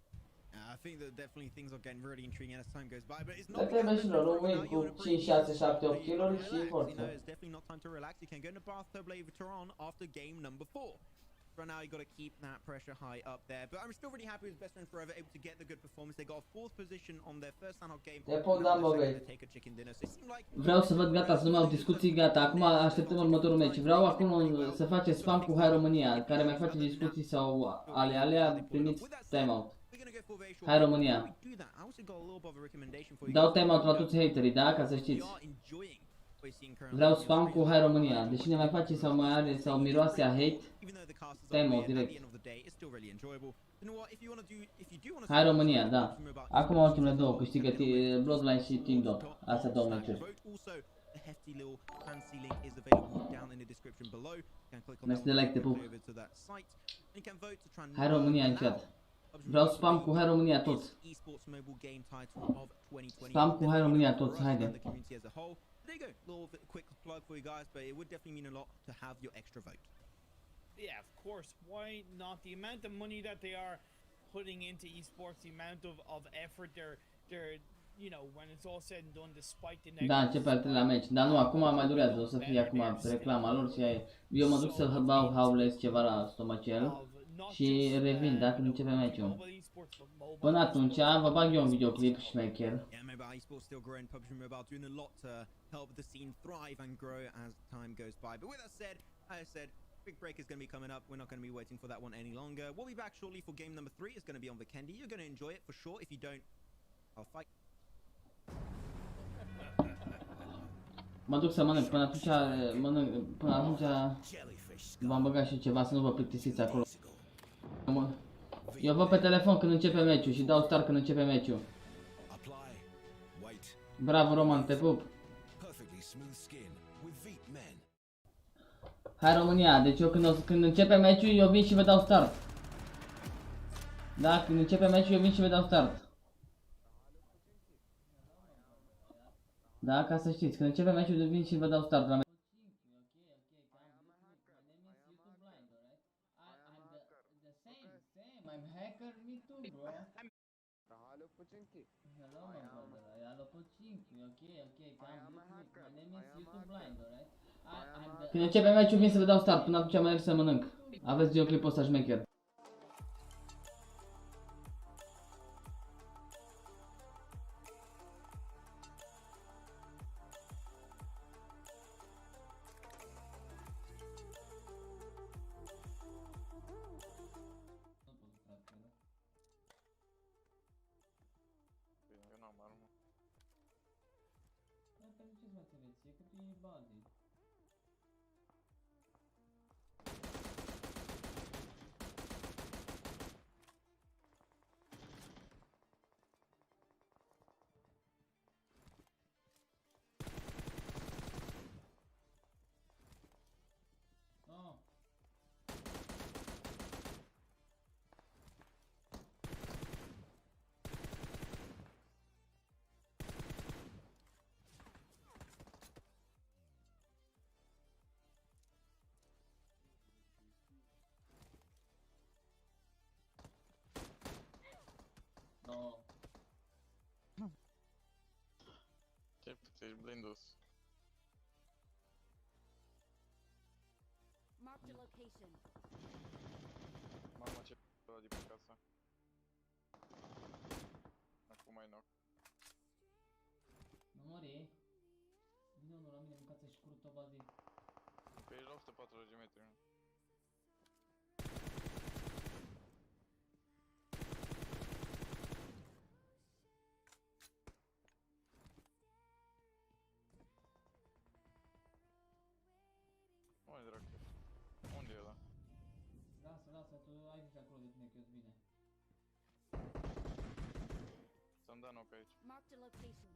Speaker 2: I think that definitely things are getting really intriguing as time goes by, but it's
Speaker 4: Le
Speaker 2: not
Speaker 4: trebuie și lor un win cu 5, 6, 7, 8 kill-uri și forță.
Speaker 2: You know, it's definitely not time to relax. You can go in the bathtub later on after game number 4. Right now, you got to keep that pressure high up there. But I'm still really happy with Best Friend Forever able to get the good performance. They got a 4th position on their first Sanhok game.
Speaker 4: Vreau să văd, gata, să nu mai au discuții, gata. Acum așteptăm următorul meci. Vreau acum să faceți spam cu Hai România. Care mai face discuții sau alea, primiți timeout. Hai România. Dau timeout la toți haterii, da? Ca să știți. Vreau spam cu Hai România. Deci cine mai face sau mai are sau miroase a hate, timeout direct. Hai România, da. Acum ultimele două câștigă Bloodline și Team Dop. Astea două meciuri. Mersi de like, te pup. Hai România în chat. Vreau spam cu Hai România toți. Spam cu Hai România toți, haide.
Speaker 2: There you go, little quick plug for you guys, but it would definitely mean a lot to have your extra vote.
Speaker 3: Yeah, of course. Why not? The amount of money that they are putting into esports, the amount of effort they're you know, when it's all said and done, despite the
Speaker 4: Da, începe al treilea meci, dar nu, acum mai durează, o să fie acum reclama lor și eu mă duc să bau Howless ceva la stomacel și revin dacă nu începe meciul. Până atunci vă bag eu un videoclip șmecher.
Speaker 2: Yeah, mobile esports still growing. PUBG Mobile doing a lot to help the scene thrive and grow as time goes by. But with that said, as I said, big break is going to be coming up. We're not going to be waiting for that one any longer. We'll be back shortly for game number 3. It's going to be on Vikendi. You're going to enjoy it for sure. If you don't, I'll fight.
Speaker 4: Mă duc să mănânc, până atunci v-am băgat și ceva să nu vă plictisiți acolo. Eu văd pe telefon când începe meciul și dau start când începe meciul. Bravo Roman, te pup! Hai România, deci eu când începe meciul eu vin și vă dau start. Da, când începe meciul eu vin și vă dau start. Da, ca să știți, când începe meciul eu vin și vă dau start la meci. I'm hacker, me too, bro.
Speaker 5: Hello, Puchinki.
Speaker 4: Hello, my brother. Hello, Puchinki. Okay, come with me. My name is YouTube Blind, alright? Când începe meciul vin să vă dau start, până atunci merg să mănânc. Aveți videoclipul ăsta șmecher.
Speaker 6: Ce ești blindus.
Speaker 7: Marked a location.
Speaker 6: Mamă, ce ăla de pe casă. Acum mai knock.
Speaker 4: Nu mori. Vine unul la mine, mâncați și curut o bazii.
Speaker 6: Pe ești la 140 de metri. Unde dracu? Unde e ăla?
Speaker 4: Lasă, tu ai grijă acolo de tine că eu-ți bine.
Speaker 6: S-am dat knock aici.
Speaker 7: Marked a location.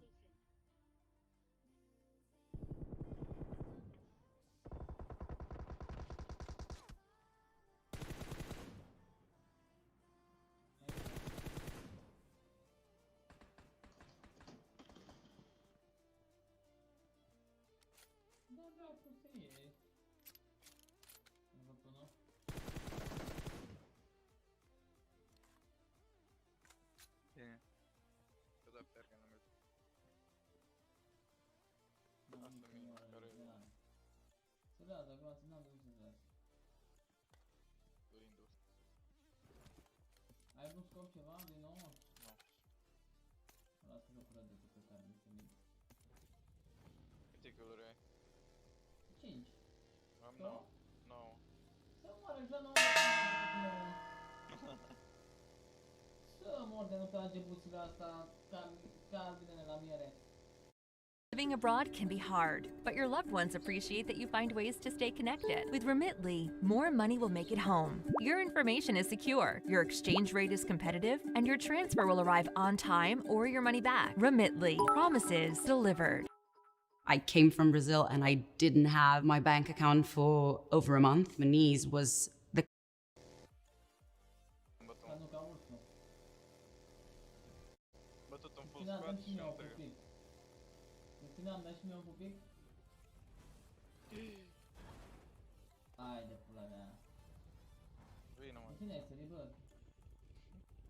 Speaker 4: Da, cum să e? Nu vă până?
Speaker 6: Bine. Că da perga în mers. Asta minim, care e
Speaker 4: Să lează, acum să n-am văzut să lează.
Speaker 6: blindus.
Speaker 4: Ai vrut scop ceva din nou?
Speaker 6: Nu.
Speaker 4: Lasă jocul de pe care nu se minte.
Speaker 6: Câte kill-uri ai?
Speaker 4: 5.
Speaker 6: Am
Speaker 4: Da?
Speaker 6: 9. 9.
Speaker 4: Să moară, joc nouă. Să mor de nu trage buțile asta ca bine la miere.
Speaker 8: Living abroad can be hard, but your loved ones appreciate that you find ways to stay connected. With ROMANIAA, more money will make it home. Your information is secure, your exchange rate is competitive, and your transfer will arrive on time or your money back. ROMANIAA, promises delivered.
Speaker 9: I came from Brazil and I didn't have my bank account for over a month. My niece was the
Speaker 4: Ca nu ca ursul.
Speaker 6: Bătut în full
Speaker 4: Țineam,
Speaker 6: squad
Speaker 4: dă-mi și
Speaker 6: și
Speaker 4: mie
Speaker 6: am
Speaker 4: un
Speaker 6: trecut.
Speaker 4: pupic. Îți țineam, dă și mie un pupic. Hai de pula mea.
Speaker 6: Vino, mă.
Speaker 4: Cine ai sărit, bă?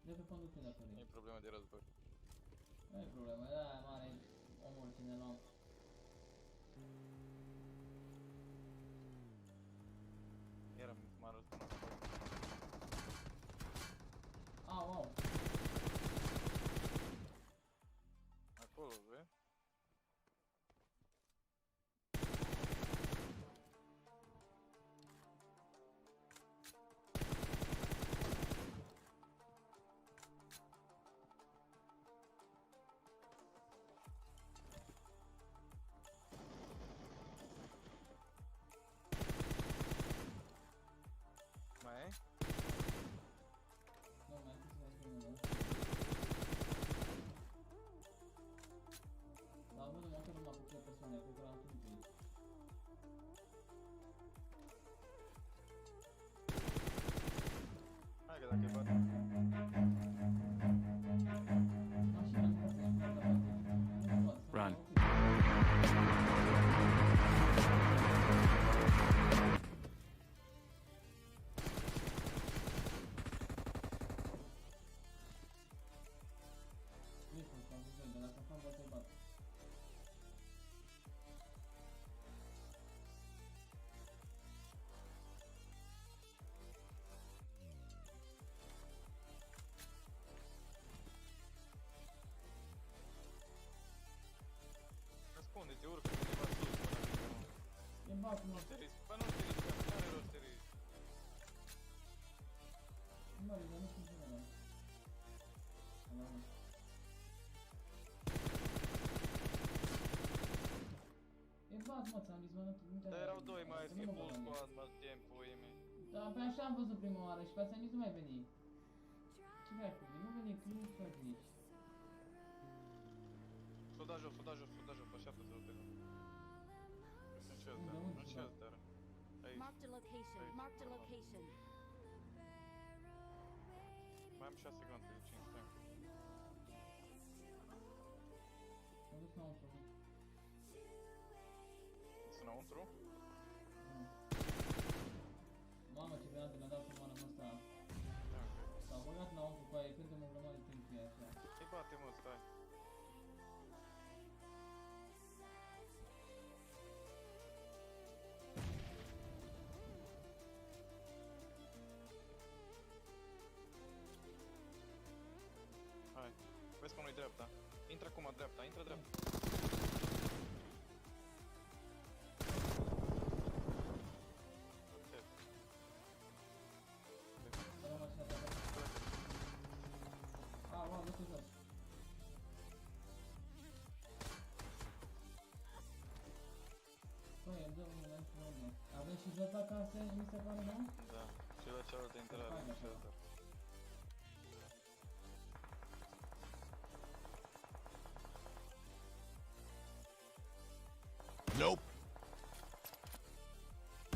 Speaker 4: De pe fondul tine, Florin.
Speaker 6: E problema de război.
Speaker 4: Nu e problemă, da, mare, omor cine luăm.
Speaker 6: Era m-a răspuns.
Speaker 4: Au, au.
Speaker 6: Acolo, vezi? Mai ai?
Speaker 4: Nu, mai întâi să mai spun unul. Dar am văzut măcar numai cu 3 persoane, cred că l-am tâmpit.
Speaker 6: Hai că dacă e bate.
Speaker 4: Mașina, nu poate să-și facă bate. Nu poate.
Speaker 10: Run.
Speaker 4: Nu-i fost, am văzut, de la Safan poate să-i bate.
Speaker 6: Răspunde-te, urcă undeva sus până vine.
Speaker 4: E bat, mă.
Speaker 6: Nu te risc, bă, nu te risca, nu are rost să te risci.
Speaker 4: Nu are, dar nu știu ce ăla. E bat, mă, ți-am zis, mă, nu te...
Speaker 6: Dar erau doi mai
Speaker 4: să nu
Speaker 6: fi
Speaker 4: mă
Speaker 6: full
Speaker 4: băga în
Speaker 6: squad, mă, timpul imi.
Speaker 4: Da, pe așa am văzut prima oară și pe asta am zis nu mai veni. Ce vrei cu nu veni, că nu faci nici.
Speaker 6: S-o da jos, s-o da jos, s-o da jos, pe așteaptă să-l pe jos. Nu știu ăsta, nu știu ăsta. Aici.
Speaker 7: Marked a location. Marked a location.
Speaker 6: Mai am 6 secunde de 5 timp.
Speaker 4: M-am dus înăuntru.
Speaker 6: Sunt înăuntru?
Speaker 4: Mamă, ce vreau de mi-a dat umană în ăsta.
Speaker 6: Da, ok.
Speaker 4: S-a băgat înăuntru cu aia, pierdem o grămadă de timp cu ea așa.
Speaker 6: Îi bate, mă, stai. Hai, vezi că nu-i dreapta. Intră acum dreapta, intră dreapta. Ok.
Speaker 4: Să luăm așa de acolo. Au, du-te jos. Păi, îmi dă un moment frumos. Avem și jos la casă, mi se pare, nu?
Speaker 6: Da, și la cealaltă intrare,
Speaker 4: Hai,
Speaker 6: și asta.
Speaker 10: Nope.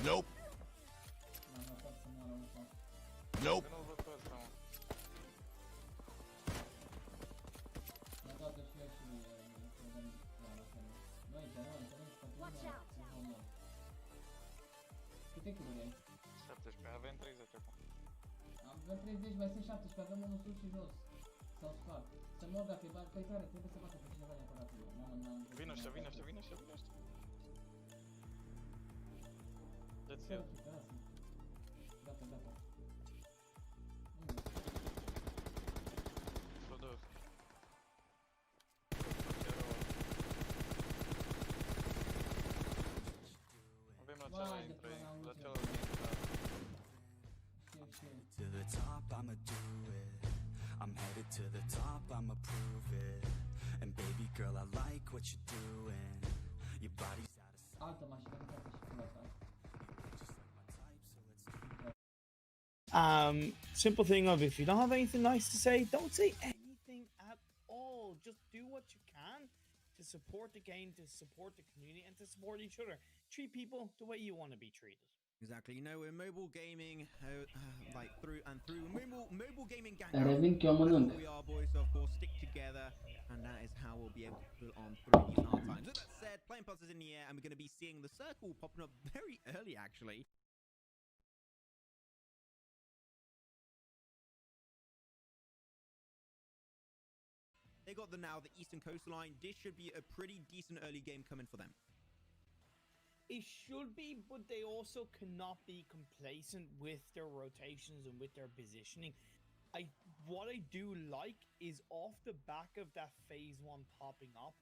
Speaker 10: Nope.
Speaker 4: M-am lăsat să moară un fac.
Speaker 10: Nope.
Speaker 6: Eu nu-l văd pe ăsta, mă.
Speaker 4: Mi-a dat și eu și să dăm la fel. Nu aici, nu aici, nu aici,
Speaker 7: Watch out.
Speaker 4: Câte kill-uri ai?
Speaker 6: 17, avem 30 acum.
Speaker 4: Avem 30, mai sunt 17, avem unul sus și jos. S-au spart. Să mor dacă e bat pe care, trebuie să bată pe cineva neapărat acolo. Mamă, n-am...
Speaker 6: Vino ăștia, vino ăștia, vino ăștia, vino ăștia. Let's
Speaker 4: Fără
Speaker 6: go.
Speaker 4: kill, lasă. Gata, gata. Unde?
Speaker 6: S-o dus. Avem la cealaltă
Speaker 4: Vai de
Speaker 6: intră,
Speaker 4: până
Speaker 6: la
Speaker 4: auzi.
Speaker 6: cealaltă intră.
Speaker 4: Știu.
Speaker 11: To the top, I'ma do it. I'm headed to the top, I'ma prove it. And baby girl, I like what you're doing. Your body's out of
Speaker 4: Altă mașină, nu poate și cu asta.
Speaker 3: Simple thing of if you don't have anything nice to say, don't say anything at all. Just do what you can to support the game, to support the community, and to support each other. Treat people the way you want to be treated.
Speaker 2: Exactly. You know, we're mobile gaming, like through and through. Mobile gaming gang.
Speaker 4: Revin că eu mănânc.
Speaker 2: We are boys, of course, stick together, and that is how we'll be able to pull on through these hard times. With that said, playing pulses in the air, and we're going to be seeing the circle popping up very early, actually. They got the eastern coastline. This should be a pretty decent early game coming for them.
Speaker 3: It should be, but they also cannot be complacent with their rotations and with their positioning. What I do like is off the back of that phase 1 popping up,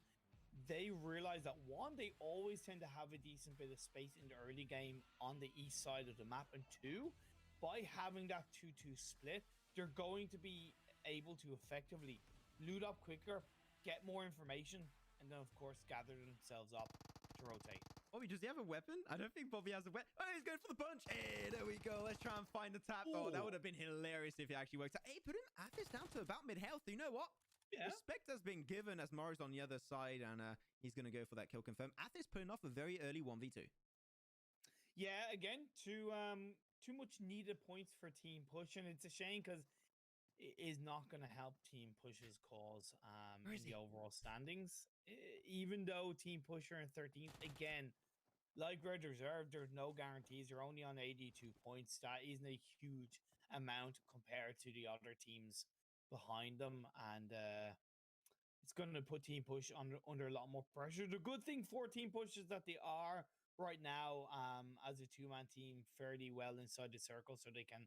Speaker 3: they realize that one, they always tend to have a decent bit of space in the early game on the east side of the map, and two, by having that 2-2 split, they're going to be able to effectively loot up quicker, get more information, and then of course gather themselves up to rotate.
Speaker 2: Bobby, does he have a weapon? I don't think Bobby has a weapon. Oh, he's going for the punch. Hey, there we go. Let's try and find the tap. Ooh. Oh, that would have been hilarious if it actually worked out. Hey, put him Athis down to about mid-health. You know what? Yeah. Respect has been given as Morrow's on the other side, and he's going to go for that kill confirm. Athis putting off a very early 1v2.
Speaker 3: Yeah, again, too much needed points for Team Push, and it's a shame because it is not going to help Team Push's cause in the overall standings. Even though Team Push are in 13th, again, like Red Reserve, there's no guarantees. They're only on 82 points. That isn't a huge amount compared to the other teams behind them, and it's going to put Team Push under a lot more pressure. The good thing for Team Push is that they are right now as a two-man team fairly well inside the circle, so they can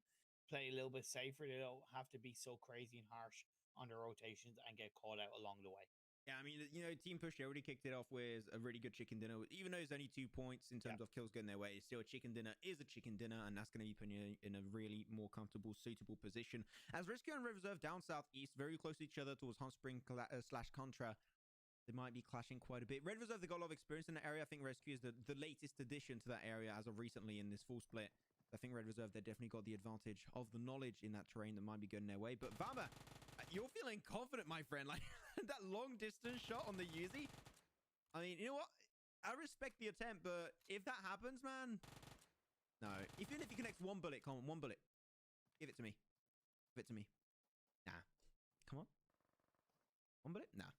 Speaker 3: play a little bit safer. They don't have to be so crazy and harsh on their rotations and get caught out along the way.
Speaker 2: Yeah, I mean, you know, Team Push already kicked it off with a really good chicken dinner. Even though it's only 2 points in terms of kills going their way, it's still a chicken dinner is a chicken dinner, and that's going to be putting you in a really more comfortable, suitable position. As Rescue and Red Reserve down southeast, very close to each other towards Hot Spring / Contra, they might be clashing quite a bit. Red Reserve, they got a lot of experience in that area. I think Rescue is the latest addition to that area as of recently in this full split. I think Red Reserve, they definitely got the advantage of the knowledge in that terrain that might be going their way. But Vama, you're feeling confident, my friend. Like that long distance shot on the Uzi. I mean, you know what? I respect the attempt, but if that happens, man, no. Even if you connect one bullet, come on, one bullet. Give it to me. Give it to me. Nah. Come on. One bullet? Nah.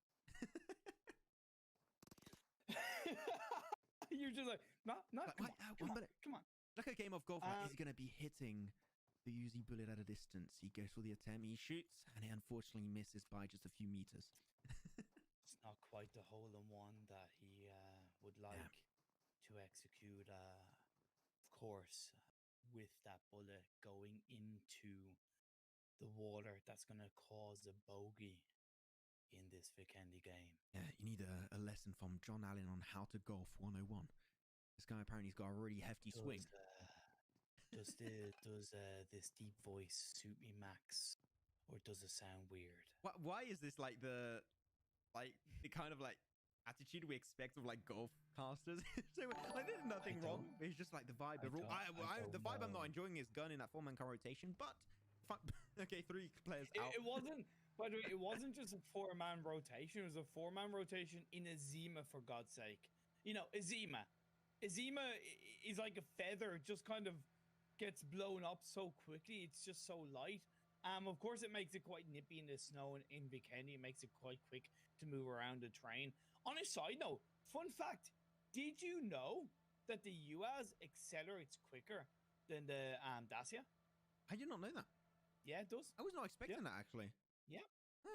Speaker 3: You're just like, no, come on.
Speaker 2: Like a game of golf, like, he's going to be hitting the Uzi bullet at a distance. He goes for the attempt, he shoots, and he unfortunately misses by just a few meters.
Speaker 3: It's not quite the hole-in-one that he would like to execute, of course, with that bullet going into the water. That's going to cause a bogey in this Vikendi game.
Speaker 2: Yeah, you need a lesson from John Allen on how to golf 101. This guy apparently has got a really hefty swing.
Speaker 3: Does this deep voice suit me, Max, or does it sound weird?
Speaker 2: Why is this like the kind of like attitude we expect of like golf casters? So like, there's nothing wrong. It's just like the vibe. The vibe I'm not enjoying is gun in that 4-man car rotation. But okay, 3 players out.
Speaker 3: It wasn't. By the way, it wasn't just a 4-man rotation. It was a 4-man rotation in Azima, for God's sake. You know, Azima is like a feather. It just kind of gets blown up so quickly. It's just so light. Of course, it makes it quite nippy in the snow in Vikendi. It makes it quite quick to move around the train. On a side note, fun fact, did you know that the UAZ accelerates quicker than the Dacia?
Speaker 2: I did not know that.
Speaker 3: Yeah, it does.
Speaker 2: I was not expecting that, actually.
Speaker 3: Yeah.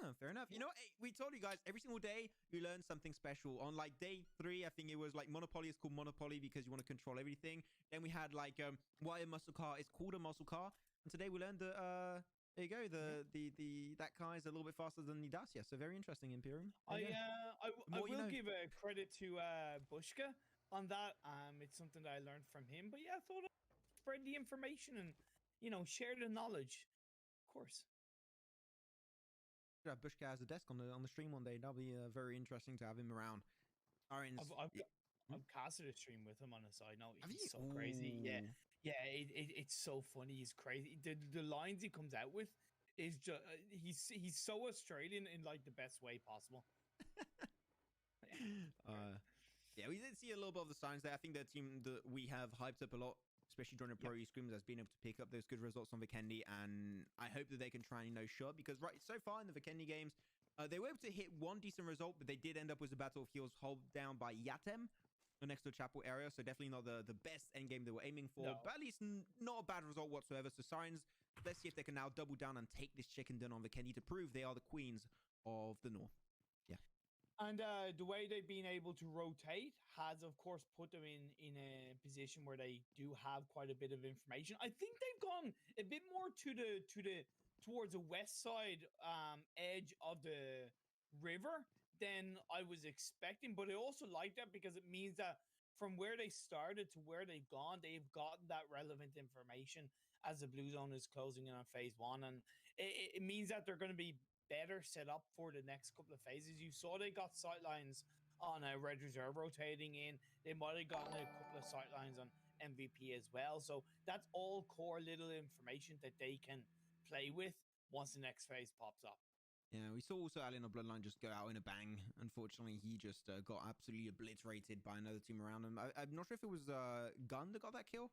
Speaker 2: Oh, fair enough. You know, hey, we told you guys every single day you learn something special. On like day 3, I think it was like Monopoly is called Monopoly because you want to control everything. Then we had like why a muscle car is called a muscle car. And today we learned that there you go, that car is a little bit faster than the Dacia. So very interesting, Imperium.
Speaker 3: I will give a credit to Bushka on that. It's something that I learned from him. But yeah, I thought I'd spread the information and, you know, share the knowledge. Of course.
Speaker 2: Have Bushka as a desk on the stream one day. That'll be very interesting to have him around.
Speaker 3: I've casted a stream with him on a side note. He's so crazy. Yeah. It's so funny. He's crazy. The lines he comes out with is just he's so Australian in like the best way possible.
Speaker 2: Yeah, we did see a little bit of the signs there. I think the team that we have hyped up a lot, especially during the Pro Scrims, has been able to pick up those good results on Vikendi, and I hope that they can try and, you know, show up, because so far in the Vikendi games, they were able to hit one decent result, but they did end up with a Battle of Heels hold down by Yatem next to the Chapel area, so definitely not the best endgame they were aiming for, but at least not a bad result whatsoever. So Sirens, let's see if they can now double down and take this chicken dinner on Vikendi to prove they are the queens of the North.
Speaker 3: And the way they've been able to rotate has, of course, put them in a position where they do have quite a bit of information. I think they've gone a bit more towards the west side edge of the river than I was expecting. But I also like that because it means that from where they started to where they've gone, they've gotten that relevant information as the blue zone is closing in on phase 1, and it means that they're going to be better set up for the next couple of phases. You saw they got sightlines on a red reserve rotating in. They might have gotten a couple of sightlines on MVP as well. So that's all core little information that they can play with once the next phase pops up.
Speaker 2: Yeah, we saw also Alien of Bloodline just go out in a bang. Unfortunately, he just got absolutely obliterated by another team around him. I'm not sure if it was Gun that got that kill.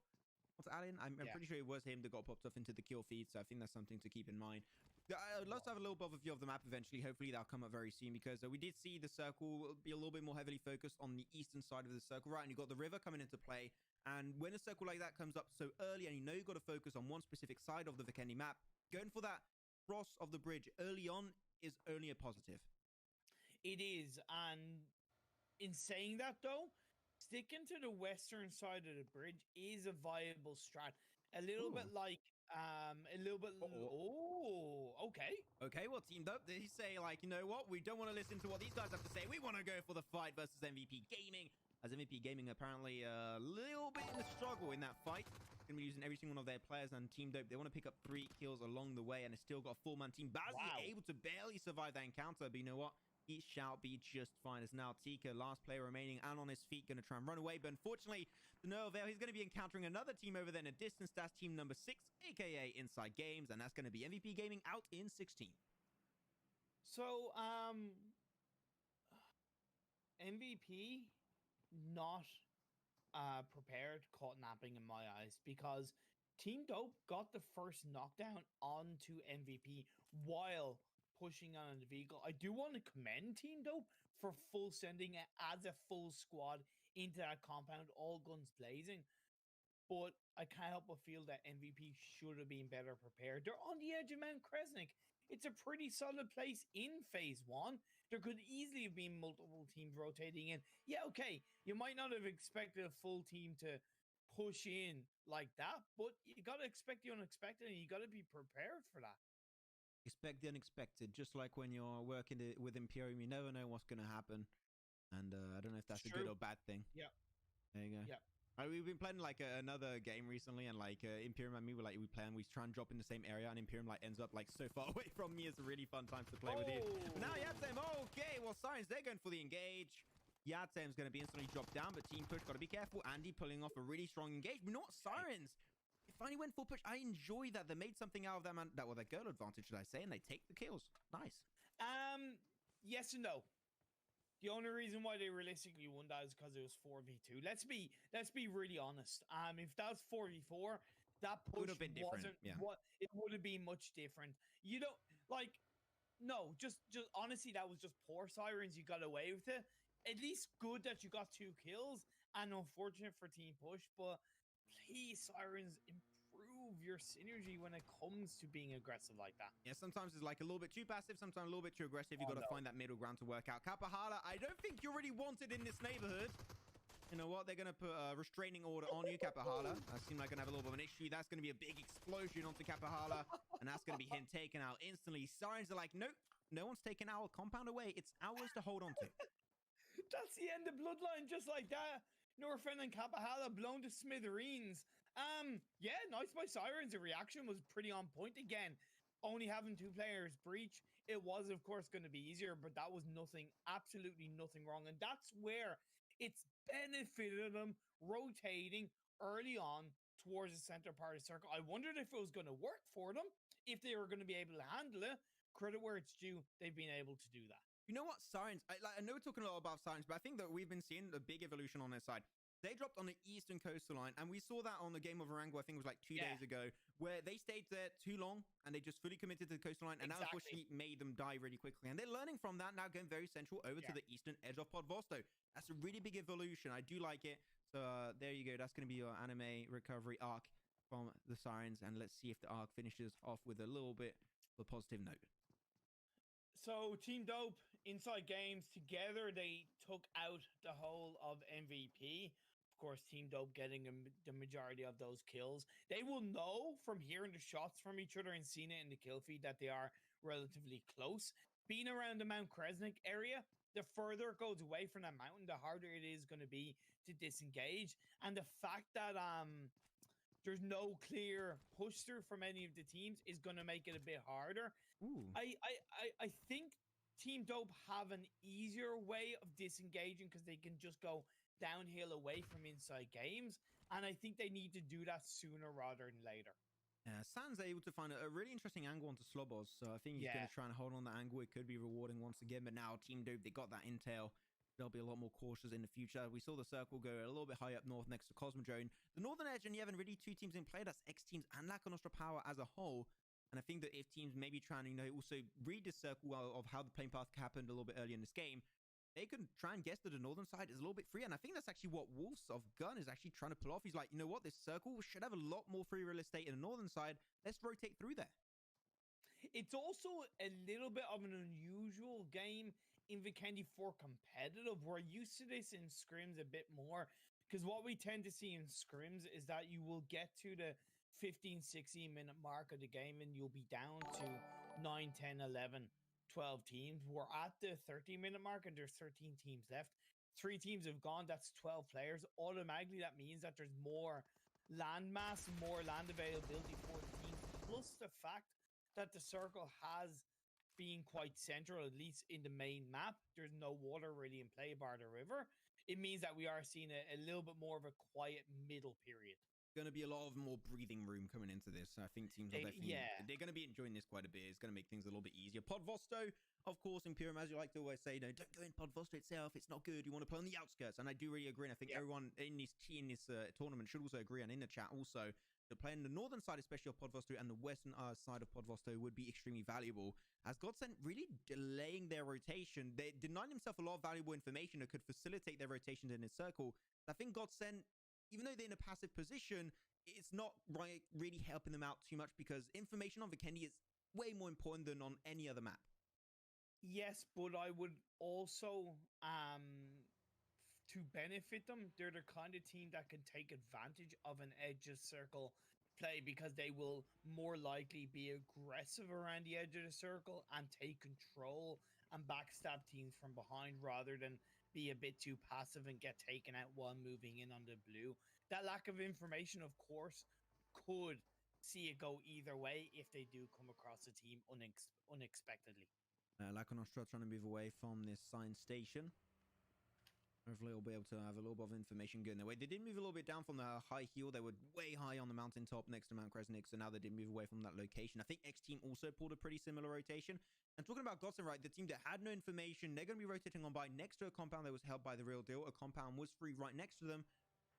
Speaker 2: What's Alien? I'm pretty sure it was him that got popped off into the kill feed, so I think that's something to keep in mind. I'd love to have a little overview of the map eventually. Hopefully that'll come up very soon, because we did see the circle be a little bit more heavily focused on the eastern side of the circle, right? And you've got the river coming into play. And when a circle like that comes up so early, and you know you've got to focus on one specific side of the Vikendi map, going for that cross of the bridge early on is only a positive.
Speaker 3: It is, and in saying that though, sticking to the western side of the bridge is a viable strat. A little bit like okay,
Speaker 2: well, teamed up, they say, like, you know what, we don't want to listen to what these guys have to say. We want to go for the fight versus MVP Gaming, as MVP Gaming apparently a little bit in the struggle in that fight. Going to be using every single one of their players, and Team Dope, they want to pick up 3 kills along the way, and it's still got a 4-man team. Bazzi able to barely survive that encounter, but you know what? He shall be just fine. As now Tika, last player remaining, and on his feet, going to try and run away. But unfortunately, to no avail, he's going to be encountering another team over there in a distance. That's team number 6, aka Inside Games, and that's going to be MVP Gaming out in 16.
Speaker 3: So, MVP not prepared, caught napping in my eyes, because Team Dope got the first knockdown onto MVP while pushing on the vehicle. I do want to commend Team Dope for full sending it as a full squad into that compound, all guns blazing. But I can't help but feel that MVP should have been better prepared. They're on the edge of Mount Kresnik. It's a pretty solid place in phase 1. There could easily have been multiple teams rotating in. Yeah, okay, you might not have expected a full team to push in like that, but you got to expect the unexpected, and you got to be prepared for that.
Speaker 2: Expect the unexpected, just like when you're working with Imperium, you never know what's going to happen. And I don't know if that's a good or bad thing.
Speaker 3: Yeah.
Speaker 2: There you go.
Speaker 3: Yeah.
Speaker 2: We've been playing like another game recently, and like Imperium and me were like, we play and we try and drop in the same area, and Imperium like ends up like so far away from me. It's a really fun time to play with you. But now Yatsem, okay, well, Sirens, they're going for the engage. Yatsem's going to be instantly dropped down, but Team Push got to be careful. Andy pulling off a really strong engage. But you know what, Sirens, they finally went full push. I enjoy that. They made something out of that, man. That was a girl advantage, should I say, and they take the kills. Nice.
Speaker 3: Yes and no. The only reason why they realistically won that is because it was 4v2. Let's be really honest. If that was 4v4, that push
Speaker 2: would have been different. Yeah.
Speaker 3: It would have been much different. You don't like, no, just honestly, that was just poor Sirens. You got away with it. At least good that you got 2 kills, and unfortunate for Team Push, but please, Sirens, improve your synergy when it comes to being aggressive like that.
Speaker 2: Yeah, sometimes it's like a little bit too passive, sometimes a little bit too aggressive. You've got to find that middle ground to work out. Kapahala, I don't think you're really wanted in this neighborhood. You know what? They're going to put a restraining order on you, Kapahala. That seems like going to have a little bit of an issue. That's going to be a big explosion onto Kapahala, and that's going to be him taken out instantly. Sirens are like, nope, no one's taken our compound away. It's ours to hold on to.
Speaker 3: That's the end of Bloodline, just like that. Norfen and Kapahala blown to smithereens. Yeah, nice by Sirens. The reaction was pretty on point again. Only having 2 players breach, it was, of course, going to be easier, but that was nothing, absolutely nothing wrong. And that's where it's benefited them rotating early on towards the center part of the circle. I wondered if it was going to work for them, if they were going to be able to handle it. Credit where it's due, they've been able to do that.
Speaker 2: You know what, Sirens, I know we're talking a lot about Sirens, but I think that we've been seeing a big evolution on their side. They dropped on the eastern coastal line, and we saw that on the game of Erangel, I think it was like 2 days ago, where they stayed there too long, and they just fully committed to the coastal line, and that unfortunately made them die really quickly. And they're learning from that, now going very central over to the eastern edge of Podvosto. That's a really big evolution. I do like it. So there you go. That's going to be your anime recovery arc from the Sirens, and let's see if the arc finishes off with a little bit of a positive note.
Speaker 3: So Team Dope inside games together, they took out the whole of MVP. Of course, Team Dope getting the majority of those kills. They will know from hearing the shots from each other and seeing it in the kill feed that they are relatively close. Being around the Mount Kresnik area, the further it goes away from that mountain, the harder it is going to be to disengage. And the fact that there's no clear push through from any of the teams is going to make it a bit harder.
Speaker 2: Ooh.
Speaker 3: I think Team Dope have an easier way of disengaging because they can just go downhill away from inside games, and I think they need to do that sooner rather than later.
Speaker 2: San's able to find a really interesting angle onto Slobos, so I think he's going to try and hold on that angle. It could be rewarding once again, but now Team Dope, they got that intel. They'll be a lot more cautious in the future. We saw the circle go a little bit high up north next to Cosmodrone. The Northern Edge and Yevon, really two teams in play. That's X teams and Laka Nostra Power as a whole. And I think that if teams maybe trying to, you know, also read the circle of how the playing path happened a little bit earlier in this game, they can try and guess that the northern side is a little bit free. And I think that's actually what Wolves of Gun is actually trying to pull off. He's like, you know what, this circle should have a lot more free real estate in the northern side. Let's rotate through there.
Speaker 3: It's also a little bit of an unusual game in Vikendi for competitive. We're used to this in scrims a bit more, because what we tend to see in scrims is that you will get to the 15-16 minute mark of the game and you'll be down to 9, 10, 11, 12 teams. We're at the 30-minute mark and there's 13 teams left. 3 teams have gone, that's 12 players. Automatically that means that there's more land mass, more land availability for the teams, plus the fact that the circle has been quite central, at least in the main map. There's no water really in play bar the river. It means that we are seeing a little bit more of a quiet middle period.
Speaker 2: Going to be a lot of more breathing room coming into this. I think teams are definitely, they're going to be enjoying this quite a bit. It's going to make things a little bit easier. Podvosto, of course, Imperium, as you like to always say, no, don't go in Podvosto itself. It's not good. You want to play on the outskirts. And I do really agree. And I think everyone in this tournament should also agree, and in the chat also, that playing the northern side, especially of Podvosto, and the western side of Podvosto would be extremely valuable. As Godsent really delaying their rotation, they denied themselves a lot of valuable information that could facilitate their rotations in this circle. I think Godsent, even though they're in a passive position, it's not really helping them out too much, because information on Vikendi is way more important than on any other map.
Speaker 3: Yes, but I would also, to benefit them, they're the kind of team that can take advantage of an edges circle play, because they will more likely be aggressive around the edge of the circle and take control and backstab teams from behind, rather than be a bit too passive and get taken out while moving in on the blue. That lack of information, of course, could see it go either way if they do come across a team unexpectedly.
Speaker 2: Laka Nostra trying to move away from this science station. Hopefully we'll be able to have a little bit of information going their way. They did move a little bit down from the high hill. They were way high on the mountaintop next to Mount Kresnik, so now they did move away from that location. I think X team also pulled a pretty similar rotation. And talking about Godsent, right, the team that had no information, they're going to be rotating on by next to a compound that was held by the Real Deal. A compound was free right next to them,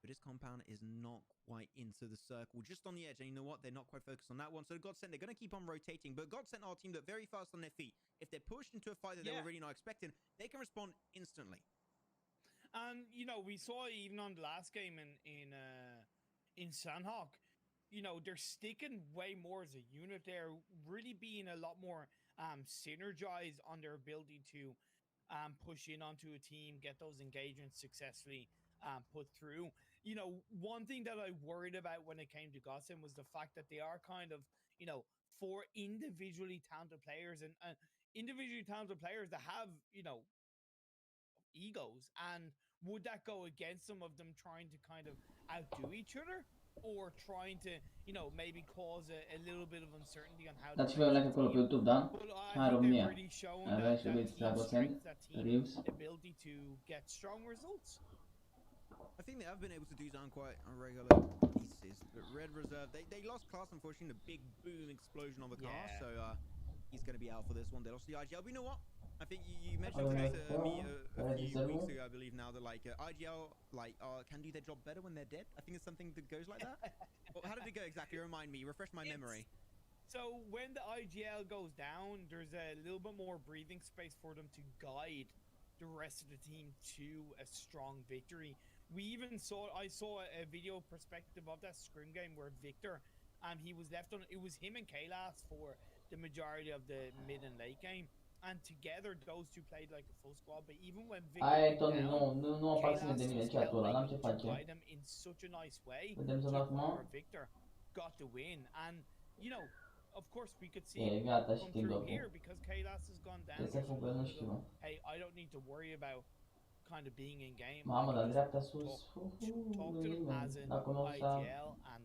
Speaker 2: but this compound is not quite into the circle, just on the edge. And you know what? They're not quite focused on that one. So Godsent, they're going to keep on rotating, but Godsent are a team that very fast on their feet. If they're pushed into a fight that they were really not expecting, they can respond instantly.
Speaker 3: And you know, we saw even on the last game in Sanhok, you know, they're sticking way more as a unit. They're really being a lot more synergized on their ability to push in onto a team, get those engagements successfully put through. You know, one thing that I worried about when it came to Godsent was the fact that they are kind of, you know, 4 individually talented players, and individually talented players that have, you know, egos, and would that go against some of them trying to kind of outdo each other, or trying to, you know, maybe cause a little bit of uncertainty on how
Speaker 4: Dați voi like acolo pe YouTube, da? Hai România. Avea și vedeți la Godsent, Reeves.
Speaker 3: Ability to get strong results.
Speaker 2: I think they have been able to do that on quite a regular basis. But Red Reserve, they lost class, unfortunately, the big boom explosion on the car. So he's going to be out for this one. They lost the IGL. But you know what? I think you mentioned to me a few weeks ago, I believe now, that like IGL can do their job better when they're dead. I think it's something that goes like that. Well, how did it go exactly? Remind me. Refresh my memory.
Speaker 3: So when the IGL goes down, there's a little bit more breathing space for them to guide the rest of the team to a strong victory. We even I saw a video perspective of that scrim game where Victor, he was left on. It was him and Kaylas for the majority of the mid and late game. and together those two played like a full squad. But even when
Speaker 4: Aia e
Speaker 3: Victor
Speaker 4: Tony,
Speaker 3: went down,
Speaker 4: nu aparține de mine
Speaker 3: Kaylas
Speaker 4: chat-ul ăla, n-am ce
Speaker 3: to
Speaker 4: face.
Speaker 3: guide them in such a nice way
Speaker 4: Vedem să
Speaker 3: to the
Speaker 4: acum.
Speaker 3: point where Victor got the win. And you know, of course we could see
Speaker 4: E gata și
Speaker 3: come
Speaker 4: timp
Speaker 3: through
Speaker 4: după.
Speaker 3: here because Kaylas has gone down.
Speaker 4: Trebuie să fug pe nu știu, mă.
Speaker 3: Hey, I don't need to worry about kind of being in game.
Speaker 4: Mamă, la dreapta sus.
Speaker 3: Talk to them as an
Speaker 4: La cunoștea.
Speaker 3: IGL and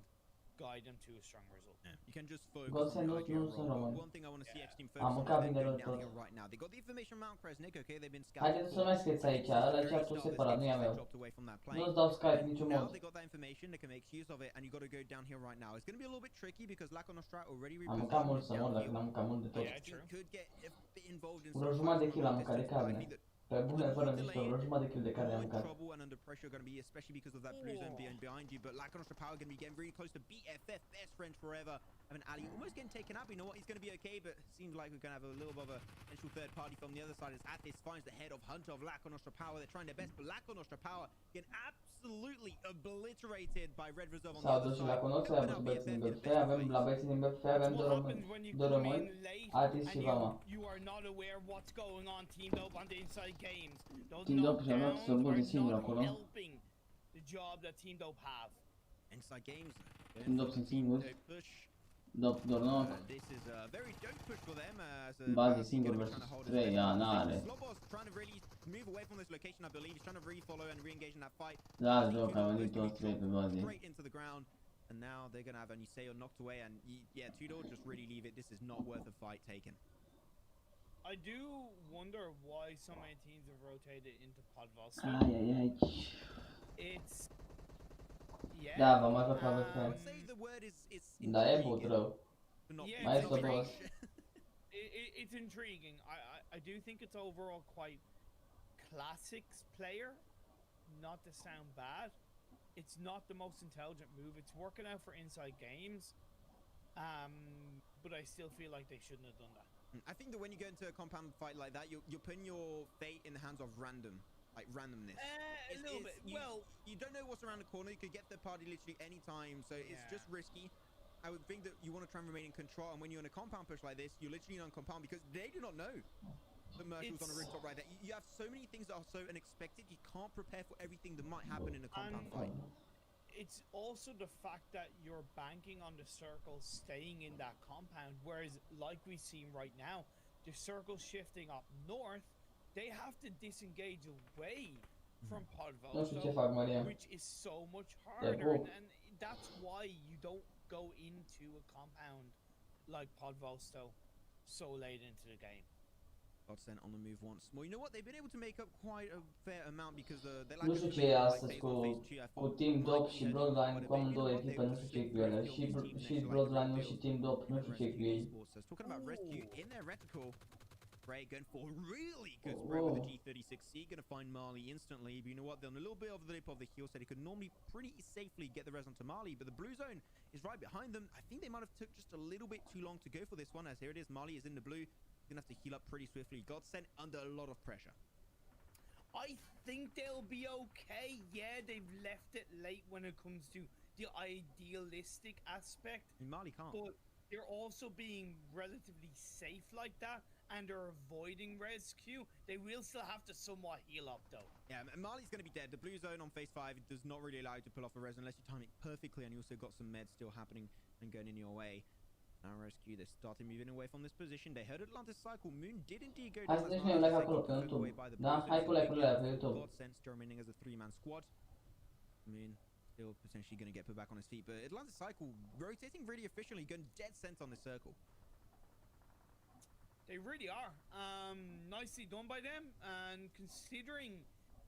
Speaker 3: guide them to a strong result.
Speaker 2: Yeah, you can just focus
Speaker 4: Godsend
Speaker 2: on
Speaker 4: nu
Speaker 2: the IGL
Speaker 4: sunt
Speaker 2: role.
Speaker 4: români.
Speaker 2: One thing I want to see X Team
Speaker 4: Am
Speaker 2: focus on is
Speaker 4: mâncat
Speaker 2: they're
Speaker 4: vineri
Speaker 2: going down
Speaker 4: tot.
Speaker 2: here right now. They got the information from Mount Kresnik, okay? They've been
Speaker 4: Haideți să mai scrieți aici, ăla e chat-ul separat, nu e a meu. Nu-ți dau Skype niciun
Speaker 2: Now
Speaker 4: mod.
Speaker 2: they got that information, they can make use of it, and you got to go down here right now. It's going to be a little bit tricky because Lack on Nostra already
Speaker 4: Am mâncat mult să mor,
Speaker 2: down
Speaker 4: dacă
Speaker 2: here.
Speaker 4: n-am mâncat mult de tot.
Speaker 2: Could get a bit involved in
Speaker 4: Vreo jumătate de kil am mâncat de carne. Pe bune, fără mișto, vreo jumătate de kil de carne am mâncat.
Speaker 2: Trouble and under pressure going to be, especially because of that blue zone behind you. But Lack on Nostra Power going to be getting really close to BFF, best friends forever. I mean, Ali almost getting taken out, but you know what? He's going to be okay, but seems like we're going to have a little bit of a potential third party from the other side as Atis finds the head of Hunter of Lack on Nostra Power. They're trying their best, but Lack on Nostra Power getting absolutely obliterated by Red Reserve on the
Speaker 4: S-au
Speaker 2: other
Speaker 4: dus și
Speaker 2: side.
Speaker 4: la cunoaște, am văzut băieții din BFF, avem la băieții din BFF, avem doi români, Atis și Vama.
Speaker 3: You are not aware what's going on Team Dope on the inside games. Those
Speaker 4: Team Dope și-au luat să buni singur acolo.
Speaker 3: helping the job that Team Dope have.
Speaker 2: Inside games.
Speaker 4: Team Dope sunt singuri. Dope doar knock.
Speaker 2: This is a very dope push for them as
Speaker 4: Bazi singur versus 3, ea n-are.
Speaker 2: Slobos trying to really move away from this location, I believe. He's trying to re-follow and re-engage in that fight.
Speaker 4: Da, joc, au venit toți 3 pe Bazi.
Speaker 2: Straight into the ground. And now they're going to have Aniseo knocked away. And yeah, Tudor, just really leave it. This is not worth a fight taken.
Speaker 3: I do wonder why so many teams have rotated into Podvalsa.
Speaker 4: Ai.
Speaker 3: It's yeah.
Speaker 4: Da, v-am mai făcut pe
Speaker 2: I would say the word is
Speaker 4: Da, e but rău.
Speaker 3: Yeah,
Speaker 4: Mai
Speaker 3: it's
Speaker 4: este boss.
Speaker 3: It's intriguing. I do think it's overall quite classics player, not to sound bad. It's not the most intelligent move. It's working out for inside games. But I still feel like they shouldn't have done that.
Speaker 2: I think that when you go into a compound fight like that, you're putting your fate in the hands of randomness.
Speaker 3: A little bit.
Speaker 2: You don't know what's around the corner. You could get the party literally any time, so it's just risky. I would think that you want to try and remain in control, and when you're in a compound push like this, you're literally on compound because they do not know the Mercil's on the rooftop right there. You have so many things that are so unexpected, you can't prepare for everything that might happen in a compound fight.
Speaker 3: It's also the fact that you're banking on the circle staying in that compound, whereas like we've seen right now, the circle shifting up north, they have to disengage away from Podvalsa, which is so much harder, and that's why you don't go into a compound like Podvalsa so late into the game.
Speaker 2: Got sent on the move once more. You know what? They've been able to make up quite a fair amount because they like.
Speaker 4: Nu știu ce e astăzi cu Team Dope și Bloodline, cu amândouă echipe, nu știu ce cu ele. Și Bloodline și Team Dope, nu știu ce cu ei.
Speaker 2: Talking about rescue in their reticle. Bray going for a really good spread with the G36C, going to find Marley instantly, but you know what, they're on a little bit of the lip of the heel, so they could normally pretty safely get the res onto Marley, but the blue zone is right behind them. I think they might have took just a little bit too long to go for this one, as here it is, Marley is in the blue, he's going to have to heal up pretty swiftly. Got sent under a lot of pressure.
Speaker 3: I think they'll be okay. Yeah, they've left it late when it comes to the idealistic aspect.
Speaker 2: And Marley can't.
Speaker 3: But they're also being relatively safe like that, and they're avoiding rescue. They will still have to somewhat heal up though.
Speaker 2: Yeah, Marley's going to be dead. The blue zone on phase 5 does not really allow you to pull off a res unless you time it perfectly, and you also got some meds still happening and going in your way. Now rescue, they started moving away from this position. They heard Atlantis cycle. Moon did indeed go down.
Speaker 4: Hai să trecem like acolo pe YouTube. Da, hai cu like-urile pe YouTube.
Speaker 2: God sense remaining as a 3-man squad. Moon still potentially going to get put back on his feet, but Atlantis cycle rotating really efficiently, going dead sense on this circle.
Speaker 3: They really are. Nicely done by them, and considering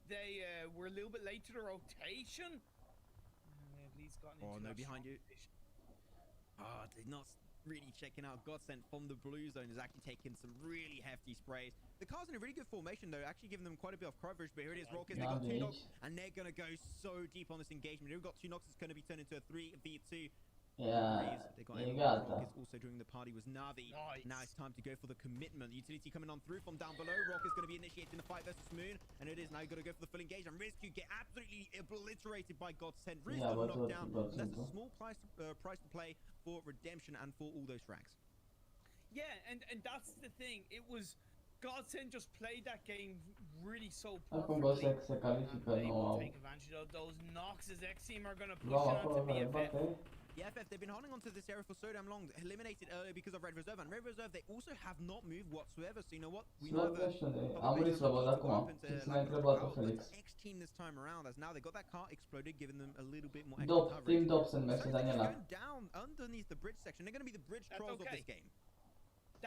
Speaker 3: they were a little bit late to the rotation, they at least got into
Speaker 2: no, behind you. They're not really checking out. God sent from the blue zone is actually taking some really hefty sprays. The car's in a really good formation though, actually giving them quite a bit of coverage, but here it is, Rockets, they got 2 knocks, and they're going to go so deep on this engagement. They've got 2 knocks, it's going to be turned into a 3v2.
Speaker 4: Yeah,
Speaker 2: they got
Speaker 4: e gata.
Speaker 2: Rock is also during the party was Navi.
Speaker 3: Nice.
Speaker 2: Now it's time to go for the commitment. Utility coming on through from down below. Rock is going to be initiating the fight versus Moon, and it is now going to go for the full engage. And Rescue get absolutely obliterated by Godsend. Riz got knocked down. That's a small price to play for redemption and for all those frags.
Speaker 3: Yeah, and that's the thing. It was Godsend just played that game really so
Speaker 4: Acum
Speaker 3: perfectly.
Speaker 4: Gosek se califică
Speaker 3: They will
Speaker 4: nou.
Speaker 3: take advantage of those knocks as X team are going to push
Speaker 4: Luau
Speaker 3: it
Speaker 4: acolo
Speaker 3: onto
Speaker 4: care
Speaker 3: BFF.
Speaker 4: bate.
Speaker 2: Yeah, FF, they've been holding on to this area for so damn long, eliminated earlier because of Red Reserve, and Red Reserve, they also have not moved whatsoever, so you know what? We know that
Speaker 4: Am murit Slobod acum. Ce mai întrebat Felix.
Speaker 2: X team this time around, as now they got that car exploded, giving them a little bit more extra
Speaker 4: Dop,
Speaker 2: coverage.
Speaker 4: Team Dop se numește
Speaker 2: So
Speaker 4: Daniela.
Speaker 2: going down underneath the bridge section. They're going to be the bridge
Speaker 3: That's
Speaker 2: trolls of
Speaker 3: okay.
Speaker 2: this game.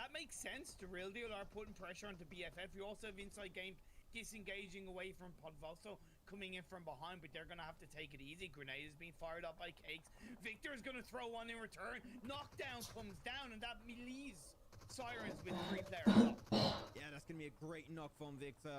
Speaker 3: That makes sense. The real deal are putting pressure onto BFF. You also have inside game disengaging away from Podvoso, coming in from behind, but they're going to have to take it easy. Grenade is being fired up by Cakes. Victor is going to throw one in return. Knockdown comes down, and that melees Sirens with 3 players up.
Speaker 2: Yeah, that's going to be a great knock from Victor.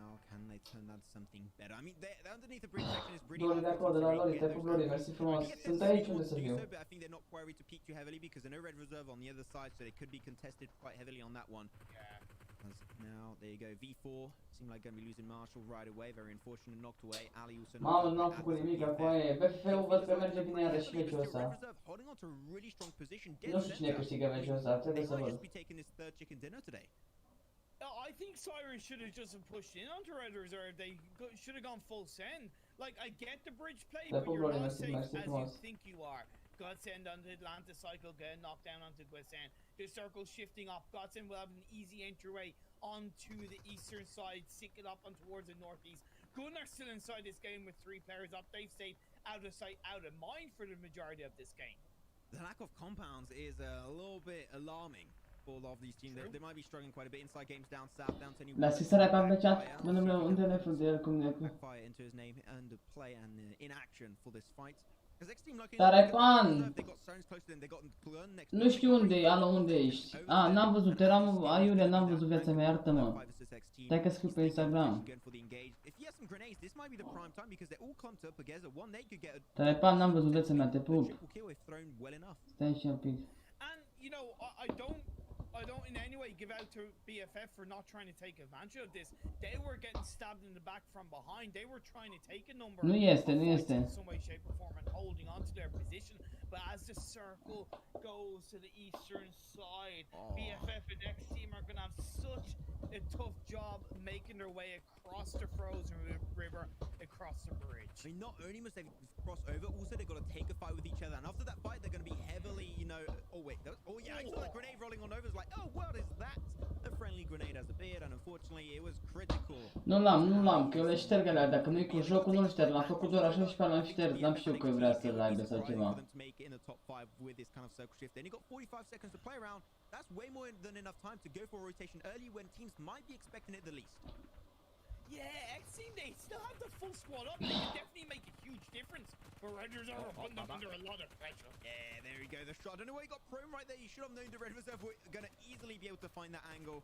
Speaker 2: Now, can they turn that to something better? I mean, they're underneath the bridge section is pretty
Speaker 4: Dori de acolo, de la Lori, te pup Lori, mersi frumos. Sunt aici unde să fiu.
Speaker 2: But I think they're not quite ready to peek too heavily because they know Red Reserve on the other side, so they could be contested quite heavily on that one.
Speaker 3: Yeah.
Speaker 2: As now, there you go, V4 seem like going to be losing Marshall right away. Very unfortunate, knocked away. Ali also.
Speaker 4: Mamă, n-am făcut nimic acolo. BFF-ul văd că merge bine iarăși meciul ăsta.
Speaker 2: Holding on to a really strong position.
Speaker 4: Nu știu cine câștigă meciul ăsta, trebuie să văd.
Speaker 2: Be taking this third chicken dinner today.
Speaker 3: I think Sirens should have just pushed in onto Red Reserve. They should have gone full send. Like, I get the bridge play, but you're not safe as you think you are. Godsend onto Atlanta Cycle, get a knockdown onto Godsend. The circle shifting up. Godsend will have an easy entryway onto the eastern side, stick it up on towards the northeast. Gun are still inside this game with 3 players up. They've stayed out of sight, out of mind for the majority of this game.
Speaker 2: The lack of compounds is a little bit alarming. Of these teams, they might be struggling quite a bit inside games down south, down to
Speaker 4: La sistarea pe chat, mână unde ne frunte el cum ne.
Speaker 2: Backfire into his name and play and in action for this fight.
Speaker 4: Tarepan! Nu știu unde e, alo, unde ești? A, n-am văzut, eram aiurea, n-am văzut viața mea, iartă-mă. Stai că scriu pe Instagram. Tarepan, n-am văzut viața mea, te pup. Stai și un pic.
Speaker 3: You know, I don't in any way give out to BFF for not trying to take advantage of this. They were getting stabbed in the back from behind. They were trying to take a number
Speaker 4: nu este, nu este.
Speaker 3: in some way, shape or form and holding on to their position. But as the circle goes to the eastern side, BFF and X team are going to have such a tough job making their way across the frozen river, across the bridge.
Speaker 2: I mean, not only must they cross over, also they've got to take a fight with each other. And after that fight, they're going to be heavily, you know... Oh, wait. Oh, yeah, I saw that grenade rolling on over. It's like, oh, what is that? A friendly grenade has appeared, and unfortunately, it was critical.
Speaker 4: Nu l-am, că eu le șterg alea. Dacă nu-i cu jocul, nu-l șterg. L-am făcut doar așa și pe l-am șterg. N-am știut că vrea să-l aibă sau ceva.
Speaker 2: That's way more than enough time to go for a rotation early when teams might be expecting it the least.
Speaker 3: Yeah, X team, they still have the full squad up. They can definitely make a huge difference. But Red Reserve are putting them under a lot of pressure.
Speaker 2: Yeah, there we go. The shot. I don't know why he got prone right there. You should have known the Red Reserve were going to easily be able to find that angle.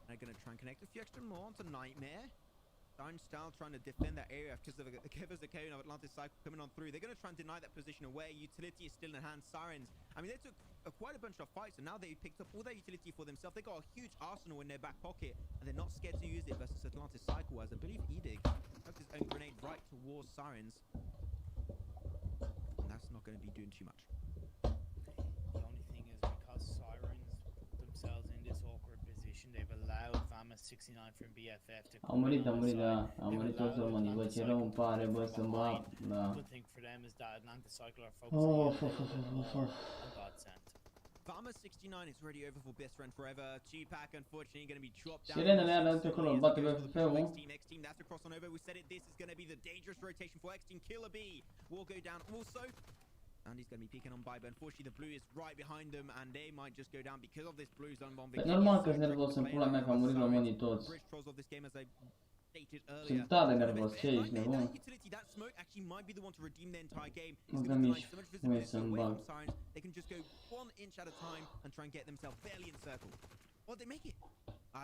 Speaker 2: They're going to try and connect a few extra more onto Nightmare. Style trying to defend that area because of the Kevers of Atlantis Cycle coming on through. They're going to try and deny that position away. Utility is still in hand. Sirens. I mean, they took quite a bunch of fights, and now they picked up all their utility for themselves. They got a huge arsenal in their back pocket, and they're not scared to use it versus Atlantis Cycle, as I believe HAIDEE has his own grenade right towards Sirens. And that's not going to be doing too much.
Speaker 3: The only thing is because Sirens put themselves in this awkward position, they've allowed Vamos 69 from BFF to
Speaker 4: Am murit toți românii, bă, ce rău îmi pare, bă, să-mi bag, da.
Speaker 3: The thing for them is that Atlanta Cycle are focusing on Godsend.
Speaker 2: Vamos 69 is already over for best friend forever. Tupac unfortunately going to be dropped down.
Speaker 4: Sirenele alea de acolo, bate pe FF-ul.
Speaker 2: X team, that's across on over. We said it, this is going to be the dangerous rotation for X team. Killer B will go down also. And he's going to be peeking on by, but unfortunately the blue is right behind them, and they might just go down because of this blue zone bomb.
Speaker 4: Normal că-s nervos în pula mea că au murit românii toți. Sunt tare nervos, ce ești nebun? Nu dă mici, măi să-mi bag.
Speaker 2: They can just go 1 inch at a time and try and get themselves barely encircled. Oh, they make it.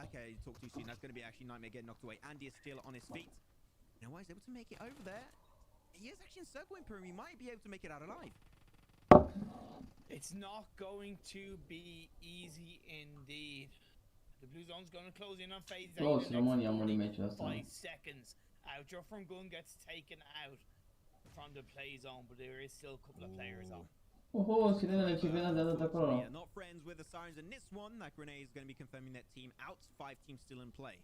Speaker 2: Okay, talk too soon. That's going to be actually Nightmare getting knocked away. Andy is still on his feet. You know why he's able to make it over there? He is actually encircling Peru. He might be able to make it out alive.
Speaker 3: It's not going to be easy indeed. The blue zone's going to close in on phase 8
Speaker 4: Close, România a murit meciul ăsta.
Speaker 3: 5 seconds. Outro from Gun gets taken out from the play zone, but there is still a couple of players on.
Speaker 4: Sirenele ce vine de dat acolo.
Speaker 2: Not friends with the Sirens in this one. That Grenade is going to be confirming that team out. 5 teams still in play.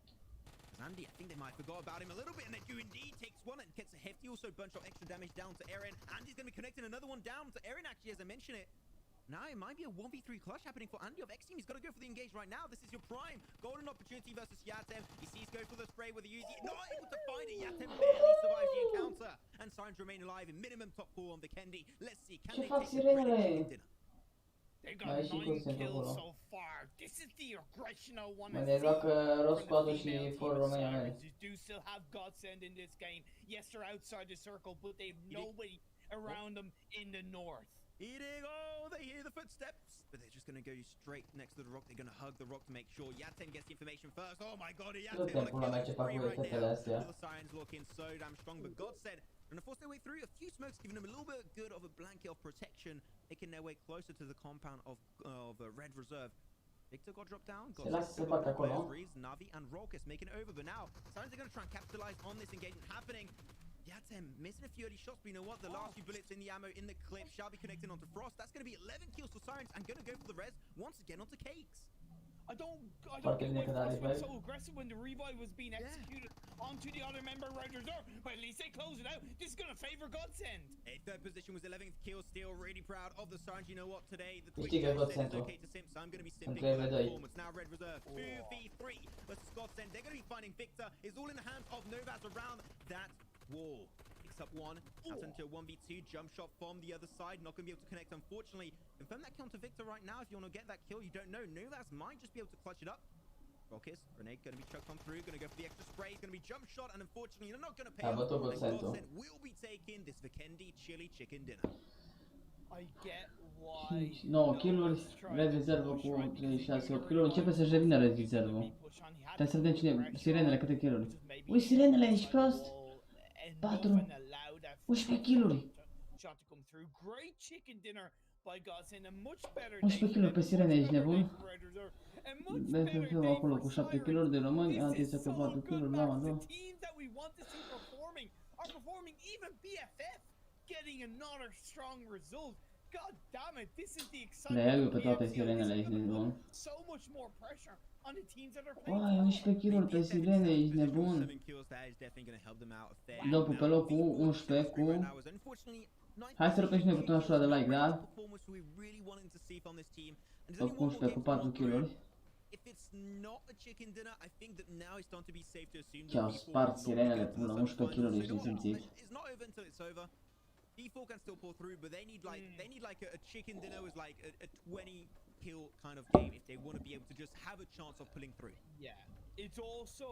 Speaker 2: Andy, I think they might have forgot about him a little bit, and they do indeed. Takes one and gets a hefty also bunch of extra damage down to Eren. Andy's going to be connecting another one down to Eren, actually, as I mentioned it. Now it might be a 1v3 clutch happening for Andy of X Team. He's got to go for the engage right now. This is your prime golden opportunity versus Yatem. He sees go for the spray with the Uzi. Not able to find it. Yatem barely survives the encounter. And Sirens remain alive in minimum top 4 on Vikendi. Let's see, can they take the credit dinner?
Speaker 3: They got 9 kills so far. This is the aggression I want to see.
Speaker 4: Mai joacă Roscoe și for Romania.
Speaker 3: Do still have Godsend in this game. Yes, they're outside the circle, but they've nobody around them in the north.
Speaker 2: Eating, oh, they hear the footsteps, but they're just going to go straight next to the rock. They're going to hug the rock to make sure Yatem gets the information first. Oh my god, Yatem on a kill right now. The Sirens looking so damn strong, but Godsend going to force their way through. A few smokes giving them a little bit good of a blanket of protection, making their way closer to the compound of Red Reserve. Victor got dropped down. Navi and Raucus making it over, but now Sirens are going to try and capitalize on this engagement happening. Yatem missing a few early shots, but you know what? The last few bullets in the ammo in the clip shall be connecting onto Frost. That's going to be 11 kills for Sirens and going to go for the res once again onto Cakes.
Speaker 3: I don't get why Frost was so aggressive when the revive was being executed onto the other member Red Reserve. But at least they close it out. This is going to favor Godsend.
Speaker 2: A third position was 11th kill, still really proud of the Sirens. You know what? Today the Twitch is okay to simp, so I'm going to be simping for that performance. Now Red Reserve 2v3 versus Godsend. They're going to be finding Victor. It's all in the hands of Novaz around that wall. Picks up one, out into a 1v2, jump shot from the other side, not going to be able to connect, unfortunately. Confirm that counter Victor right now if you want to get that kill. You don't know. Novaz might just be able to clutch it up. Raucus, Grenade going to be chucked on through, going to go for the extra spray, going to be jump shot, and unfortunately they're not going to pay off. Godsend will be taking this Vikendi chili chicken dinner.
Speaker 3: I get why.
Speaker 4: 9 kill-uri, Red Reserve cu 36 8 kill-uri. Începe să-și revină Red Reserve-ul. Trebuie să vedem cine... Sirenele, câte kill-uri? Ui, Sirenele, ești prost? 4, 11 kill-uri. 11 kill-uri pe Sirene, ești nebun? BFF acolo cu 7 kill-uri de români, Antisă cu 4 kill-uri, Lama 2. Le iau eu pe toate Sirenele, ești nebun? Uai, 11 kill-uri pe Sirene, ești nebun? Dopul pe locul 11 cu... Hai să răpești noi butonul ăsta de like, da? Locul 11 cu 4 kill-uri. Ce-au spart Sirenele până la 11 kill-uri, ești nesimțit.
Speaker 2: D4 can still pull through, but they need like a chicken dinner with like a 20 kill kind of game if they want to be able to just have a chance of pulling through.
Speaker 3: Yeah, it's also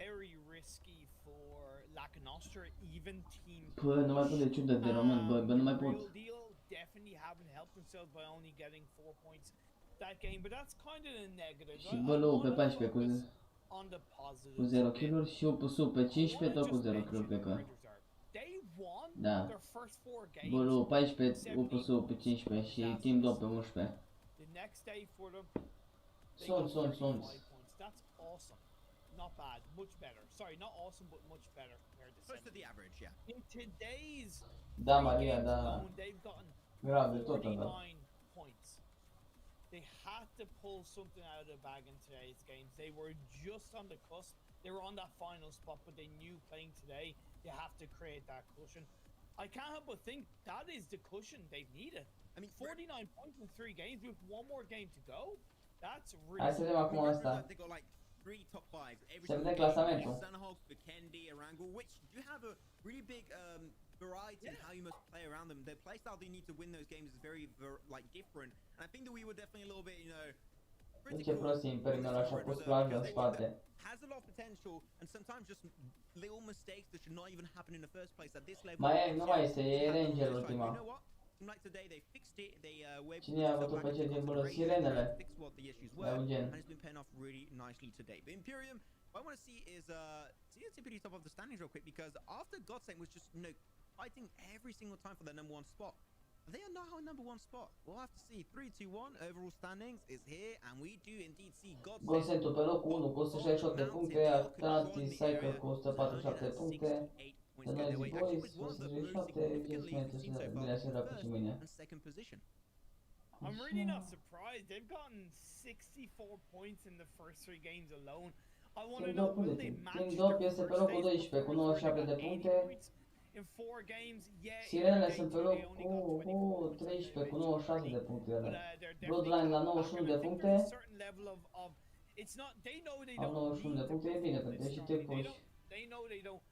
Speaker 3: very risky for Lac Nostra, even team.
Speaker 4: Bă, nu mai pot de ciudă de român, bă, nu mai pot.
Speaker 3: Definitely haven't helped themselves by only getting 4 points that game, but that's kind of a negative.
Speaker 4: Și Bălou pe 14 cu 0 kill-uri și Upusu pe 15 tot cu 0 kill-uri pe că. Da. Bălou 14, Upusu pe 15 și Team 2 pe 11. Sunt.
Speaker 3: That's awesome. Not bad, much better. Sorry, not awesome, but much better compared to
Speaker 2: close to the average, yeah.
Speaker 3: In today's
Speaker 4: da, Maria, da.
Speaker 3: They've gotten
Speaker 4: grave tot,
Speaker 3: 49 points. They had to pull something out of the bag in today's games. They were just on the cusp. They were on that final spot, but they knew playing today, they have to create that cushion. I can't help but think that is the cushion they've needed. I mean, 49 points in 3 games with one more game to go. That's really...
Speaker 4: Hai să vedem acum asta. Se vede clasamentul.
Speaker 2: Sanhok, Vikendi, Erangel, which do have a really big variety in how you must play around them. Their playstyle they need to win those games is very like different. And I think that we were definitely a little bit, you know,
Speaker 4: ce prost Imperiul așa pus plajă în spate.
Speaker 2: Has a lot of potential and sometimes just little mistakes that should not even happen in the first place at this level.
Speaker 4: Nu mai este, e Erangel ultima.
Speaker 2: Like today, they fixed it. They were
Speaker 4: Cine a avut pe cel din bună? Sirenele.
Speaker 2: What the issues were, and it's been paying off really nicely today. But Imperium, what I want to see is see the tippity top of the standings real quick, because after Godsend was just fighting every single time for their #1 spot. They are now in #1 spot. We'll have to see. 3, 2, 1 overall standings is here, and we do indeed see
Speaker 4: Godsend pe locul 1 cu 168 de puncte, Atlantis Cycle cu 147 puncte,
Speaker 2: points
Speaker 4: The
Speaker 2: go their
Speaker 4: Noisy
Speaker 2: way. Actually, it
Speaker 4: Boys
Speaker 2: was one of the
Speaker 4: versus
Speaker 2: most
Speaker 4: 7,
Speaker 2: significant leads we've seen so far,
Speaker 4: bine să rapă și
Speaker 2: first
Speaker 4: mâine.
Speaker 2: and second position.
Speaker 3: I'm really not surprised. They've gotten 64 points in the first 3 games alone. I want to
Speaker 4: Team
Speaker 3: know,
Speaker 4: Dop
Speaker 3: will
Speaker 4: unde
Speaker 3: they
Speaker 4: Team?
Speaker 3: match
Speaker 4: Team
Speaker 3: their
Speaker 4: Dop este pe
Speaker 3: first
Speaker 4: locul
Speaker 3: day's
Speaker 4: 12 cu
Speaker 3: performance where
Speaker 4: 97
Speaker 3: they
Speaker 4: de
Speaker 3: got 80
Speaker 4: puncte.
Speaker 3: points in 4 games? Yeah, in
Speaker 4: Sirenele
Speaker 3: day
Speaker 4: sunt pe
Speaker 3: 2 they only got
Speaker 4: locul
Speaker 3: 24 points,
Speaker 4: 13 cu
Speaker 3: they
Speaker 4: 96
Speaker 3: eventually
Speaker 4: de puncte.
Speaker 3: but they're
Speaker 4: Bloodline
Speaker 3: definitely
Speaker 4: la
Speaker 3: coming back,
Speaker 4: 91
Speaker 3: and
Speaker 4: de
Speaker 3: I think
Speaker 4: puncte.
Speaker 3: there's a certain level of it's not they know they
Speaker 4: Au
Speaker 3: don't
Speaker 4: 91 de
Speaker 3: need to
Speaker 4: puncte, e bine
Speaker 3: perform
Speaker 4: pentru
Speaker 3: this
Speaker 4: ei și te
Speaker 3: strongly.
Speaker 4: puși.
Speaker 3: They know they don't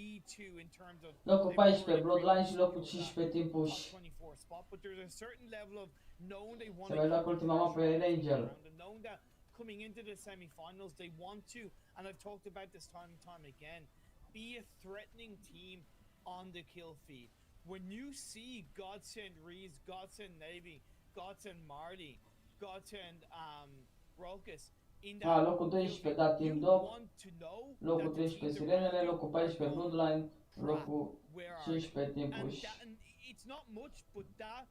Speaker 3: need to in terms of
Speaker 4: Locul
Speaker 3: they've
Speaker 4: 14
Speaker 3: already
Speaker 4: Bloodline și
Speaker 3: breached
Speaker 4: locul
Speaker 3: that
Speaker 4: 15 Team
Speaker 3: top
Speaker 4: Push.
Speaker 3: 24 spot, but there's a certain level of knowing they want
Speaker 4: Se
Speaker 3: to
Speaker 4: mai
Speaker 3: keep
Speaker 4: joacă
Speaker 3: the
Speaker 4: ultima mapă
Speaker 3: pressure on the
Speaker 4: Erangel.
Speaker 3: ground and knowing that coming into the semi-finals they want to, and I've talked about this time and time again, be a threatening team on the kill feed. When you see Godsend Reeves, Godsend Navy, Godsend Marty, Godsend Rokas in that
Speaker 4: Locul
Speaker 3: kill
Speaker 4: 12
Speaker 3: feed,
Speaker 4: da Team
Speaker 3: you
Speaker 4: Dop,
Speaker 3: want to know
Speaker 4: locul
Speaker 3: that the
Speaker 4: 13
Speaker 3: teams
Speaker 4: Sirenele,
Speaker 3: around you
Speaker 4: locul
Speaker 3: are
Speaker 4: 14
Speaker 3: going,
Speaker 4: Bloodline,
Speaker 3: "Crap,
Speaker 4: locul
Speaker 3: where are they?"
Speaker 4: 15 Team
Speaker 3: And
Speaker 4: Push.
Speaker 3: that, and it's not much, but that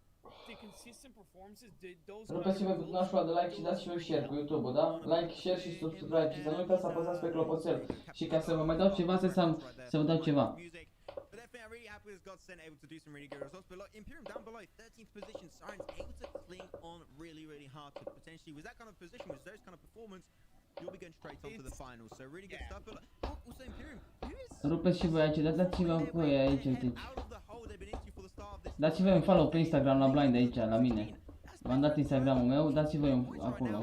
Speaker 3: the consistent performances, those
Speaker 4: Rupeți-vă butonașul ăla de like și dați-și un share pe YouTube, da? Like, share și subscribe și să nu uitați să apăsați pe clopoțel. Și ca să vă mai dau ceva, să vă dau ceva.
Speaker 2: But definitely, I'm really happy with Godsend able to do some really good results. But look, Imperium down below, 13th position. Sirens able to cling on really hard to potentially, with that kind of position, with those kind of performance, you'll be going straight on to the finals. So really good stuff. But look, also Imperium, who is
Speaker 4: Rupeți și voi aici, dați-vă voi aici, uite.
Speaker 2: out of the hole they've been into for the start of this.
Speaker 4: Dați-vă un follow pe Instagram la Blind aici, la mine. V-am dat Instagramul meu, dați-vă acolo.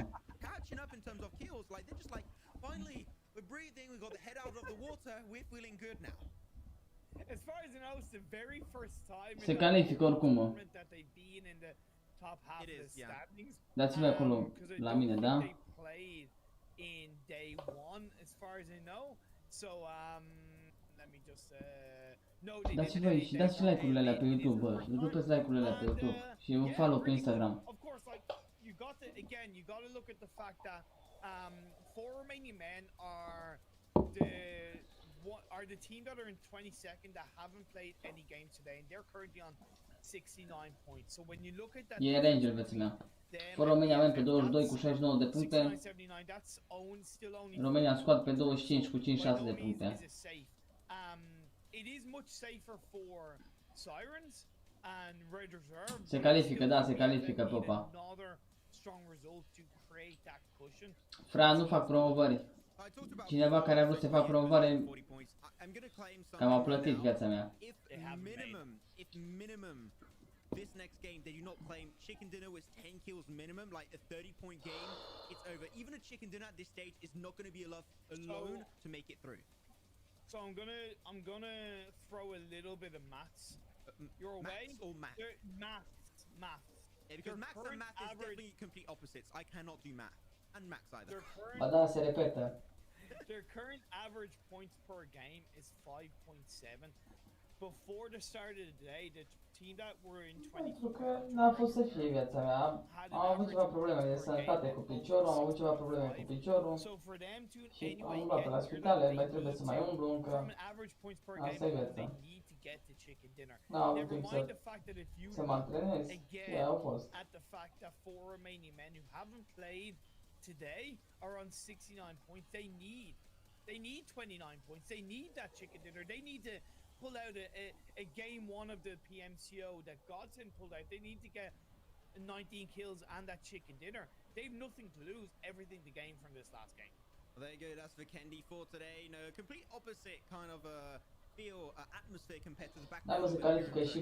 Speaker 2: Catching up in terms of kills, like they're just like, finally, we're breathing, we got the head out of the water, we're feeling good now.
Speaker 3: As far as I know, it's the very first time
Speaker 4: Se califică oricum, mă.
Speaker 3: that they've been in the top half of the standings.
Speaker 4: Dați-vă acolo la mine, da?
Speaker 3: They played in day 1, as far as I know. So let me just no, they
Speaker 4: Dați-vă aici și dați like-urile alea pe YouTube, bă. Rupeți like-urile alea pe YouTube și un follow pe Instagram.
Speaker 3: Of course, like you got to again, you got to look at the fact that 4 Romanian men are the team that are in 22nd that haven't played any games today, and they're currently on 69 points. So when you look at that,
Speaker 4: E Erangel, vețile. Fără România avem pe 22 cu 69 de puncte.
Speaker 3: 69, that's still only
Speaker 4: România scoat pe 25 cu 56 de puncte.
Speaker 3: It is much safer for Sirens and Red Reserve.
Speaker 4: Se califică, da, se califică, Popa.
Speaker 3: Another strong result to create that cushion.
Speaker 4: Fra, nu fac promovări. Cineva care a vrut să fac promovare, cam a plătit viața mea.
Speaker 2: If minimum this next game they do not claim chicken dinner with 10 kills minimum, like a 30-point game, it's over. Even a chicken dinner at this stage is not going to be enough alone to make it through.
Speaker 3: So I'm gonna throw a little bit of maths your way.
Speaker 2: Maths or math?
Speaker 3: Maths.
Speaker 2: Yeah, because maths and math is definitely complete opposites. I cannot do math and maths either.
Speaker 4: Ba da, se repetă.
Speaker 3: Their current average points per game is 5.7. Before the start of the day, the team that were in 20.
Speaker 4: Pentru că n-a fost să fie viața mea. Am avut ceva probleme de sănătate cu piciorul, am avut ceva probleme cu piciorul și am umblat pe la spitale, mai trebuie să mai umblu încă. Asta e viața. N-am avut timp să mă antrenez și au fost.
Speaker 3: At the fact that 4 Romanian men who haven't played today are on 69 points. They need 29 points. They need that chicken dinner. They need to pull out a game 1 of the PMCO that Godsend pulled out. They need to get 19 kills and that chicken dinner. They've nothing to lose, everything to gain from this last game.
Speaker 2: Well, there you go. That's Vikendi for today. No, complete opposite kind of feel atmosphere compared to the back.
Speaker 4: N-am să califică și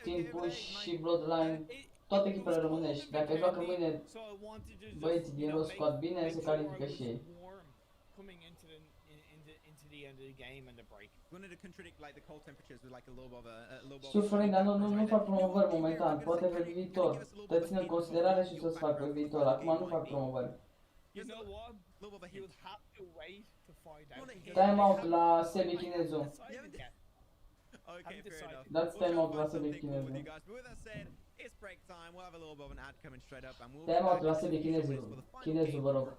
Speaker 4: Team Push și Bloodline, toate echipele românești. Dacă joacă mâine băieții din rost scoat bine, se califică și ei. Știu, Florin, dar nu fac promovări momentan, poate pe viitor. Te țin în considerare și să-ți fac pe viitor, acum nu fac promovări. Time out la Sebi Chinezu. Dați time out la Sebi Chinezu. Time out la Sebi Chinezu. Chinezu, vă rog.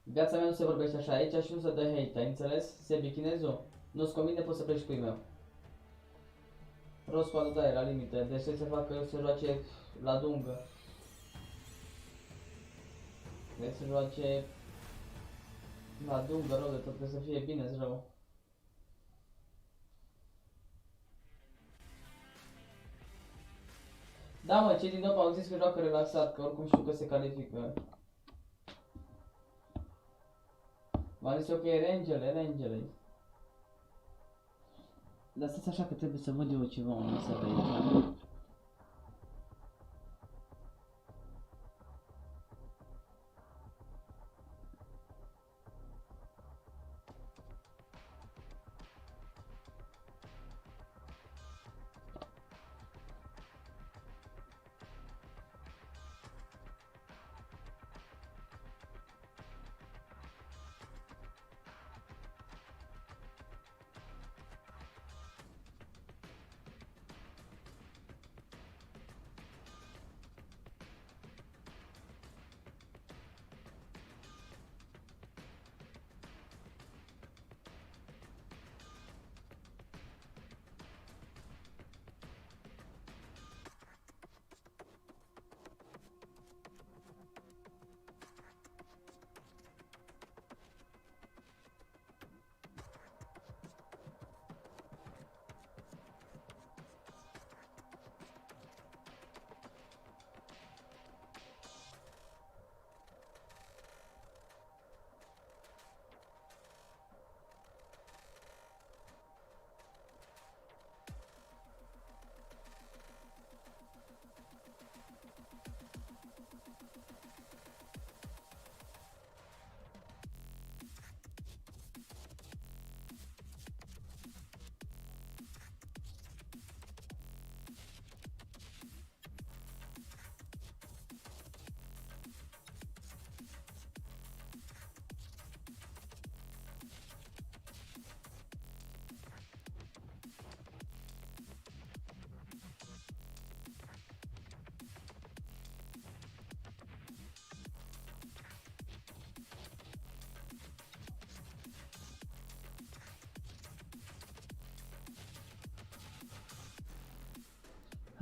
Speaker 4: Viața mea nu se vorbește așa aici și nu se dă hate, ai înțeles? Sebi Chinezu? Nu-ți convine, poți să pleci cu meu. Rost squad-ul da, e la limite, deci să se facă, să joace la dungă. Deci să joace La dungă rău de tot, trebuie să fie bine rău. Da, mă, cei din dop au zis că joacă relaxat, că oricum știu că se califică. V-am zis eu că e Erangel. Dar stați așa că trebuie să văd eu ceva, un mesaj aici.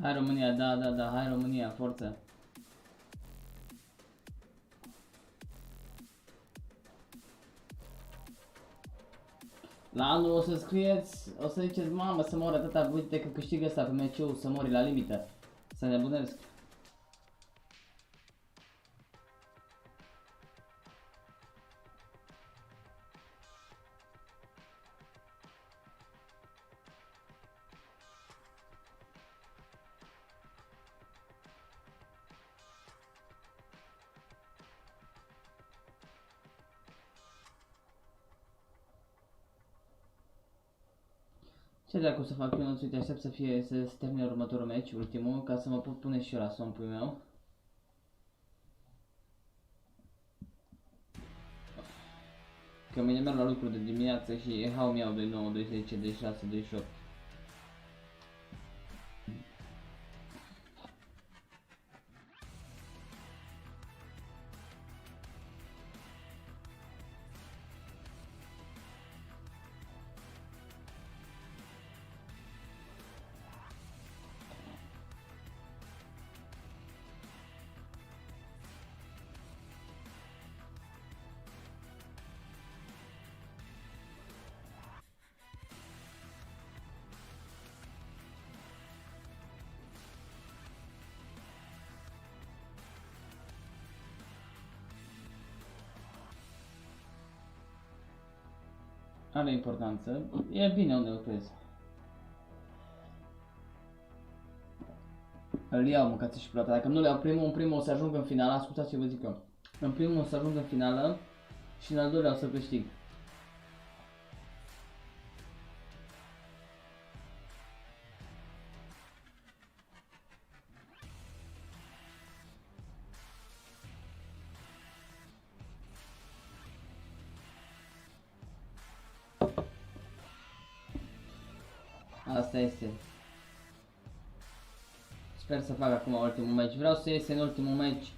Speaker 4: Hai România, da, hai România, forță. La anul o să scrieți, o să ziceți, mamă, să mor atâta, uite că câștigă ăsta pe meciul, să mori la limită. Să nebunesc. Ce dracu să fac eu, nu uite, aștept să se termine următorul meci, ultimul, ca să mă pot pune și eu la somnul meu. Că mâine merg la lucru de dimineață și hau-mi iau 29, 12, 26, 28. Are importanță. E bine unde lucrez. Îl iau, mâncați și plata. Dacă nu le iau în primul o să ajung în finală. Ascultați ce vă zic eu. În primul o să ajung în finală și în al doilea o să câștig. Asta este. Sper să fac acum ultimul meci. Vreau să iese în ultimul meci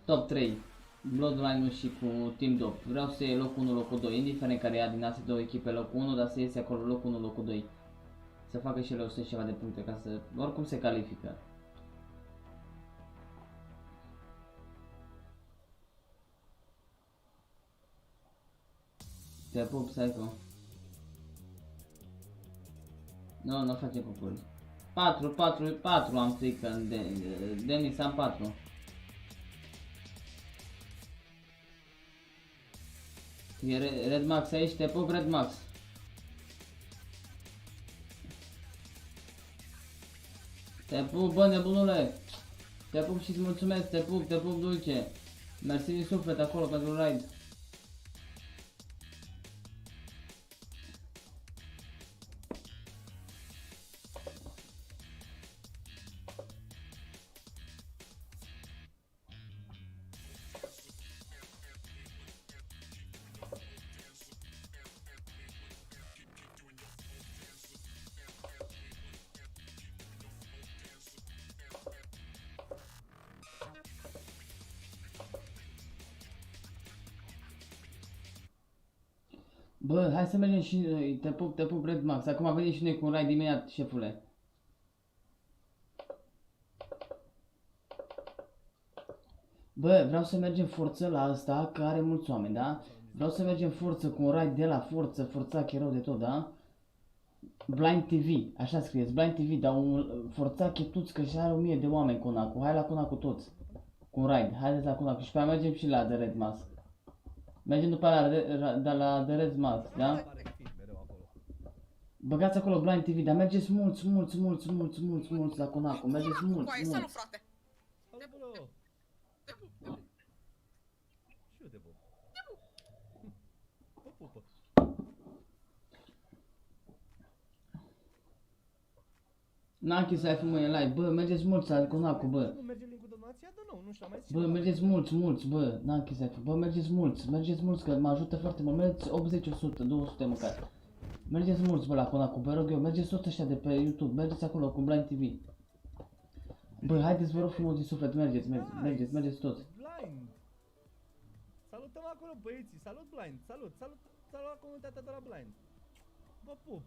Speaker 4: top 3. Bloodline-ul și cu Team Dop. Vreau să iei locul 1, locul 2. Indiferent care ia din astea două echipe locul 1, dar să iese acolo locul 1, locul 2. Să facă și ele 100 ceva de puncte ca să... Oricum se califică. Te pup, Psycho. Nu, nu face pupuri. 4 am strică, Denis am 4. E Red Max aici, te pup, Red Max. Te pup, bă, nebunule. Te pup și îți mulțumesc, te pup dulce. Mersi din suflet acolo pentru raid. Bă, hai să mergem și noi, te pup Red Max, acum venim și noi cu un raid imediat, șefule. Bă, vreau să mergem forță la asta, că are mulți oameni, da? Vreau să mergem forță cu un raid de la forță, forțache rău de tot, da? Blind TV, așa scrieți, Blind TV, dar un forțache tuț, că și are 1000 de oameni cu Nacu, hai la Nacu toți. Cu un raid, haideți la Nacu și pe aia mergem și la The Red Mask. Mergem după la The Red Mask, da? Băgați acolo Blind TV, dar mergeți mulți la Conaco, mergeți mulți.
Speaker 10: Salut, frate!
Speaker 4: N-am închis să ai fumă în live, bă, mergeți mulți la Conaco, bă.
Speaker 1: Nu merge link-ul donația? Da, nu știu, am mai zis.
Speaker 4: Bă, mergeți mulți, bă, n-am închis să ai fumă, bă, mergeți mulți, că mă ajută foarte mult, mergeți 80, 100, 200 măcar. Mergeți mulți, bă, la Conaco, vă rog eu, mergeți toți ăștia de pe YouTube, mergeți acolo cu Blind TV. Bă, haideți, vă rog frumos din suflet, mergeți toți.
Speaker 1: Blind! Salutăm acolo băieții, salut Blind, salut la comunitatea de la Blind. Vă pup!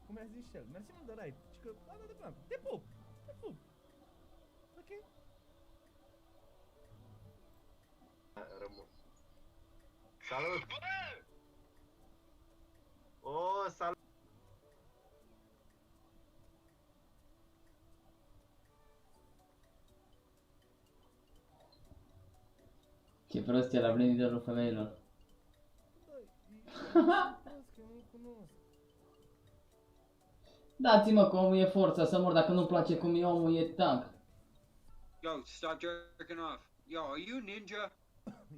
Speaker 1: Cum i-a zis și el, mersi mult de raid, și că a dat de plan, te pup! Ok?
Speaker 5: Rămân. Salut! Oh, salut!
Speaker 4: Ce prost e la blindidorul femeilor. Dați-mă că omul e forța să mor, dacă nu-mi place cum e omul, e tank.
Speaker 12: Yo, stop jerking off. Yo, are you ninja?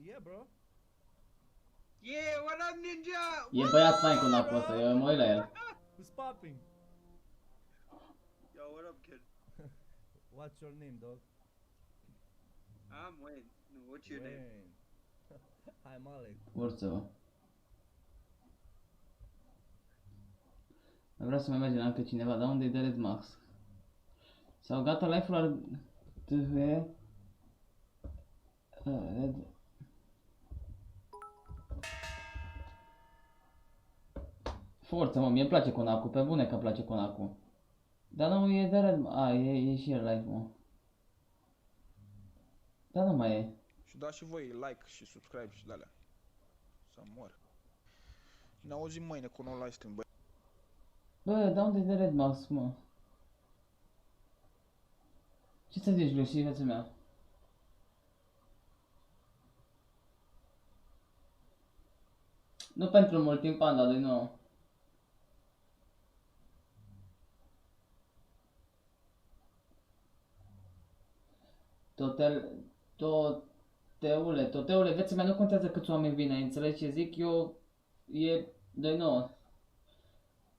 Speaker 1: Yeah, bro.
Speaker 12: Yeah, what up, ninja?
Speaker 4: E băiat fain cu napul ăsta, eu mă uit la el.
Speaker 1: Who's popping?
Speaker 12: Yo, what up, kid?
Speaker 1: What's your name, dog?
Speaker 12: I'm Wayne. No, what's your name?
Speaker 1: I'm Alex.
Speaker 4: Forță-vă. Vreau să mai mergem la încă cineva, dar unde e The Red Max? Sau gata live-ul ar... TV... Red... Forță, mă, mie-mi place Conacu, pe bune că îmi place Conacu. Dar nu e The Red... A, e și el live, mă. Dar nu mai e.
Speaker 6: Și dați și voi like și subscribe și de-alea. Să mor. Ne auzim mâine cu un nou live stream, băi.
Speaker 4: Bă, dar unde e The Red Max, mă? Ce să zici, Lucy, viața mea? Nu pentru mult timp, Panda, din nou. Toteule, viața mea nu contează câți oameni vin, ai înțeles ce zic? Eu... E... de nou.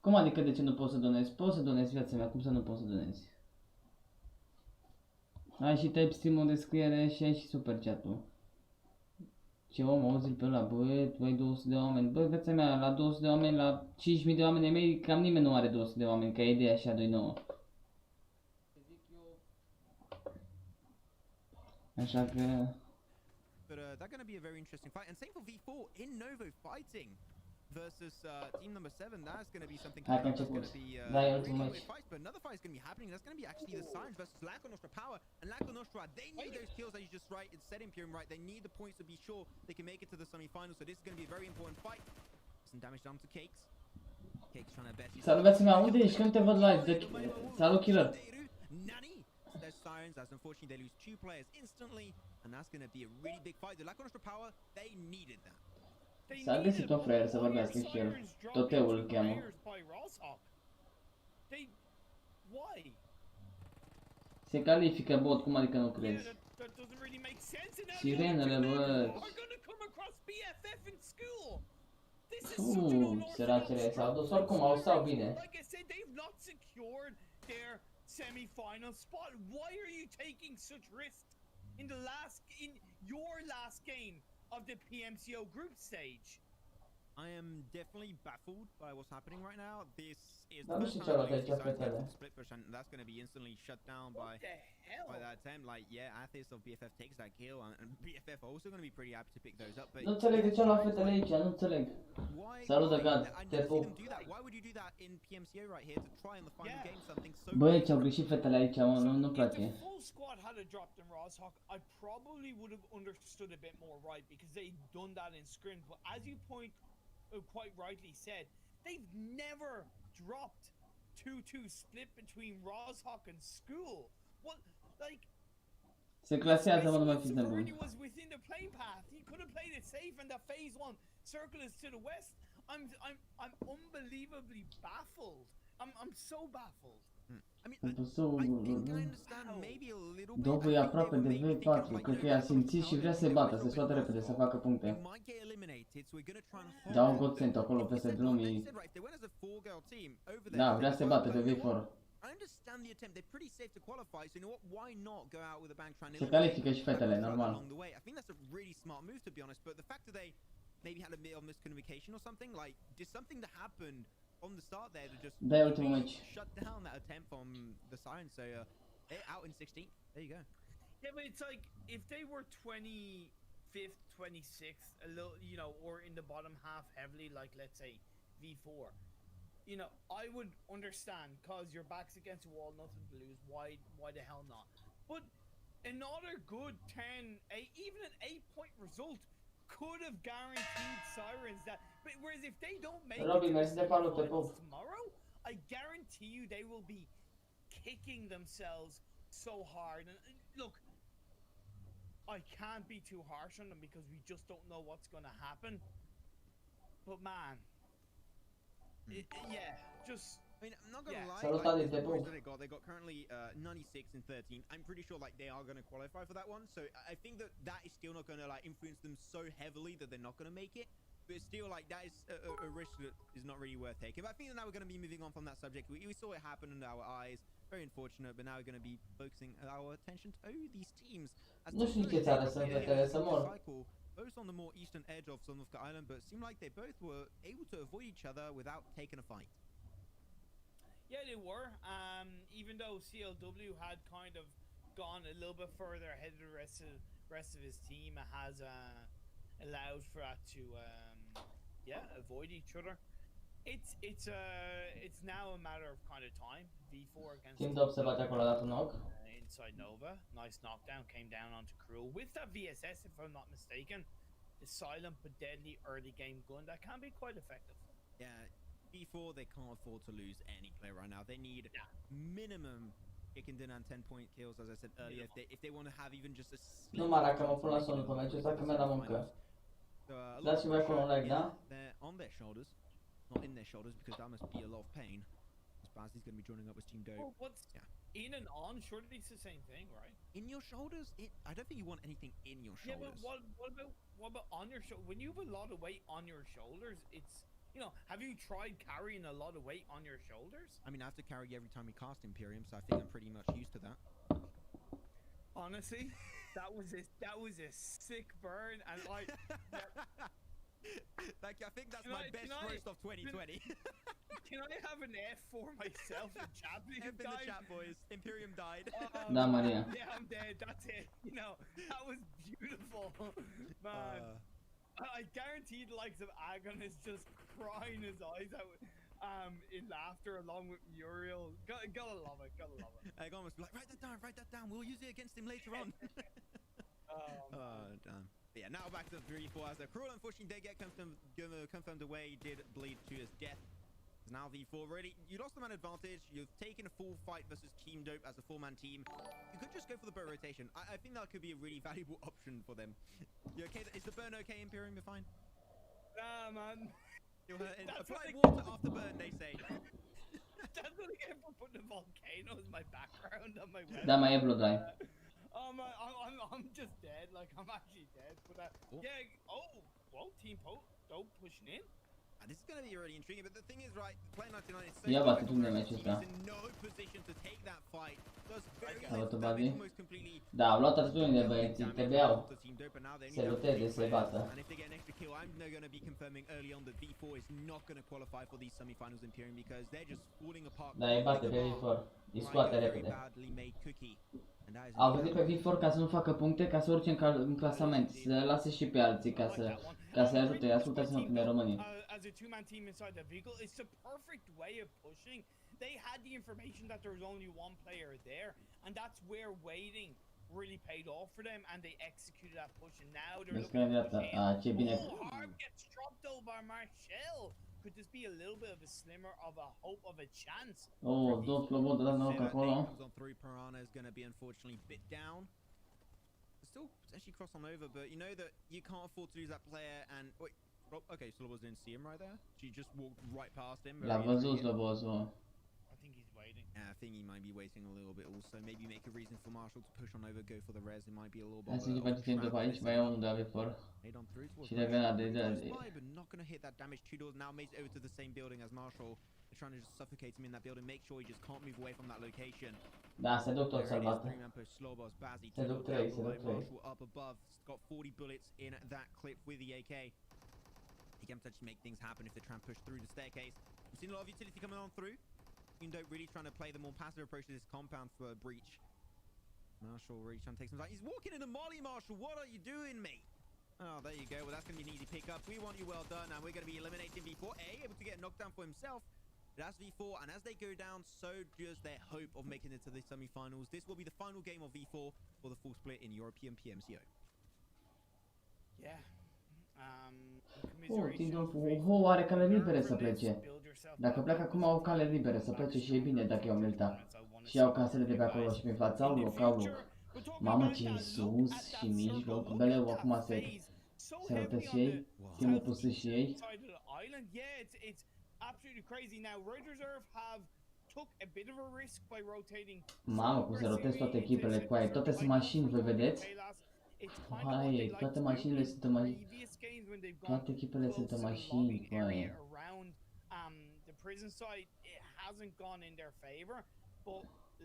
Speaker 4: Cum adică de ce nu poți să donezi? Poți să donezi, viața mea, cum să nu poți să donezi? Ai și type stream-ul de scriere și ai și super chat-ul. Ce om, auzi-l pe ăla, bă, tu ai 200 de oameni. Bă, viața mea, la 200 de oameni, la 5000 de oameni mei, cam nimeni nu are 200 de oameni, ca idee așa, 2-9. Așa că...
Speaker 2: But that's going to be a very interesting fight. And same for V4 in Novo fighting versus team number 7. That's going to be something
Speaker 4: Hai că
Speaker 2: that's going
Speaker 4: început.
Speaker 2: to be
Speaker 4: Da, e
Speaker 2: really
Speaker 4: ultimul
Speaker 2: good
Speaker 4: meci.
Speaker 2: fights, but another fight is going to be happening. That's going to be actually the Sirens versus Laco Nostra Power. And Laco Nostra, they need those kills that you just right. It's set Imperium right. They need the points to be sure they can make it to the semi-finals. So this is going to be a very important fight. Some damage done to Cakes. Cakes trying to bet.
Speaker 4: Salutați, mă aude, ești când te văd live. Salut, Killer.
Speaker 2: Nani. There's Sirens, as unfortunately they lose 2 players instantly, and that's going to be a really big fight. The Laco Nostra Power, they needed that.
Speaker 4: S-a găsit un fraier să vorbească și el. Toteul îl cheamă. Se califică bot, cum adică nu crezi? Sirenele, bă. Săracele, s-au dus oricum, au stat bine.
Speaker 3: Semi-final spot. Why are you taking such risks in your last game of the PMCO group stage?
Speaker 2: I am definitely baffled by what's happening right now. This is
Speaker 4: Dar
Speaker 2: the
Speaker 4: nu
Speaker 2: first
Speaker 4: știu
Speaker 2: time
Speaker 4: ce
Speaker 2: that
Speaker 4: arată aici
Speaker 2: these
Speaker 4: pe
Speaker 2: Sirens split push, and that's going to be instantly shut down by that attempt. Like, yeah, Athis of BFF takes that kill, and BFF are also going to be pretty happy to pick those up. But
Speaker 4: Nu înțeleg de ce au luat fetele aici, nu înțeleg. Salut de gad, te pup.
Speaker 2: Why would you do that in PMCO right here to try in the final game something so?
Speaker 4: Băi, ce-au greșit fetele aici, mă, nu place.
Speaker 3: If the full squad had dropped in Rozhok, I probably would have understood a bit more, right? Because they'd done that in scrims. But as you quite rightly said, they've never dropped 2-2 split between Rozhok and School. What, like?
Speaker 4: Se clasează, mă, nu mai fiți nebuni.
Speaker 3: He was within the playing path. He could have played it safe, and the phase 1 circle is to the west. I'm unbelievably baffled. I'm so baffled.
Speaker 2: I mean, I think I understand maybe a little bit.
Speaker 4: Dobul e aproape de V4, cred că i-a simțit și vrea să-i bată, să scoată repede, să facă puncte. Dau un godsent acolo peste drumii. Da, vrea să-i bată pe V4. Se califică și fetele, normal.
Speaker 2: Maybe had a bit of miscommunication or something. Like, did something that happened on the start there to just shut down that attempt from the Sirens? So they're out in 16th. There you go.
Speaker 3: Yeah, but it's like if they were 25th, 26th, a little, you know, or in the bottom half heavily, like let's say V4. You know, I would understand because your back's against the wall, nothing to lose. Why the hell not? But another good 10, even an 8-point result could have guaranteed Sirens that. But whereas if they don't make it tomorrow, I guarantee you they will be kicking themselves so hard. And look, I can't be too harsh on them because we just don't know what's going to happen. But man, yeah, just.
Speaker 2: I mean, I'm not gonna lie. They got currently 96 and 13. I'm pretty sure like they are gonna qualify for that one. So I think that is still not gonna like influence them so heavily that they're not gonna make it. But still, like that is a risk that is not really worth taking. But I think that now we're gonna be moving on from that subject. We saw it happen in our eyes. Very unfortunate. But now we're gonna be focusing our attention to these teams.
Speaker 4: Nu știu ce țară sunt fetele, să mor.
Speaker 2: Both on the more eastern edge of Sanhok Island, but it seemed like they both were able to avoid each other without taking a fight.
Speaker 3: Yeah, they were. Even though CLW had kind of gone a little bit further ahead of the rest of his team, it has allowed for that to avoid each other. It's now a matter of kind of time. V4 against
Speaker 4: Team Dub se bate acolo, a dat un knock.
Speaker 3: Inside Nova, nice knockdown, came down onto Cruel with that VSS, if I'm not mistaken. The silent but deadly early game gun that can be quite effective.
Speaker 2: Yeah. Before they can't afford to lose any player right now. They need minimum kicking in and 10-point kills, as I said earlier. If they want to have even just a
Speaker 4: nu mă arată, mă pun la sonul pe meciul ăsta că mi-a dat muncă. Dați-mi acolo un like, da?
Speaker 2: They're on their shoulders, not in their shoulders, because that must be a lot of pain. Spazzy's going to be joining up with Team Dope.
Speaker 3: Oh, what's in and on? Surely it's the same thing, right?
Speaker 2: In your shoulders? I don't think you want anything in your shoulders.
Speaker 3: Yeah, but what about on your shoulder? When you have a lot of weight on your shoulders, it's. You know, have you tried carrying a lot of weight on your shoulders?
Speaker 2: I mean, I have to carry every time we cast Imperium, so I think I'm pretty much used to that.
Speaker 3: Honestly, that was a sick burn, and like
Speaker 2: I think that's my best roast of 2020.
Speaker 3: Can I have an F for myself in chat, please?
Speaker 2: F in the chat, boys. Imperium died.
Speaker 4: Da, Maria.
Speaker 3: Yeah, I'm dead. That's it. You know, that was beautiful, man. I guarantee the likes of Agon is just crying his eyes out in laughter along with Muriel. Gotta love it, gotta love it.
Speaker 2: Agon was like, write that down. We'll use it against him later on. Damn. But yeah, now back to 3-4 as the Cruel unfortunately did get confirmed away, did bleed to his death. Now V4 really, you lost the man advantage. You've taken a full fight versus Team Dope as a 4-man team. You could just go for the bow rotation. I think that could be a really valuable option for them. You okay? Is the burn okay, Imperium? You're fine?
Speaker 3: Nah, man.
Speaker 2: Apply water after burn, they say.
Speaker 3: That's what I get for putting a volcano as my background on my web.
Speaker 4: Da, mai e Bloodline.
Speaker 3: I'm just dead. Like, I'm actually dead. But yeah, whoa, Team Dope pushing in.
Speaker 2: This is going to be really intriguing, but the thing is, right, Play 99 is so
Speaker 4: Ia bate tu de meciul ăsta.
Speaker 2: in no position to take that fight. Does very
Speaker 4: A bătut
Speaker 2: little damage,
Speaker 4: Babi?
Speaker 2: almost completely.
Speaker 4: Da, au luat atitudine băieții, trebuiau. Se roteze, se bată.
Speaker 2: And if they get an extra kill, I'm going to be confirming early on that V4 is not going to qualify for these semi-finals Imperium because they're just falling apart.
Speaker 4: Da, îi bate pe V4. Îi scoate repede. Au venit pe V4 ca să nu facă puncte, ca să urce în clasament, să lase și pe alții ca să ajute. Ascultați-mă pe România.
Speaker 3: As a two-man team inside the vehicle, it's the perfect way of pushing. They had the information that there was only one player there, and that's where waiting really paid off for them, and they executed that push, and now they're looking to push in. Oh, Harm gets dropped though by Marshall. Could this be a little bit of a slimmer of a hope of a chance?
Speaker 4: Oh, două slobodă la nou acolo.
Speaker 2: On through, Piranha is going to be unfortunately bit down. Still potentially cross on over, but you know that you can't afford to lose that player. And wait, okay, Slobos didn't see him right there. She just walked right past him.
Speaker 4: L-a văzut Slobozul.
Speaker 3: I think he's waiting.
Speaker 2: Yeah, I think he might be waiting a little bit also. Maybe make a reason for Marshall to push on over, go for the res. It might be a little bit.
Speaker 4: Hai să facem timp după aici, mai e unul de AV4. Și de grenade de...
Speaker 2: But not going to hit that damage. Two doors now makes it over to the same building as Marshall. They're trying to just suffocate him in that building. Make sure he just can't move away from that location.
Speaker 4: Da, se duc tot salvate. Se duc 3, se duc 3.
Speaker 2: Marshall up above. Got 40 bullets in that clip with the AK. He can potentially make things happen if they try and push through the staircase. We've seen a lot of utility coming on through. Team Dope really trying to play the more passive approach to this compound for a breach. Marshall really trying to take some time. He's walking into Molly, Marshall. What are you doing, mate? Oh, there you go. Well, that's going to be an easy pickup. We want you well done, and we're going to be eliminating V4. Able to get knocked down for himself. That's V4, and as they go down, so does their hope of making it to the semi-finals. This will be the final game of V4 for the full split in European PMCO.
Speaker 3: Yeah.
Speaker 4: Ho are cale libere să plece. Dacă pleacă acum au cale libere să plece și e bine dacă iau Milta. Și iau casele de pe acolo și prin fața au loc. Mamă, ce e sus și mijloc. Beleu acum se rotesc și ei. Timul pus și ei. Mamă, cum se rotesc toate echipele cu aia. Toate sunt mașini, voi vedeți? Hai, toate mașinile sunt în mașini. Toate echipele sunt în mașini, băi.
Speaker 3: The prison side, it hasn't gone in their favor, but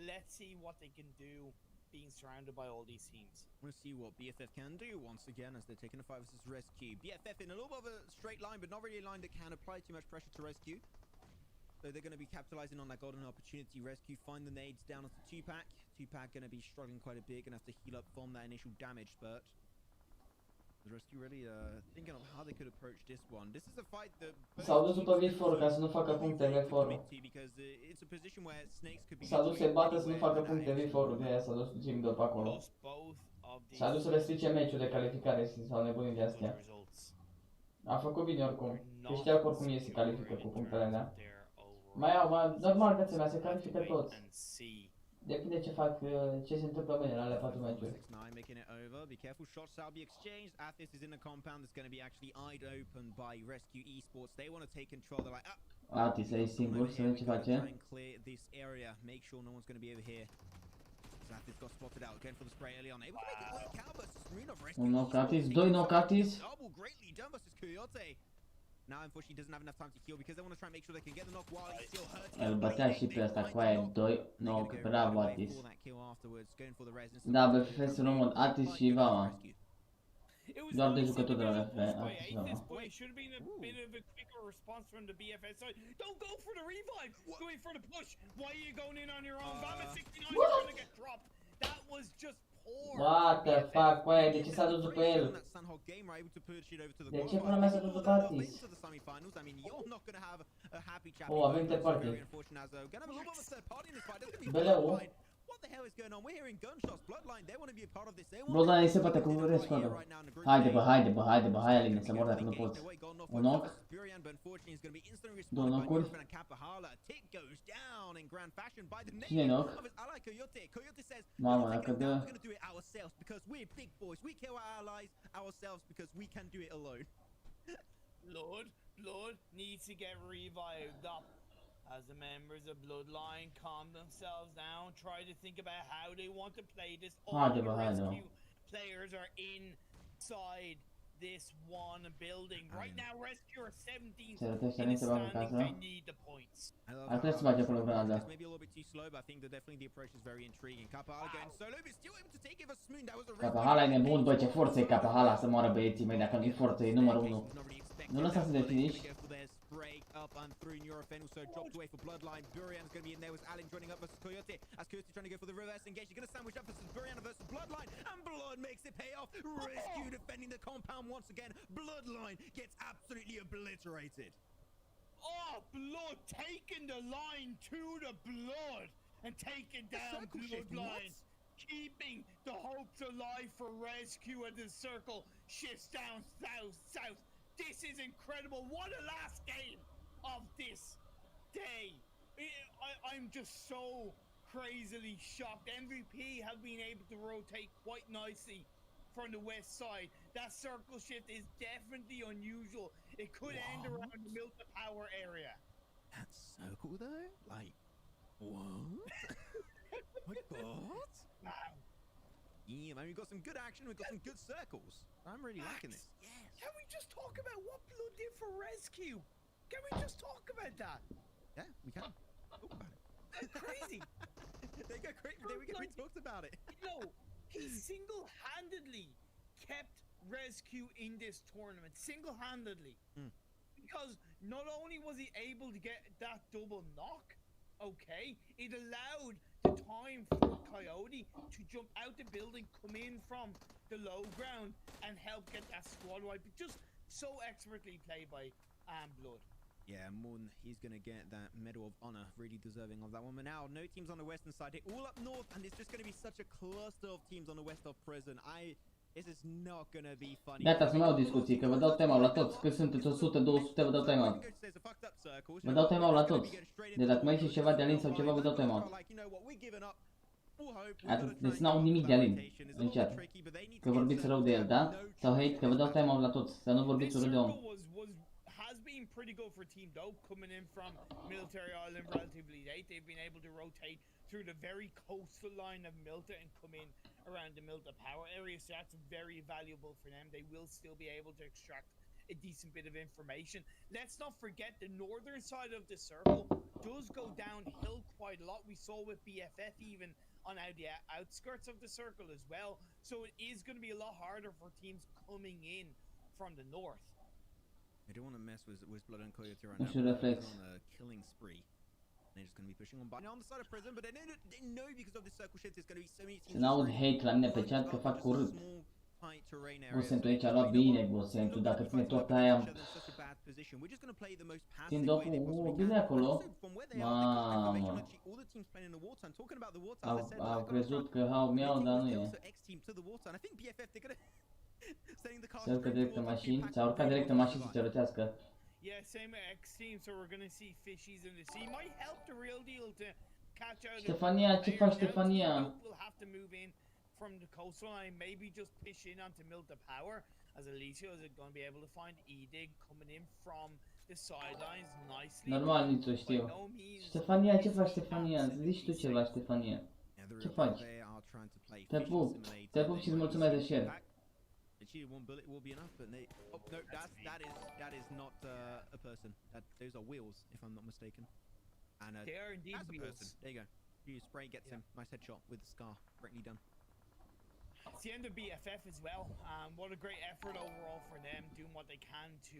Speaker 3: let's see what they can do being surrounded by all these teams.
Speaker 2: We'll see what BFF can do once again as they're taking a fight versus Rescue. BFF in a little bit of a straight line, but not really a line that can apply too much pressure to Rescue. So they're going to be capitalizing on that golden opportunity. Rescue find the nades down at the 2-pack. 2-pack going to be struggling quite a bit, going to have to heal up from that initial damage, but the Rescue really thinking of how they could approach this one. This is a fight that
Speaker 4: S-au dus după V4 ca să nu facă puncte V4. S-a dus să bată să nu facă puncte V4, de aia s-a dus Jim după acolo. S-a dus să le strice meciul de calificare și s-au nebunit de astea. A făcut bine oricum, că știau că oricum ei se califică cu punctele alea. Mai au, normal că se califică toți. Depinde ce fac, ce se întâmplă mâine la ale 4 meciuri.
Speaker 2: Making it over. Be careful, shots shall be exchanged. Athis is in the compound. It's going to be actually eyed open by Rescue Esports. They want to take control. They're like,
Speaker 4: Athis e singur, să vedem ce face.
Speaker 2: Clear this area. Make sure no one's going to be over here. Athis got spotted out again for the spray early on. Able to make it work out versus Marina.
Speaker 4: Un knock Athis, 2 knock Athis.
Speaker 2: Double greatly done versus Coyote. Now, unfortunately, doesn't have enough time to heal because they want to try and make sure they can get the knock while he's still hurting.
Speaker 4: Îl bătea și pe ăsta cu aia, 2 knock, bravo Athis. Da, BFF sunt român, Athis și Vama. Doar de jucători de la BFF, Athis și Vama.
Speaker 3: Don't go for the revive! Going for the push! Why are you going in on your own? Vama 69 is going to get dropped! That was just poor.
Speaker 4: What the fuck, băi, de ce s-a dus după el? De ce până mea s-a dus după Atis? Oh, avem de parte. Beleu.
Speaker 2: What the hell is going on? We're hearing gunshots. Bloodline, they want to be a part of this. They want
Speaker 4: Bloodline se bate cu respawnul. Haide bă, hai Aline, să mor dacă nu poți. Un knock. Două knock-uri. Cine knock? Mamă, dacă dă...
Speaker 3: Blood needs to get revived up. As the members of Bloodline calm themselves down, try to think about how they want to play this. All the rescue players are inside this one building. Right now, Rescue are 17 in standing. They need the points.
Speaker 4: Ar trebui să bage acolo granada.
Speaker 2: Maybe a little bit too slow, but I think that definitely the approach is very intriguing. Kapahala going solo, but still able to take it for Smoon. That was a
Speaker 4: Kapahala e nebun, bă, ce forță e Kapahala să moară băieții mei, dacă nu-i forță, e numărul 1. Nu lăsați de finish.
Speaker 2: Break up and through Neurofen also dropped away for Bloodline. Burian's going to be in there with Allen joining up versus Coyote. As Coyote trying to go for the reverse engage. He's going to sandwich up versus Burian versus Bloodline. And Blood makes it pay off. Rescue defending the compound once again. Bloodline gets absolutely obliterated.
Speaker 3: Oh, Blood taking the line to the Blood and taking down Bloodline. Keeping the hopes alive for Rescue as the circle shifts down south. This is incredible. What a last game of this day. I'm just so crazily shocked. MVP have been able to rotate quite nicely from the west side. That circle shift is definitely unusual. It could end around the Milton Power area.
Speaker 2: That circle though? Like, what? My God.
Speaker 3: Wow.
Speaker 2: Yeah, man, we've got some good action, we've got some good circles. I'm really liking this.
Speaker 3: Yes. Can we just talk about what Blood did for Rescue? Can we just talk about that?
Speaker 2: Yeah, we can. Talk about it.
Speaker 3: That's crazy.
Speaker 2: They go crazy. We talked about it.
Speaker 3: You know, he single-handedly kept Rescue in this tournament. Single-handedly. Because not only was he able to get that double knock, okay, it allowed the time for Coyote to jump out the building, come in from the low ground and help get that squad wipe. Just so expertly played by Blood.
Speaker 2: Yeah, Moon, he's going to get that Medal of Honor, really deserving of that one. But now, no teams on the western side, they're all up north, and it's just going to be such a cluster of teams on the west of Prison. This is not going to be funny.
Speaker 4: Gata, să mai au discuții, că vă dau time-out la toți, că sunteți 100-200, vă dau time-out. Vă dau time-out la toți. Deci dacă mai ieși ceva de Alin sau ceva, vă dau time-out. Atât, deci n-au nimic de Alin în chat. Că vorbiți rău de el, da? Sau hate, că vă dau time-out la toți, să nu vorbiți urât de om.
Speaker 3: Pretty good for Team Dope coming in from Military Island relatively late. They've been able to rotate through the very coastal line of Milta and come in around the Milta power area, so that's very valuable for them. They will still be able to extract a decent bit of information. Let's not forget the northern side of the circle does go downhill quite a lot. We saw with BFF even on the outskirts of the circle as well, so it is going to be a lot harder for teams coming in from the north.
Speaker 2: I don't want to mess with Blood and Coyote right now. They're on a killing spree. They're just going to be pushing on by on the side of Prison, but they know because of the circle shift there's going to be so many teams.
Speaker 4: N-aud hate la mine pe chat că fac urât. Bosentu aici a luat bine, Bosentu, dacă ține toată aia... Țin dopul, bine acolo. Mamă. Au crezut că mi-au, dar nu e. Se urcă direct în mașini, s-a urcat direct în mașini să te rătească.
Speaker 3: Yeah, same X team, so we're gonna see fishies in the sea. Might help the real deal to catch out.
Speaker 4: Stefania, ce faci, Stefania?
Speaker 3: We'll have to move in from the coastline, maybe just push in onto Milta Power. As Alicia is going to be able to find Edig coming in from the sidelines nicely.
Speaker 4: Normal, nici o știu. Stefania, ce faci, Stefania? Zici tu ceva, Stefania. Ce faci? Te pup și îți mulțumesc de share.
Speaker 2: One bullet will be enough, but they... Oh, no, that is not a person. Those are wheels, if I'm not mistaken. And
Speaker 3: they are indeed
Speaker 2: that's
Speaker 3: wheels.
Speaker 2: A person. There you go. You spray gets him. Nice headshot with the scar. Correctly done.
Speaker 3: It's the end of BFF as well. What a great effort overall for them, doing what they can to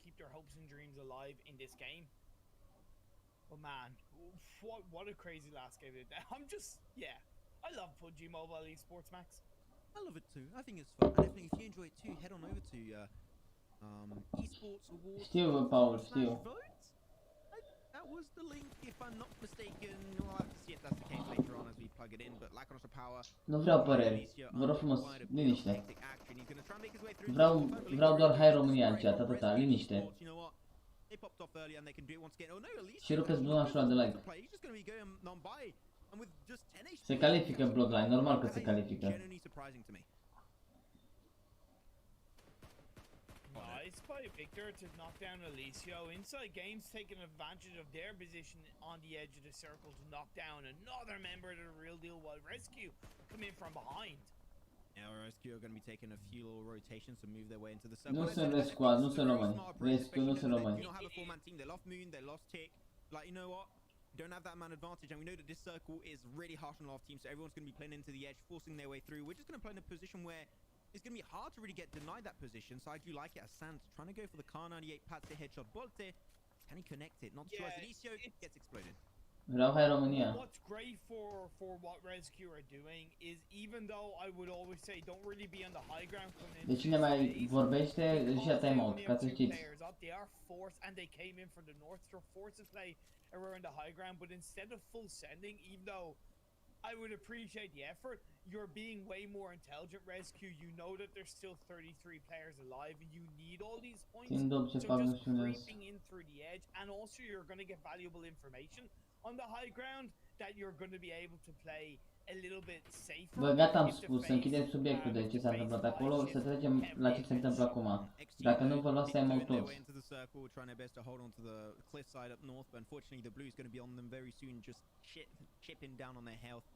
Speaker 3: keep their hopes and dreams alive in this game. But man, what a crazy last game. I'm just, yeah. I love PUBG Mobile Esports, Max.
Speaker 2: I love it too. I think it's fun. And definitely, if you enjoy it too, head on over to Esports Awards.
Speaker 4: Știu, Paul, știu.
Speaker 2: That was the link, if I'm not mistaken. We'll have to see if that's the case later on as we plug it in. But lack of power.
Speaker 4: Nu vreau păreri. Vă rog frumos, liniște. Vreau doar Hai România în chat, atâta, liniște. Și rupeți butonul de like. Se califică Bloodline, normal că se califică.
Speaker 3: Nice by Victor to knock down Alicio. Inside Games taking advantage of their position on the edge of the circle to knock down another member of the Real Deal while Rescue come in from behind.
Speaker 2: Now Rescue are going to be taking a few little rotations to move their way into the circle.
Speaker 4: Nu sunt Resquad, nu sunt români. Rescue nu sunt români.
Speaker 2: You don't have a four-man team. They lost Moon, they lost Tick. Like, you know what? You don't have that man advantage, and we know that this circle is really harsh on a lot of teams, so everyone's going to be playing into the edge, forcing their way through. We're just going to play in a position where it's going to be hard to really get denied that position, so I do like it as Sans trying to go for the Car 98 Pat's headshot. Bolte, can he connect it? Not sure as Alicio gets exploded.
Speaker 4: Vreau Hai România.
Speaker 3: What's great for what Rescue are doing is, even though I would always say don't really be on the high ground coming in.
Speaker 4: De cine mai vorbește, își ia timeout, ca să știți.
Speaker 3: They are forced, and they came in from the north, they're forced to play around the high ground, but instead of full sending, even though I would appreciate the effort, you're being way more intelligent, Rescue. You know that there's still 33 players alive and you need all these points. So just creeping in through the edge, and also you're going to get valuable information on the high ground that you're going to be able to play a little bit safer.
Speaker 4: Bă, gata, am spus, să închidem subiectul de ce s-a întâmplat acolo, să trecem la ce se întâmplă acum. Dacă nu vă luați timeout toți.
Speaker 2: Trying their best to hold on to the cliff side up north, but unfortunately the Blues going to be on them very soon, just chipping down on their health.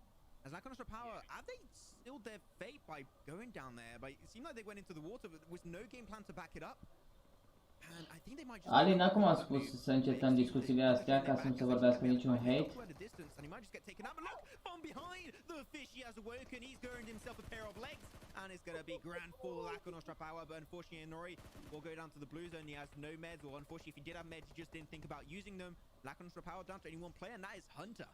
Speaker 2: As that comes to power, have they sealed their fate by going down there? But it seemed like they went into the water, but with no game plan to back it up. And I think they might just
Speaker 4: Alin, acum am spus să încetăm discuțiile astea ca să nu se vorbească niciun hate.
Speaker 2: And he might just get taken out. But look, from behind, the fishy has awoken. He's earned himself a pair of legs, and it's going to be grand for Lack of Nostra Power. But unfortunately, Nori will go down to the Blues, and he has no meds. Or unfortunately, if he did have meds, he just didn't think about using them. Lack of Nostra Power down to only one player, and that is Hunter.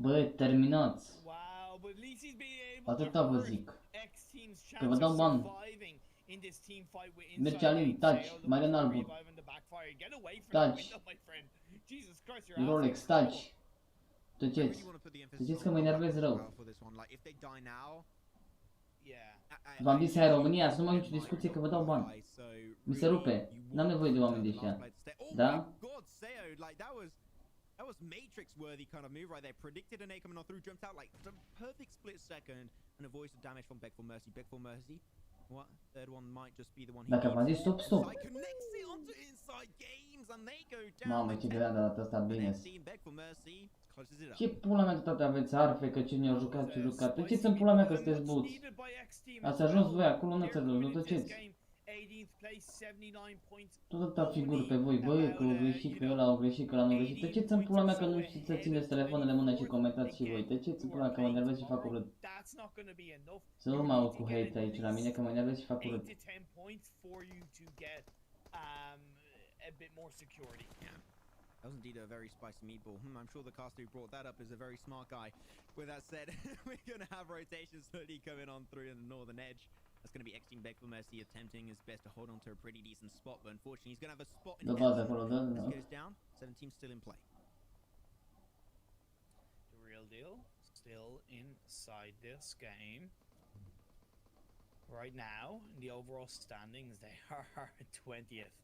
Speaker 4: Bă, terminați.
Speaker 3: Wow, but at least he's being able
Speaker 4: Atâta vă zic.
Speaker 3: X-Team's
Speaker 4: Că vă
Speaker 3: chance
Speaker 4: dau
Speaker 3: of
Speaker 4: bani.
Speaker 3: surviving in this team fight with
Speaker 4: Mergi, Alin, taci, mai în albul. Taci. Rolex, taci. Tăceți. Tăceți că mă enervez rău. V-am zis Hai România, să nu mai am nicio discuție că vă dau bani. Mi se rupe. N-am nevoie de oameni de ăștia. Da?
Speaker 2: That was Matrix-worthy kind of move right there. Predicted an A coming on through, jumped out like the perfect split second, and avoids the damage from Beck for Mercy. Beck for Mercy. What? Third one might just be the one.
Speaker 4: Dacă v-am zis stop, stop.
Speaker 2: Connects it onto inside games, and they go down.
Speaker 4: Mamă, ce grea de data asta, bine.
Speaker 2: Beck for Mercy closes it up.
Speaker 4: Ce pula mea toate aveți arfe, că cine au jucat, ce jucat. Tăceți în pula mea că sunteți buți. Ați ajuns voi acolo, nu țărilor, nu tăceți. Tot atâta figuri pe voi, băi, că o greșit, că ăla au greșit, că ăla nu a greșit. Tăceți în pula mea că nu știți să țineți telefoanele în mână și comentați și voi. Tăceți în pula mea că mă enervez și fac urât. Să nu mă aud cu hate aici la mine, că mă enervez și fac urât.
Speaker 2: That was indeed a very spicy meatball. I'm sure the caster who brought that up is a very smart guy. With that said, we're going to have rotations slowly coming on through in the northern edge. That's going to be X-Team Beck for Mercy attempting his best to hold on to a pretty decent spot, but unfortunately he's going to have a spot in the as he goes down. 7 teams still in play.
Speaker 3: The Real Deal still inside this game. Right now, in the overall standings, they are 20th.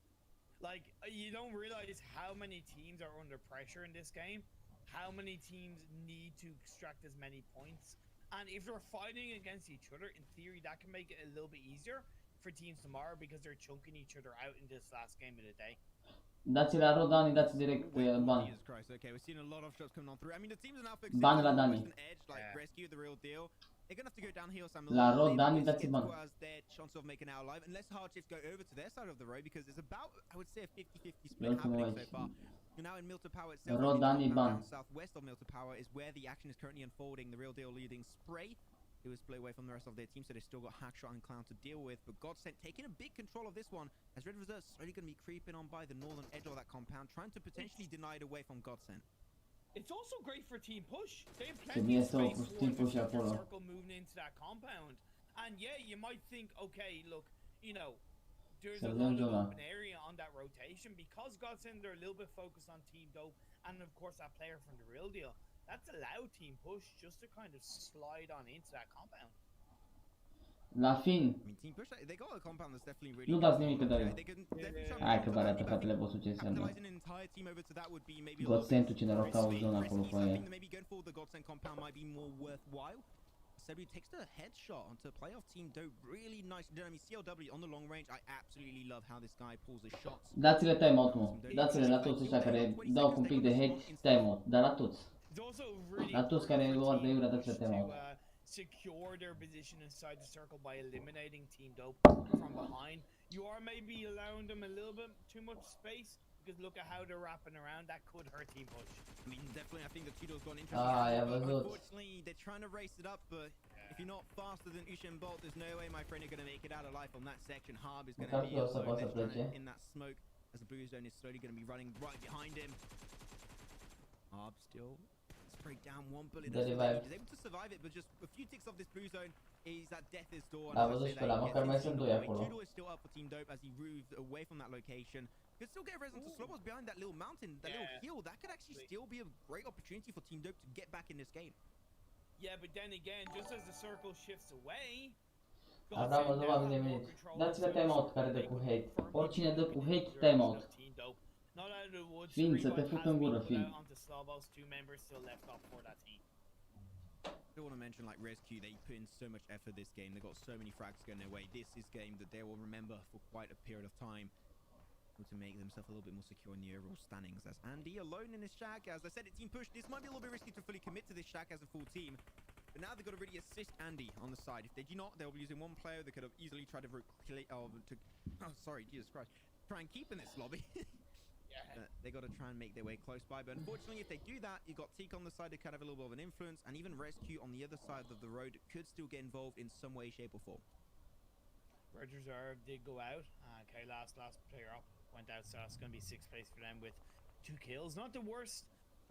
Speaker 3: Like, you don't realize how many teams are under pressure in this game, how many teams need to extract as many points. And if they're fighting against each other, in theory, that can make it a little bit easier for teams tomorrow because they're chunking each other out in this last game of the day.
Speaker 4: Dați la Rodani, dați direct bani.
Speaker 2: Okay, we're seeing a lot of shots coming on through. I mean, the teams are now focusing
Speaker 4: bani la Dani.
Speaker 2: edge, like Rescue, the Real Deal. They're gonna have to go downhill some
Speaker 4: la Rodani, dați bani.
Speaker 2: Their chance of making it out alive, unless hardships go over to their side of the road, because it's about, I would say, a 50-50 split happening so far. Now in Milton Power itself,
Speaker 4: Rodani ban.
Speaker 2: southwest of Milton Power is where the action is currently unfolding. The Real Deal leading Spray. He was split away from the rest of their team, so they've still got Hackshot and Clown to deal with. But Godsent taking a big control of this one, as Red Reserve slowly going to be creeping on by the northern edge of that compound, trying to potentially deny it away from Godsent.
Speaker 3: It's also great for team push. They have
Speaker 4: Ce
Speaker 3: plenty
Speaker 4: bine
Speaker 3: of
Speaker 4: să o
Speaker 3: space
Speaker 4: pus
Speaker 3: for
Speaker 4: team
Speaker 3: the
Speaker 4: push
Speaker 3: center
Speaker 4: acolo.
Speaker 3: circle moving into that compound. And yeah, you might think, okay, look, you know, there's
Speaker 4: Să
Speaker 3: a
Speaker 4: vedem
Speaker 3: lot of
Speaker 4: zona.
Speaker 3: open area on that rotation because Godsend they're a little bit focused on team dope and of course that player from the real deal. That's allowed team push just to kind of slide on into that compound.
Speaker 4: La fin.
Speaker 2: I mean, Team Push, they got a compound that's definitely really
Speaker 4: Nu
Speaker 2: good
Speaker 4: dați
Speaker 2: for
Speaker 4: nimic
Speaker 2: them.
Speaker 4: de
Speaker 2: Yeah,
Speaker 4: el.
Speaker 2: they can definitely try and
Speaker 4: Hai
Speaker 2: move
Speaker 4: că
Speaker 2: on
Speaker 4: vă
Speaker 2: to
Speaker 4: arată
Speaker 2: that,
Speaker 4: fratele
Speaker 2: but
Speaker 4: vostru ce înseamnă.
Speaker 2: capitalizing an entire team over to that would be maybe a little
Speaker 4: Godsentul
Speaker 2: bit
Speaker 4: ce noroc au
Speaker 2: risky.
Speaker 4: zona acolo
Speaker 2: Risky,
Speaker 4: pe
Speaker 2: so I
Speaker 4: aia.
Speaker 2: think that maybe going for the Godsend compound might be more worthwhile. Sebi takes the headshot onto playoff team Dope. Really nice. I mean, CLW on the long range. I absolutely love how this guy pulls his shots.
Speaker 4: Dați-le timeout, mă. Dați-le la toți ăștia care dau cu un pic de hate, timeout. Dar la toți. La toți care ori de iurea dați-le timeout.
Speaker 3: Secure their position inside the circle by eliminating Team Dope from behind. You are maybe allowing them a little bit too much space because look at how they're wrapping around. That could hurt Team Push.
Speaker 2: I mean, definitely, I think the Tudor's gone interesting.
Speaker 4: I
Speaker 2: but
Speaker 4: văzut.
Speaker 2: unfortunately, they're trying to race it up, but if you're not faster than Usain Bolt, there's no way, my friend, you're going to make it out alive on that section. Harb is going to be alone in that smoke as the blue zone is slowly going to be running right behind him. Harb still sprayed down one bullet. He's able to survive it, but just a few ticks off this blue zone is that death is door.
Speaker 4: Da, văzut și pe ăla, măcar mai sunt doi acolo.
Speaker 2: Tudor is still up for Team Dope as he moves away from that location. Could still get res onto Slobos behind that little mountain, that little hill. That could actually still be a great opportunity for Team Dope to get back in this game.
Speaker 3: Yeah, but then again, just as the circle shifts away,
Speaker 4: Aveam o zăva de minut. Dați-le timeout care dă cu hate. Oricine dă cu hate, timeout. Fin, să te fut în gură, Fin.
Speaker 2: I don't want to mention like ResQ, they put in so much effort this game. They got so many frags going their way. This is game that they will remember for quite a period of time. To make themselves a little bit more secure in the overall standings. As Andy alone in his shack. As I said, it team push. This might be a little bit risky to fully commit to this shack as a full team. But now they've got to really assist Andy on the side. If they do not, they'll be using one player. They could have easily tried to Jesus Christ. Try and keep in this lobby. They got to try and make their way close by. But unfortunately, if they do that, you've got Teak on the side that could have a little bit of an influence. And even ResQ on the other side of the road could still get involved in some way, shape or form.
Speaker 3: Red Reserve did go out. Okay, last player up went out, so it's going to be 6th place for them with 2 kills. Not the worst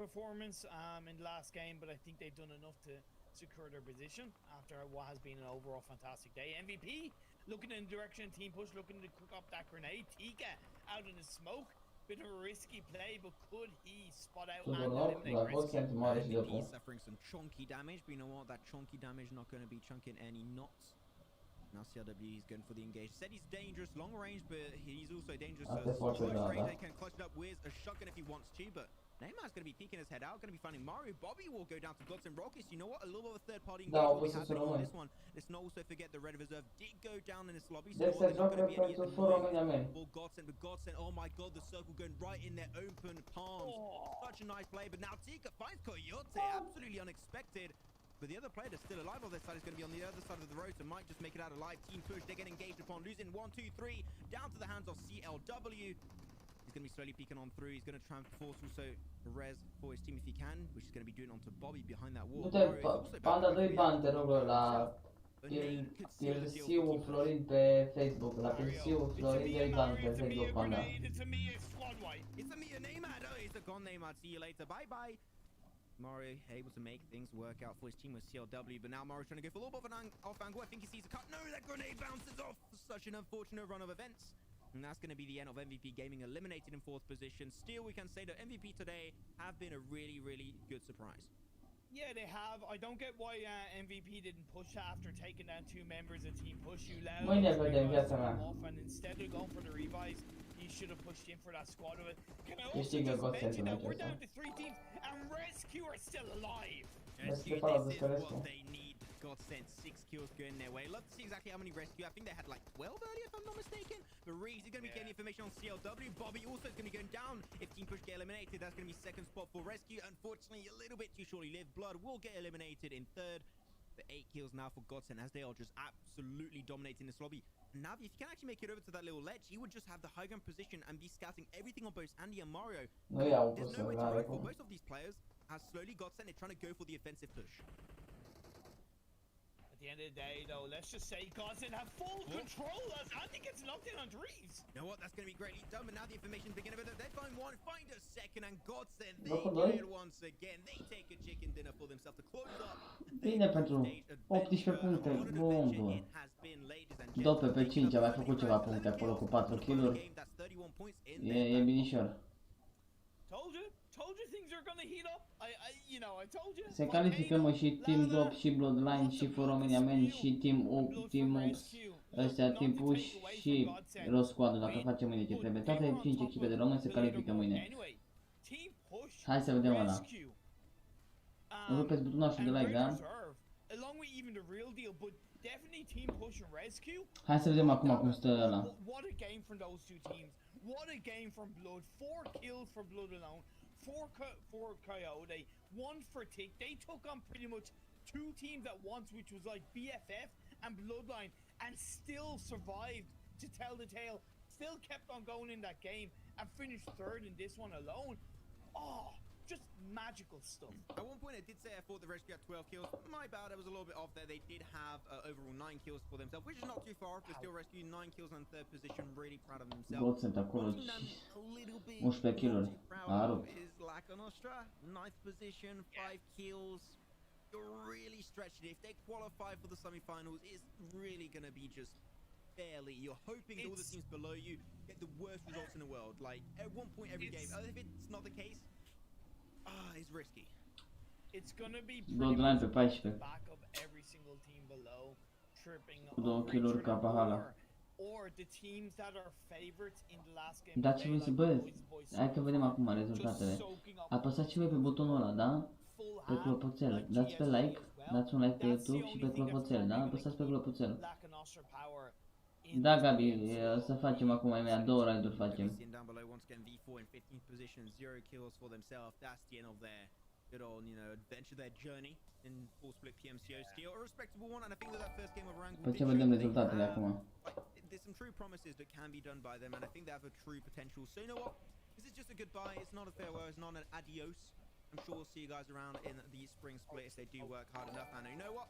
Speaker 3: performance in the last game, but I think they've done enough to secure their position after what has been an overall fantastic day. MVP looking in the direction of Team Push, looking to cook up that grenade. Tika out in the smoke. Bit of a risky play, but could he spot out and eliminate ResQ?
Speaker 2: He's suffering some chunky damage, but you know what? That chunky damage not going to be chunking any knots. Now CLW is going for the engage. Said he's dangerous long range, but he's also dangerous close range. They can clutch it up with a shotgun if he wants to, but Neymar's going to be peeking his head out, going to be finding Mario. Bobby will go down to Gods and Rockets. You know what? A little bit of a third party engagement will be happening on this one. Let's not also forget the Red Reserve did go down in this lobby, so there's not going to be any for Godsend. But Godsend, oh my god, the circle going right in their open palms. Such a nice play, but now Tika finds Coyote, absolutely unexpected. But the other player that's still alive on this side is going to be on the other side of the road, so might just make it out alive. Team Push, they get engaged upon, losing 1, 2, 3, down to the hands of CLW. He's going to be slowly peeking on through. He's going to try and force also res for his team if he can, which he's going to be doing onto Bobby behind that wall.
Speaker 4: Panda, dă-i bani, te rog, la PMCO Florin pe Facebook. La PMCO Florin, dă-i bani pe Facebook, Panda.
Speaker 2: It's a Mia Neymar. Oh, it's a gone Neymar. See you later. Bye-bye. Mario able to make things work out for his team with CLW, but now Mario's trying to go for a little bit of an off angle. I think he sees a cut. No, that grenade bounces off. Such an unfortunate run of events. And that's going to be the end of MVP Gaming, eliminated in 4th position. Still, we can say that MVP today have been a really, really good surprise.
Speaker 3: Yeah, they have. I don't get why MVP didn't push after taking down 2 members of Team Push. You allowed off, and instead of going for the revives, he should have pushed in for that squad of it. Can I also just mention that we're down to 3 teams and ResQ are still alive?
Speaker 2: ResQ, this is what they need. Godsend, 6 kills going their way. Love to see exactly how many ResQ. I think they had like 12 earlier, if I'm not mistaken. But Reese is going to be getting information on CLW. Bobby also is going to be going down. If Team Push get eliminated, that's going to be 2nd spot for ResQ. Unfortunately, a little bit too shortly lived. Blood will get eliminated in 3rd. The 8 kills now for Godsend as they are just absolutely dominating this lobby. Navi, if you can actually make it over to that little ledge, he would just have the high ground position and be scouting everything on both Andy and Mario. There's no way to run for both of these players as slowly Godsend are trying to go for the offensive push.
Speaker 3: I the end of the day, though, let's just say Godsend have full control as Andy gets knocked in on Dreves.
Speaker 2: You know what? That's going to be greatly done, but now the information's beginning of it. They find one, find a second, and Godsend, they get it once again. They take a chicken dinner for themselves to close up.
Speaker 4: Bine pentru 18 puncte, bun, bun. Dope pe 5 a mai făcut ceva puncte acolo cu 4 kill-uri. E binișor. Se califică, mă, și Team Dop, și Bloodline, și For Romania Men, și Team Ups, ăstea Team Push și Raw Squad, dacă facem mâine ce trebuie. Toate 5 echipe de români se califică mâine. Hai să vedem ăla. Rupeți butonașul de like, da? Hai să vedem acum cum stă ăla.
Speaker 3: What a game from Blood. 4 kills for Blood alone. 4 for Coyote. 1 for Tick. They took on pretty much 2 teams at once, which was like BFF and Bloodline, and still survived to tell the tale. Still kept on going in that game and finished 3rd in this one alone. Oh, just magical stuff.
Speaker 2: At one point I did say I thought the Rescue had 12 kills. My bad, I was a little bit off there. They did have overall 9 kills for themselves, which is not too far off. They're still rescuing 9 kills on 3rd position. Really proud of themselves.
Speaker 4: Godsend acolo, 11 kill-uri. A rupt.
Speaker 2: Is Lacanostra, 9th position, 5 kills. You're really stretching it. If they qualify for the semi-finals, it's really going to be just barely. You're hoping that all the teams below you get the worst results in the world. Like, at one point every game. If it's not the case, it's risky.
Speaker 3: It's gonna be
Speaker 4: Bloodline pe 14.
Speaker 3: back of every single team below, tripping
Speaker 4: Cu 2 kill-uri ca pahala.
Speaker 3: or the teams that are favorites in the last game.
Speaker 4: Dați voi să, bă, hai că vedem acum rezultatele. Apăsați voi pe butonul ăla, da? Pe clopoțel. Dați pe like, dați un like pe YouTube și pe clopoțel, da? Apăsați pe clopoțel. Da, Gabi, să facem acum mai mea, 2 raid-uri facem.
Speaker 2: Good old, adventure, their journey in full split PMCO steel, a respectable one, and I think that first game of Erangel.
Speaker 4: Păi ce vedem rezultatele acum.
Speaker 2: There's some true promises that can be done by them, and I think they have a true potential. So you know what? This is just a goodbye. It's not a farewell. It's not an adios. I'm sure we'll see you guys around in the spring split if they do work hard enough. And you know what?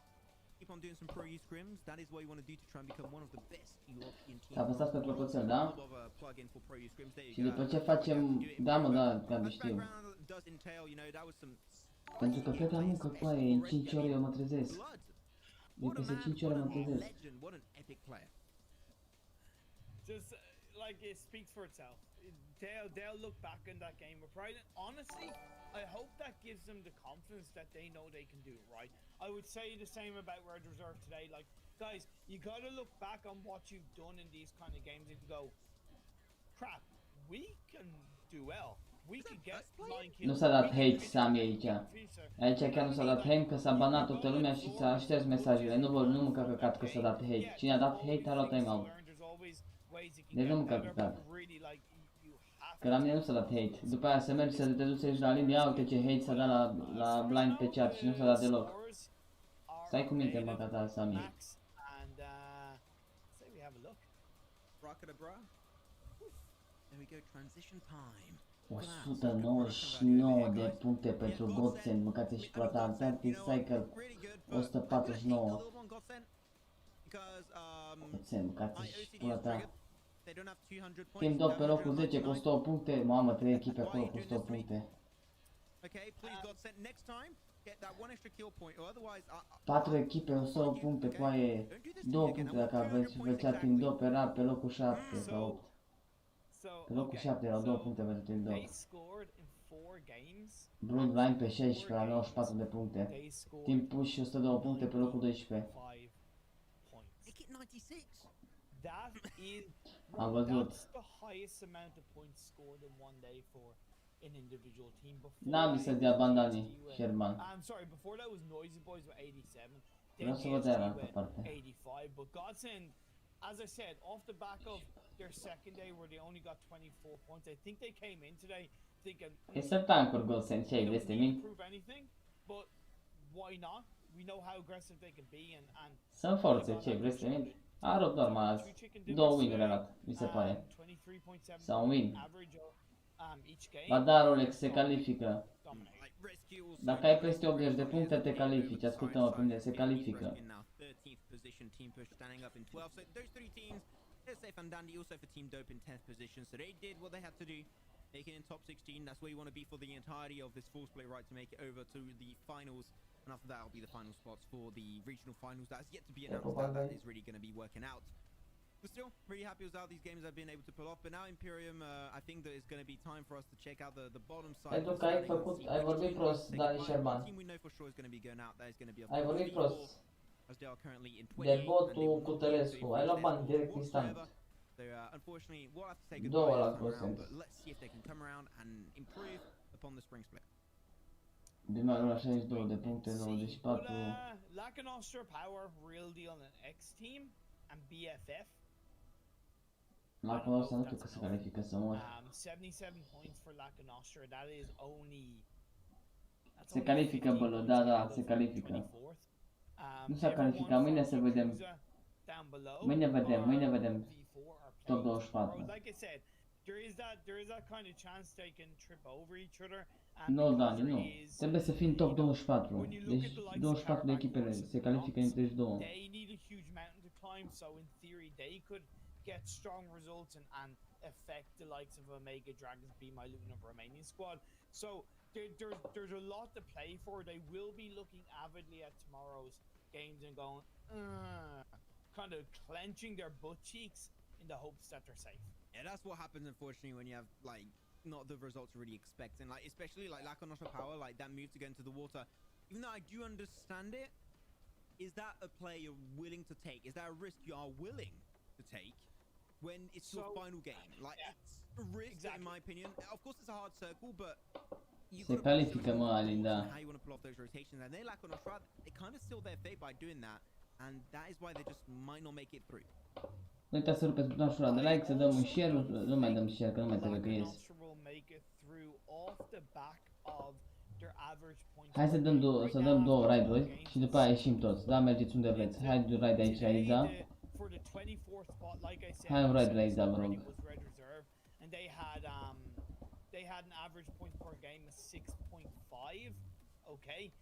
Speaker 2: Keep on doing some pro youth scrims. That is what you want to do to try and become one of the best European teams.
Speaker 4: Apăsați pe clopoțel, da? Și după ce facem, da, mă, da, Gabi, știu. Pentru că plec la muncă cu aia, în 5 ore eu mă trezesc. De peste 5 ore mă trezesc.
Speaker 3: Just like it speaks for itself. They'll look back in that game with pride. And honestly, I hope that gives them the confidence that they know they can do it, right? I would say the same about Red Reserve today. Like, guys, you gotta look back on what you've done in these kind of games and go, crap, we can do well.
Speaker 4: Nu s-a dat hate, Sami, aici. Aici chiar nu s-a dat hate, că s-a banat toată lumea și s-a șters mesajele. Nu mă căcat că s-a dat hate. Cine a dat hate a luat timeout. Deci nu mă căcat. Că la mine nu s-a dat hate. După aia să mergi să te duci la linia, uite ce hate s-a dat la blind pe chat și nu s-a dat deloc. Stai cu minte, mă, căcat, Sami. 199 de puncte pentru Godsend, mâncați și plata Antarctic Cycle 149. Godsend, mâncați și plata. Team Dog pe locul 10 cu 100 puncte, mamă, 3 echipe acolo cu 100 puncte. 4 echipe, 100 puncte, coaie, 2 puncte dacă aveți, făcea Team Dog pe locul 7 sau 8. Pe locul 7 erau 2 puncte pentru Team Dog. Bloodline pe 16 la 94 de puncte. Team Push 102 puncte pe locul 12. Am văzut. N-am să dea bandani, Sherman. Vreau să vă dea la altă parte.
Speaker 3: As I said, off the back of their second day where they only got 24 points, I think they came in today thinking
Speaker 4: It's a tanker Godsend, ce ai vrei să te mint?
Speaker 3: But why not? We know how aggressive they can be and
Speaker 4: Sunt forțe, ce ai vrei să te mint? A rupt normal azi. 2 win-uri arată, mi se pare. Sau un win. Ba da, Rolex se califică. Dacă ai peste 80 de puncte te califici, ascultă-mă pe mine, se califică.
Speaker 2: position. Team Push standing up in 12th. So those three teams, they're safe and dandy. Also for Team Dope in 10th position. So they did what they had to do. Making in top 16. That's where you want to be for the entirety of this full split, right? To make it over to the finals. And after that, will be the final spots for the regional finals. That's yet to be announced. That is really going to be working out. But still, really happy with how these games have been able to pull off. But now Imperium, I think that it's going to be time for us to check out the bottom side.
Speaker 4: Pentru că ai vorbit prost, Dani Șerban.
Speaker 2: Team we know for sure is going to be going out. That is going to be
Speaker 4: Ai vorbit prost.
Speaker 2: As they are currently in
Speaker 4: De botul cu Tărescu. Ai luat bani direct instant.
Speaker 2: So unfortunately, we'll have to take a goodbye, but let's see if they can come around and improve upon the spring split.
Speaker 4: Bine, a luat 62 de puncte, 94.
Speaker 3: Lack Nostra Power, Real Deal and X Team and BFF.
Speaker 4: Lack Nostra nu știu că se califică să mor.
Speaker 3: 77 points for Lack Nostra. That is only.
Speaker 4: Se califică, bălă, da, se califică. Nu s-a calificat, mâine să vedem. Mâine vedem. Top 24.
Speaker 3: Like I said, there is that kind of chance they can trip over each other.
Speaker 4: Nu, Dani, nu. Trebuie să fim top 24. Deci 24 de echipele se califică în 32.
Speaker 3: They need a huge mountain to climb, so in theory they could get strong results and affect the likes of Omega Dragons, Be My Luton of Romanian squad. So there's a lot to play for. They will be looking avidly at tomorrow's games and going, kind of clenching their butt cheeks in the hopes that they're safe.
Speaker 2: Yeah, that's what happens unfortunately when you have like not the results you're really expecting, like especially like Lack Nostra Power, like that move to go into the water. Even though I do understand it, is that a play you're willing to take? Is that a risk you are willing to take when it's your final game? Like it's a risk in my opinion. Of course it's a hard circle, but
Speaker 4: se califică, mă, Alin, da.
Speaker 2: How you want to pull off those rotations, and they Lack Nostra, they kind of seal their fate by doing that, and that is why they just might not make it through.
Speaker 4: Nu uitați să rupeți butonul ăla de like, să dăm un share, nu mai dăm share, că nu mai trebuie că ies. Hai să dăm două raid-uri și după aia ieșim toți, da? Mergeți unde vreți. Hai un raid aici la Iza. Hai un raid la Iza, vă rog.
Speaker 3: They had an average point per game of 6.5, okay?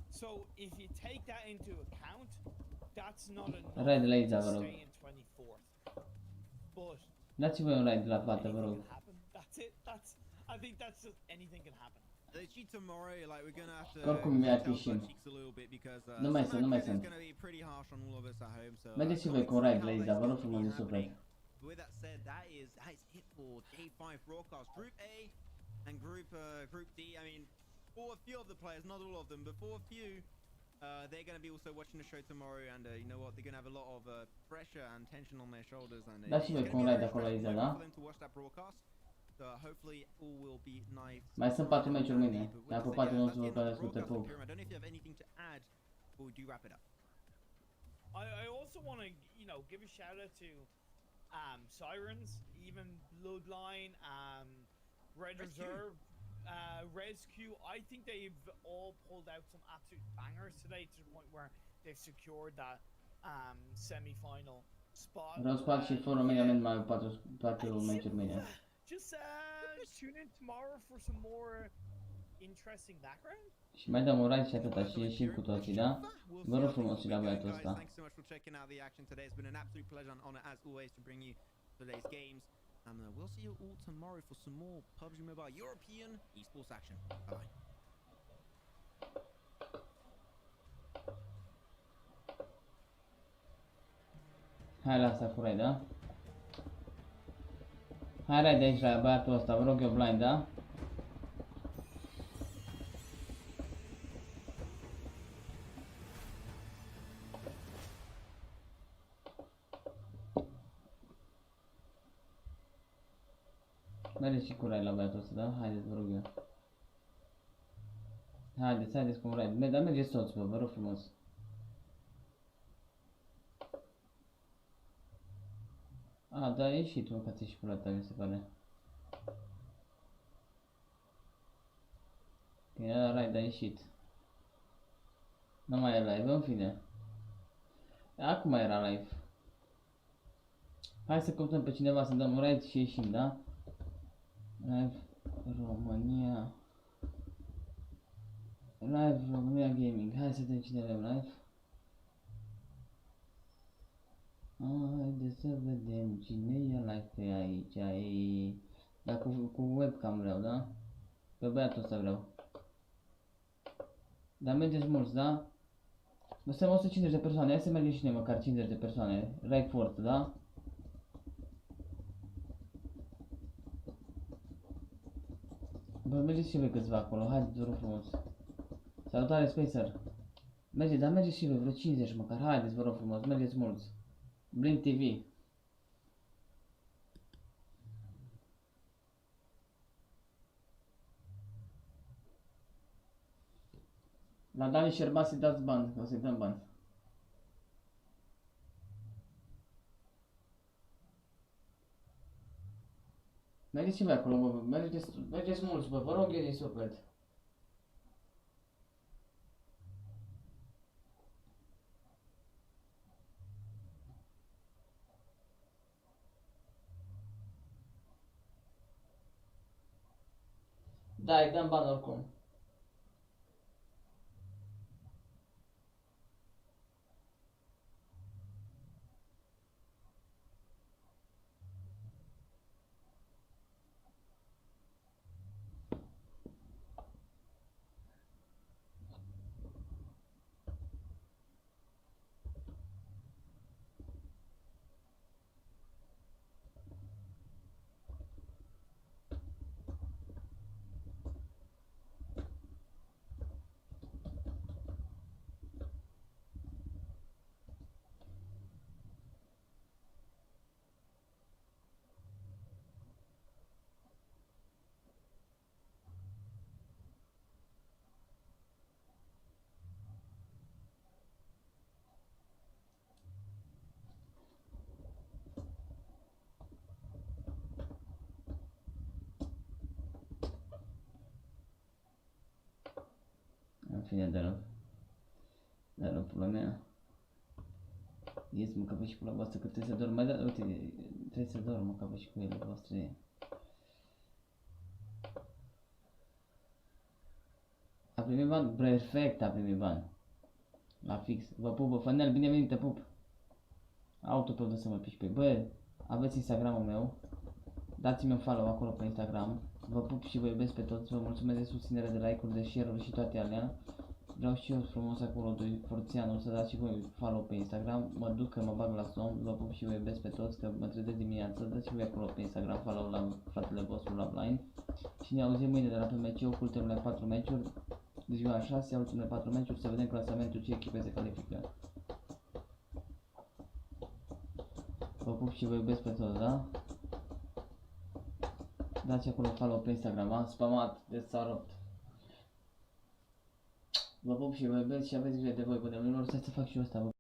Speaker 3: So if you take that into account, that's not enough
Speaker 4: raid la Iza, vă rog.
Speaker 3: to stay in 24th. But
Speaker 4: dați voi un raid la plată, vă rog.
Speaker 3: That's it. I think that's just anything can happen.
Speaker 2: Literally tomorrow, like we're gonna have to
Speaker 4: oricum mi-ar ieșim. Nu mai sunt. Mergeți și voi cu un raid la Iza, vă rog frumos de suflet.
Speaker 2: With that said, that is it for Day 5 broadcast. Group A and Group D. I mean, for a few of the players, not all of them, but for a few, they're going to be also watching the show tomorrow, and you know what? They're going to have a lot of pressure and tension on their shoulders, and
Speaker 4: it's going to be really
Speaker 2: for them to watch that broadcast. So hopefully all will be nice.
Speaker 4: Mai sunt 4 meciuri mâine. Ne-am pupat în nostru Văcănescu, te pup.
Speaker 2: I don't know if you have anything to add, or do wrap it up.
Speaker 3: I also want to, give a shout out to Sirens, even Bloodline, Red Reserve, Rescue. I think they've all pulled out some absolute bangers today to the point where they've secured that semi-final spot.
Speaker 4: Vreau să fac și fără România mai 4 meciuri mâine.
Speaker 3: Just tune in tomorrow for some more interesting background.
Speaker 4: Și mai dăm un raid și atâta și ieșim cu toții, da? Vă rog frumos și la băiatul ăsta.
Speaker 2: Thanks so much for checking out the action today. It's been an absolute pleasure and honor as always to bring you today's games. And we'll see you all tomorrow for some more PUBG Mobile European esports action. Bye bye.
Speaker 4: Hai la asta cu raid, da? Hai raid aici la băiatul ăsta, vă rog eu blind, da? Mergeți și cu raid la băiatul ăsta, da? Haideți, vă rog eu. Haideți cu un raid. Dar mergeți toți, vă rog frumos. Da, a ieșit, mă, că ți-ai și pula ta, mi se pare. Că era raid, a ieșit. Nu mai e live, în fine. Acum era live. Hai să căutăm pe cineva să dăm un raid și ieșim, da? Live România. Live România Gaming. Hai să vedem cine avem live. Haide să vedem cine e live aici. E... Dar cu webcam vreau, da? Pe băiatul ăsta vreau. Dar mergeți mulți, da? Bă, suntem 150 de persoane, hai să mergem și noi măcar 50 de persoane. Right force, da? Bă, mergeți și voi câțiva acolo, haideți, vă rog frumos. Salutare, Spacer. Mergeți, dar mergeți și voi, vreo 50 măcar, haideți, vă rog frumos, mergeți mulți. Blind TV. La Dani Șerban să-i dați bani, o să-i dăm bani. Mergeți și voi acolo, bă, mergeți mulți, bă, vă rog eu din suflet. Da, îi dăm bani oricum. În fine, de rău pula mea. Ies mă, că vă și pula voastră, că trebuie să dorm. Mai da, uite, trebuie să dorm, mă, că vă și cu ele voastre. A primit bani? Perfect, a primit bani. La fix. Vă pup, bă, Fanel, bine venit, te pup. Autopel de să mă piși pe. Bă, aveți Instagramul meu. Dați-mi un follow acolo pe Instagram. Vă pup și vă iubesc pe toți. Vă mulțumesc de susținere, de like-uri, de share-uri și toate alea. Vreau și eu frumos acolo, doi forțianul, să dați și voi follow pe Instagram. Mă duc că mă bag la somn. Vă pup și vă iubesc pe toți, că mă trezesc dimineața. Dați și voi acolo pe Instagram follow la fratele vostru la Blind. Și ne auzim mâine de la PMCO cu ultimele 4 meciuri. De ziua 6, ultimele 4 meciuri, să vedem clasamentul ce echipe se califică. Vă pup și vă iubesc pe toți, da? Dați acolo follow pe Instagram, am spamat de sarupt. Vă pup și vă iubesc și aveți grijă de voi, bă, nu să fac și eu asta, bă.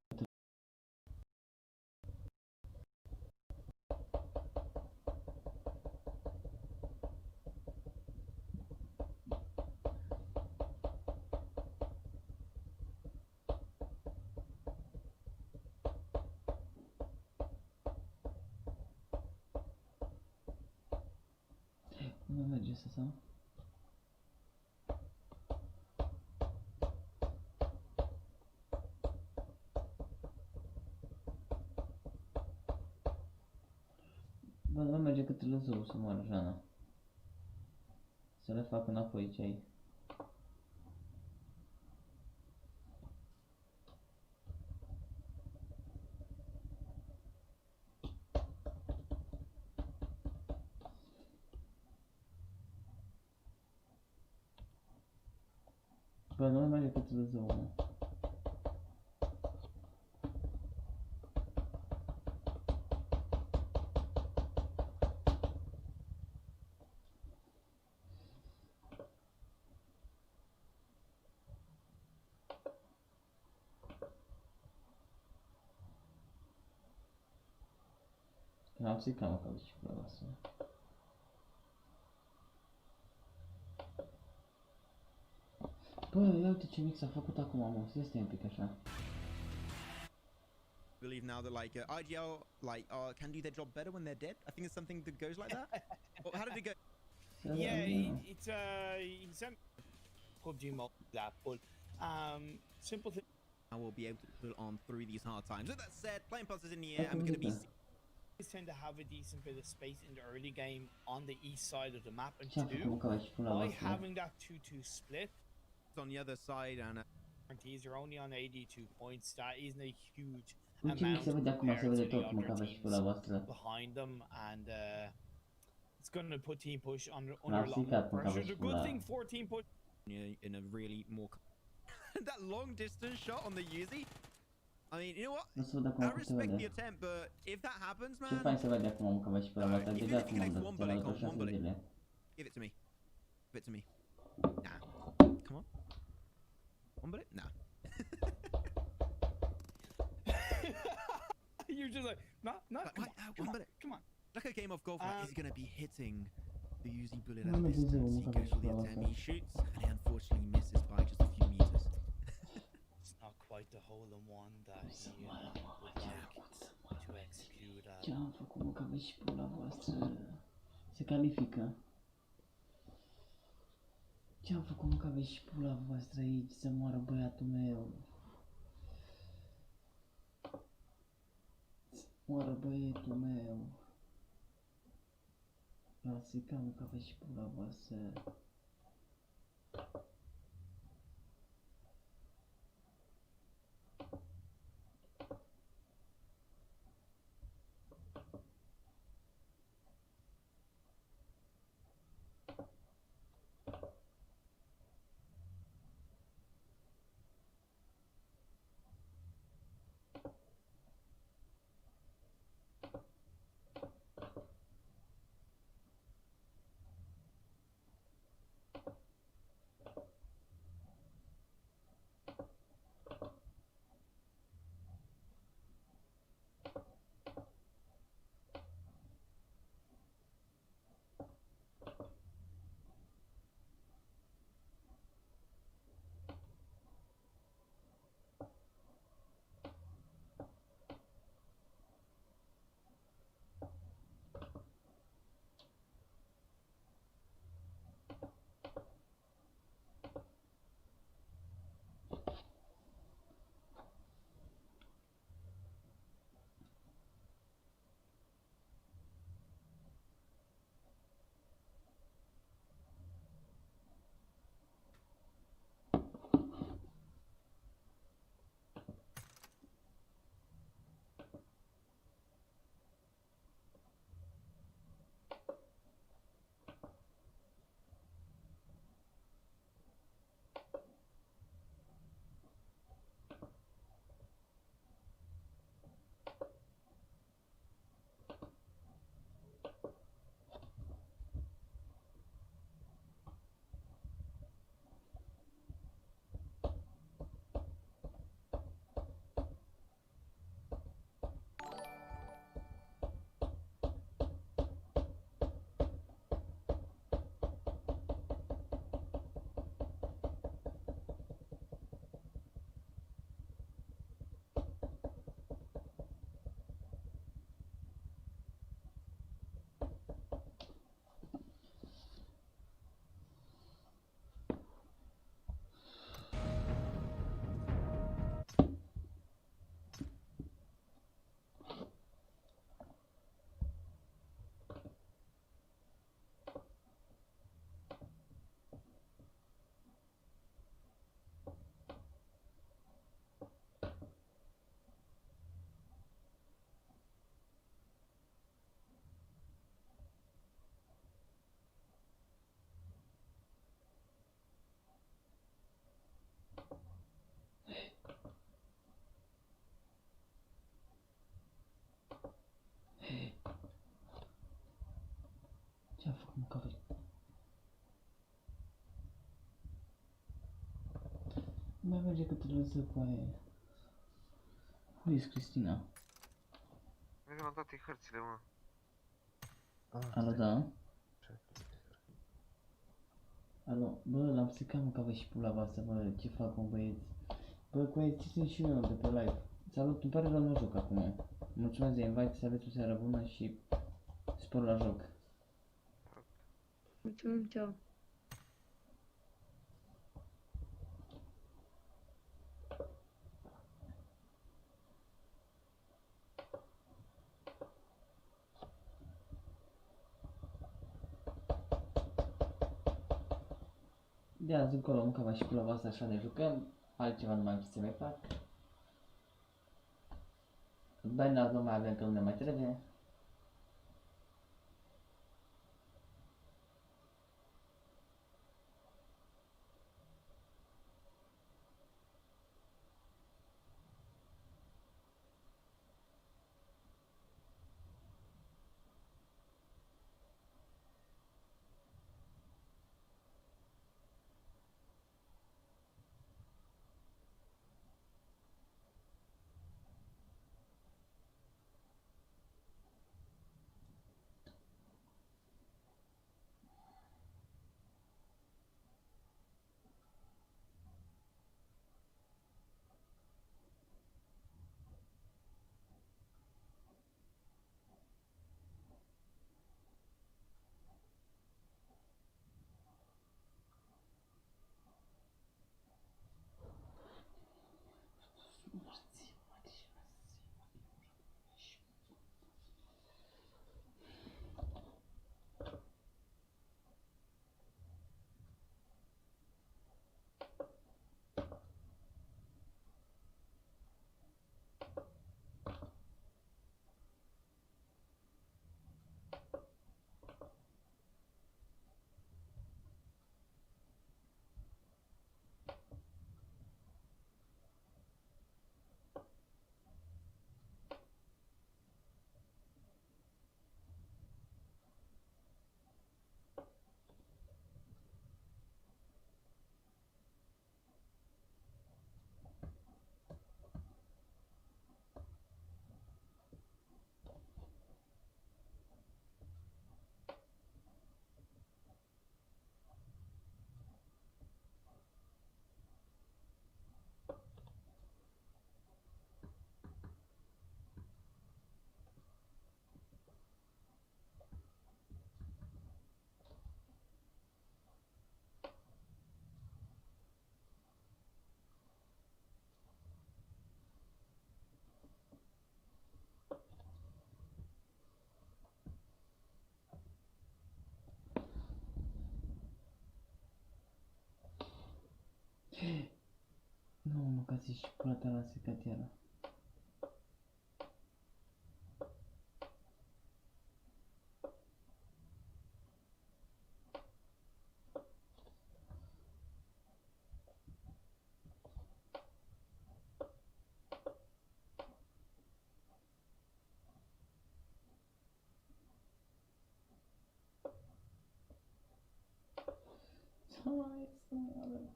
Speaker 4: Nu merge asta sau? Bă, nu merge cât lăzău să moară Jana. Să le fac înapoi ce ai. Bă, nu merge cât lăzău, mă. Am să-i cam acolo și cu la voastră. Bă, ia uite ce mix a făcut acum, mă, să stai un pic așa.
Speaker 2: Believe now that like IGL like can do their job better when they're dead. I think it's something that goes like that. Or how did it go?
Speaker 3: Yeah, it's he sent PUBG mode that, but simple thing.
Speaker 2: I will be able to pull on through these hard times. With that said, playing pulses in the air, and we're going to be...
Speaker 3: Tend to have a decent bit of space in the early game on the east side of the map, and
Speaker 4: Ce-am făcut, mă, că v-aș pula
Speaker 3: by
Speaker 4: voastră?
Speaker 3: having that 2-2 split
Speaker 2: on the other side, and
Speaker 3: you're only on 82 points. That isn't a huge
Speaker 4: Ultimii se vede acum, se vede tot, mă, că v-aș pula voastră.
Speaker 3: behind them, and it's going to put team push under
Speaker 4: L-am
Speaker 3: long
Speaker 4: stricat, mă, că
Speaker 3: pressure.
Speaker 4: v-aș
Speaker 3: The good
Speaker 4: pula.
Speaker 3: thing for team push
Speaker 2: in a really more... that long distance shot on the Uzi? I mean, you know what?
Speaker 4: Nu se vede acum
Speaker 2: I
Speaker 4: cum se
Speaker 2: respect the
Speaker 4: vede.
Speaker 2: attempt, but if that happens,
Speaker 4: Ce
Speaker 2: man...
Speaker 4: fain se vede acum, mă, că v-aș pula voastră.
Speaker 2: Even
Speaker 4: De
Speaker 2: if
Speaker 4: acum
Speaker 2: you
Speaker 4: am
Speaker 2: connect
Speaker 4: dat,
Speaker 2: one
Speaker 4: ți-am
Speaker 2: bullet,
Speaker 4: dat
Speaker 2: come on,
Speaker 4: 6
Speaker 2: one bullet.
Speaker 4: zile.
Speaker 2: Give it to me. Give it to me. Nah. Come on. One bullet? Nah.
Speaker 3: you're just like, no, come on.
Speaker 2: Like a game of golf, like, is he going to be hitting the Uzi bullet
Speaker 4: Nu
Speaker 2: at a
Speaker 4: mă
Speaker 2: distance?
Speaker 4: Dumnezeu, mă,
Speaker 2: He
Speaker 4: că
Speaker 2: goes
Speaker 4: v-aș
Speaker 2: for the
Speaker 4: pula
Speaker 2: attempt,
Speaker 4: voastră.
Speaker 2: he shoots, and he unfortunately misses by just a few meters.
Speaker 3: It's not quite the hole-in-one that he would like to execute at.
Speaker 4: Ce-am făcut, mă, că v-aș pula voastră? Se califică. Ce-am făcut, mă, că v-aș pula voastră aici, să moară băiatul meu? Să moară băietul meu. Lasă-i, mă, că v-aș pula voastră. Ce-a făcut, mă, că v-aș... Nu mai merge că te lăsă cu aia. Unde ești, Cristina?
Speaker 5: Cred că mi-am dat hărțile, mă.
Speaker 4: Alo, da? Alo, bă, l-am stricat, mă, că v-aș pula voastră, bă, ce fac, mă, băieți? Bă, cu aia, ce sunt și eu de pe live? Salut, îmi pare rău, nu joc acum. Mulțumesc de invite, să aveți o seară bună și spor la joc.
Speaker 10: Mulțumim, ceau.
Speaker 4: de azi încolo mâncăm mai și până la asta așa ne jucăm. Altceva nu mai am ce să mai fac. Banners nu mai avem că nu ne mai trebuie. Nu, mă, că ți și pula ta la secatiera. Hai să mă arăt.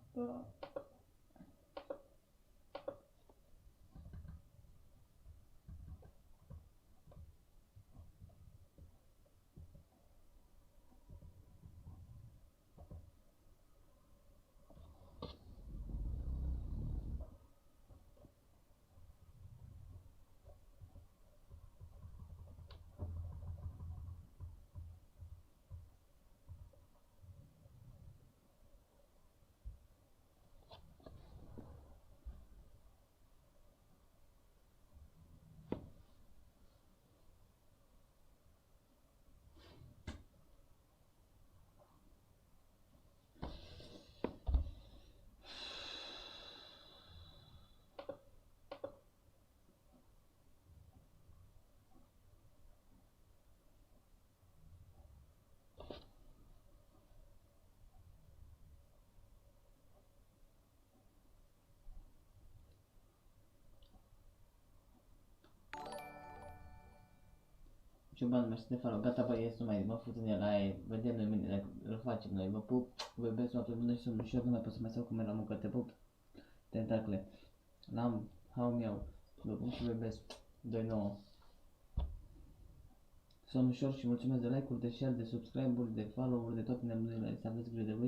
Speaker 4: Ciuban, mersi de follow. Gata, băi, ies, nu mai mă fut în el, aia, vedem noi mâine, îl facem noi, vă pup, vă iubesc toată lumea și sunt ușor, nu mai pot să mai stau cu mine la muncă, te pup, tentacule, l-am, hau miau, vă pup și vă iubesc, 2-9. Sunt ușor și mulțumesc de like-uri, de share, de subscribe-uri, de follow-uri, de toate nebunile, să aveți grijă de voi,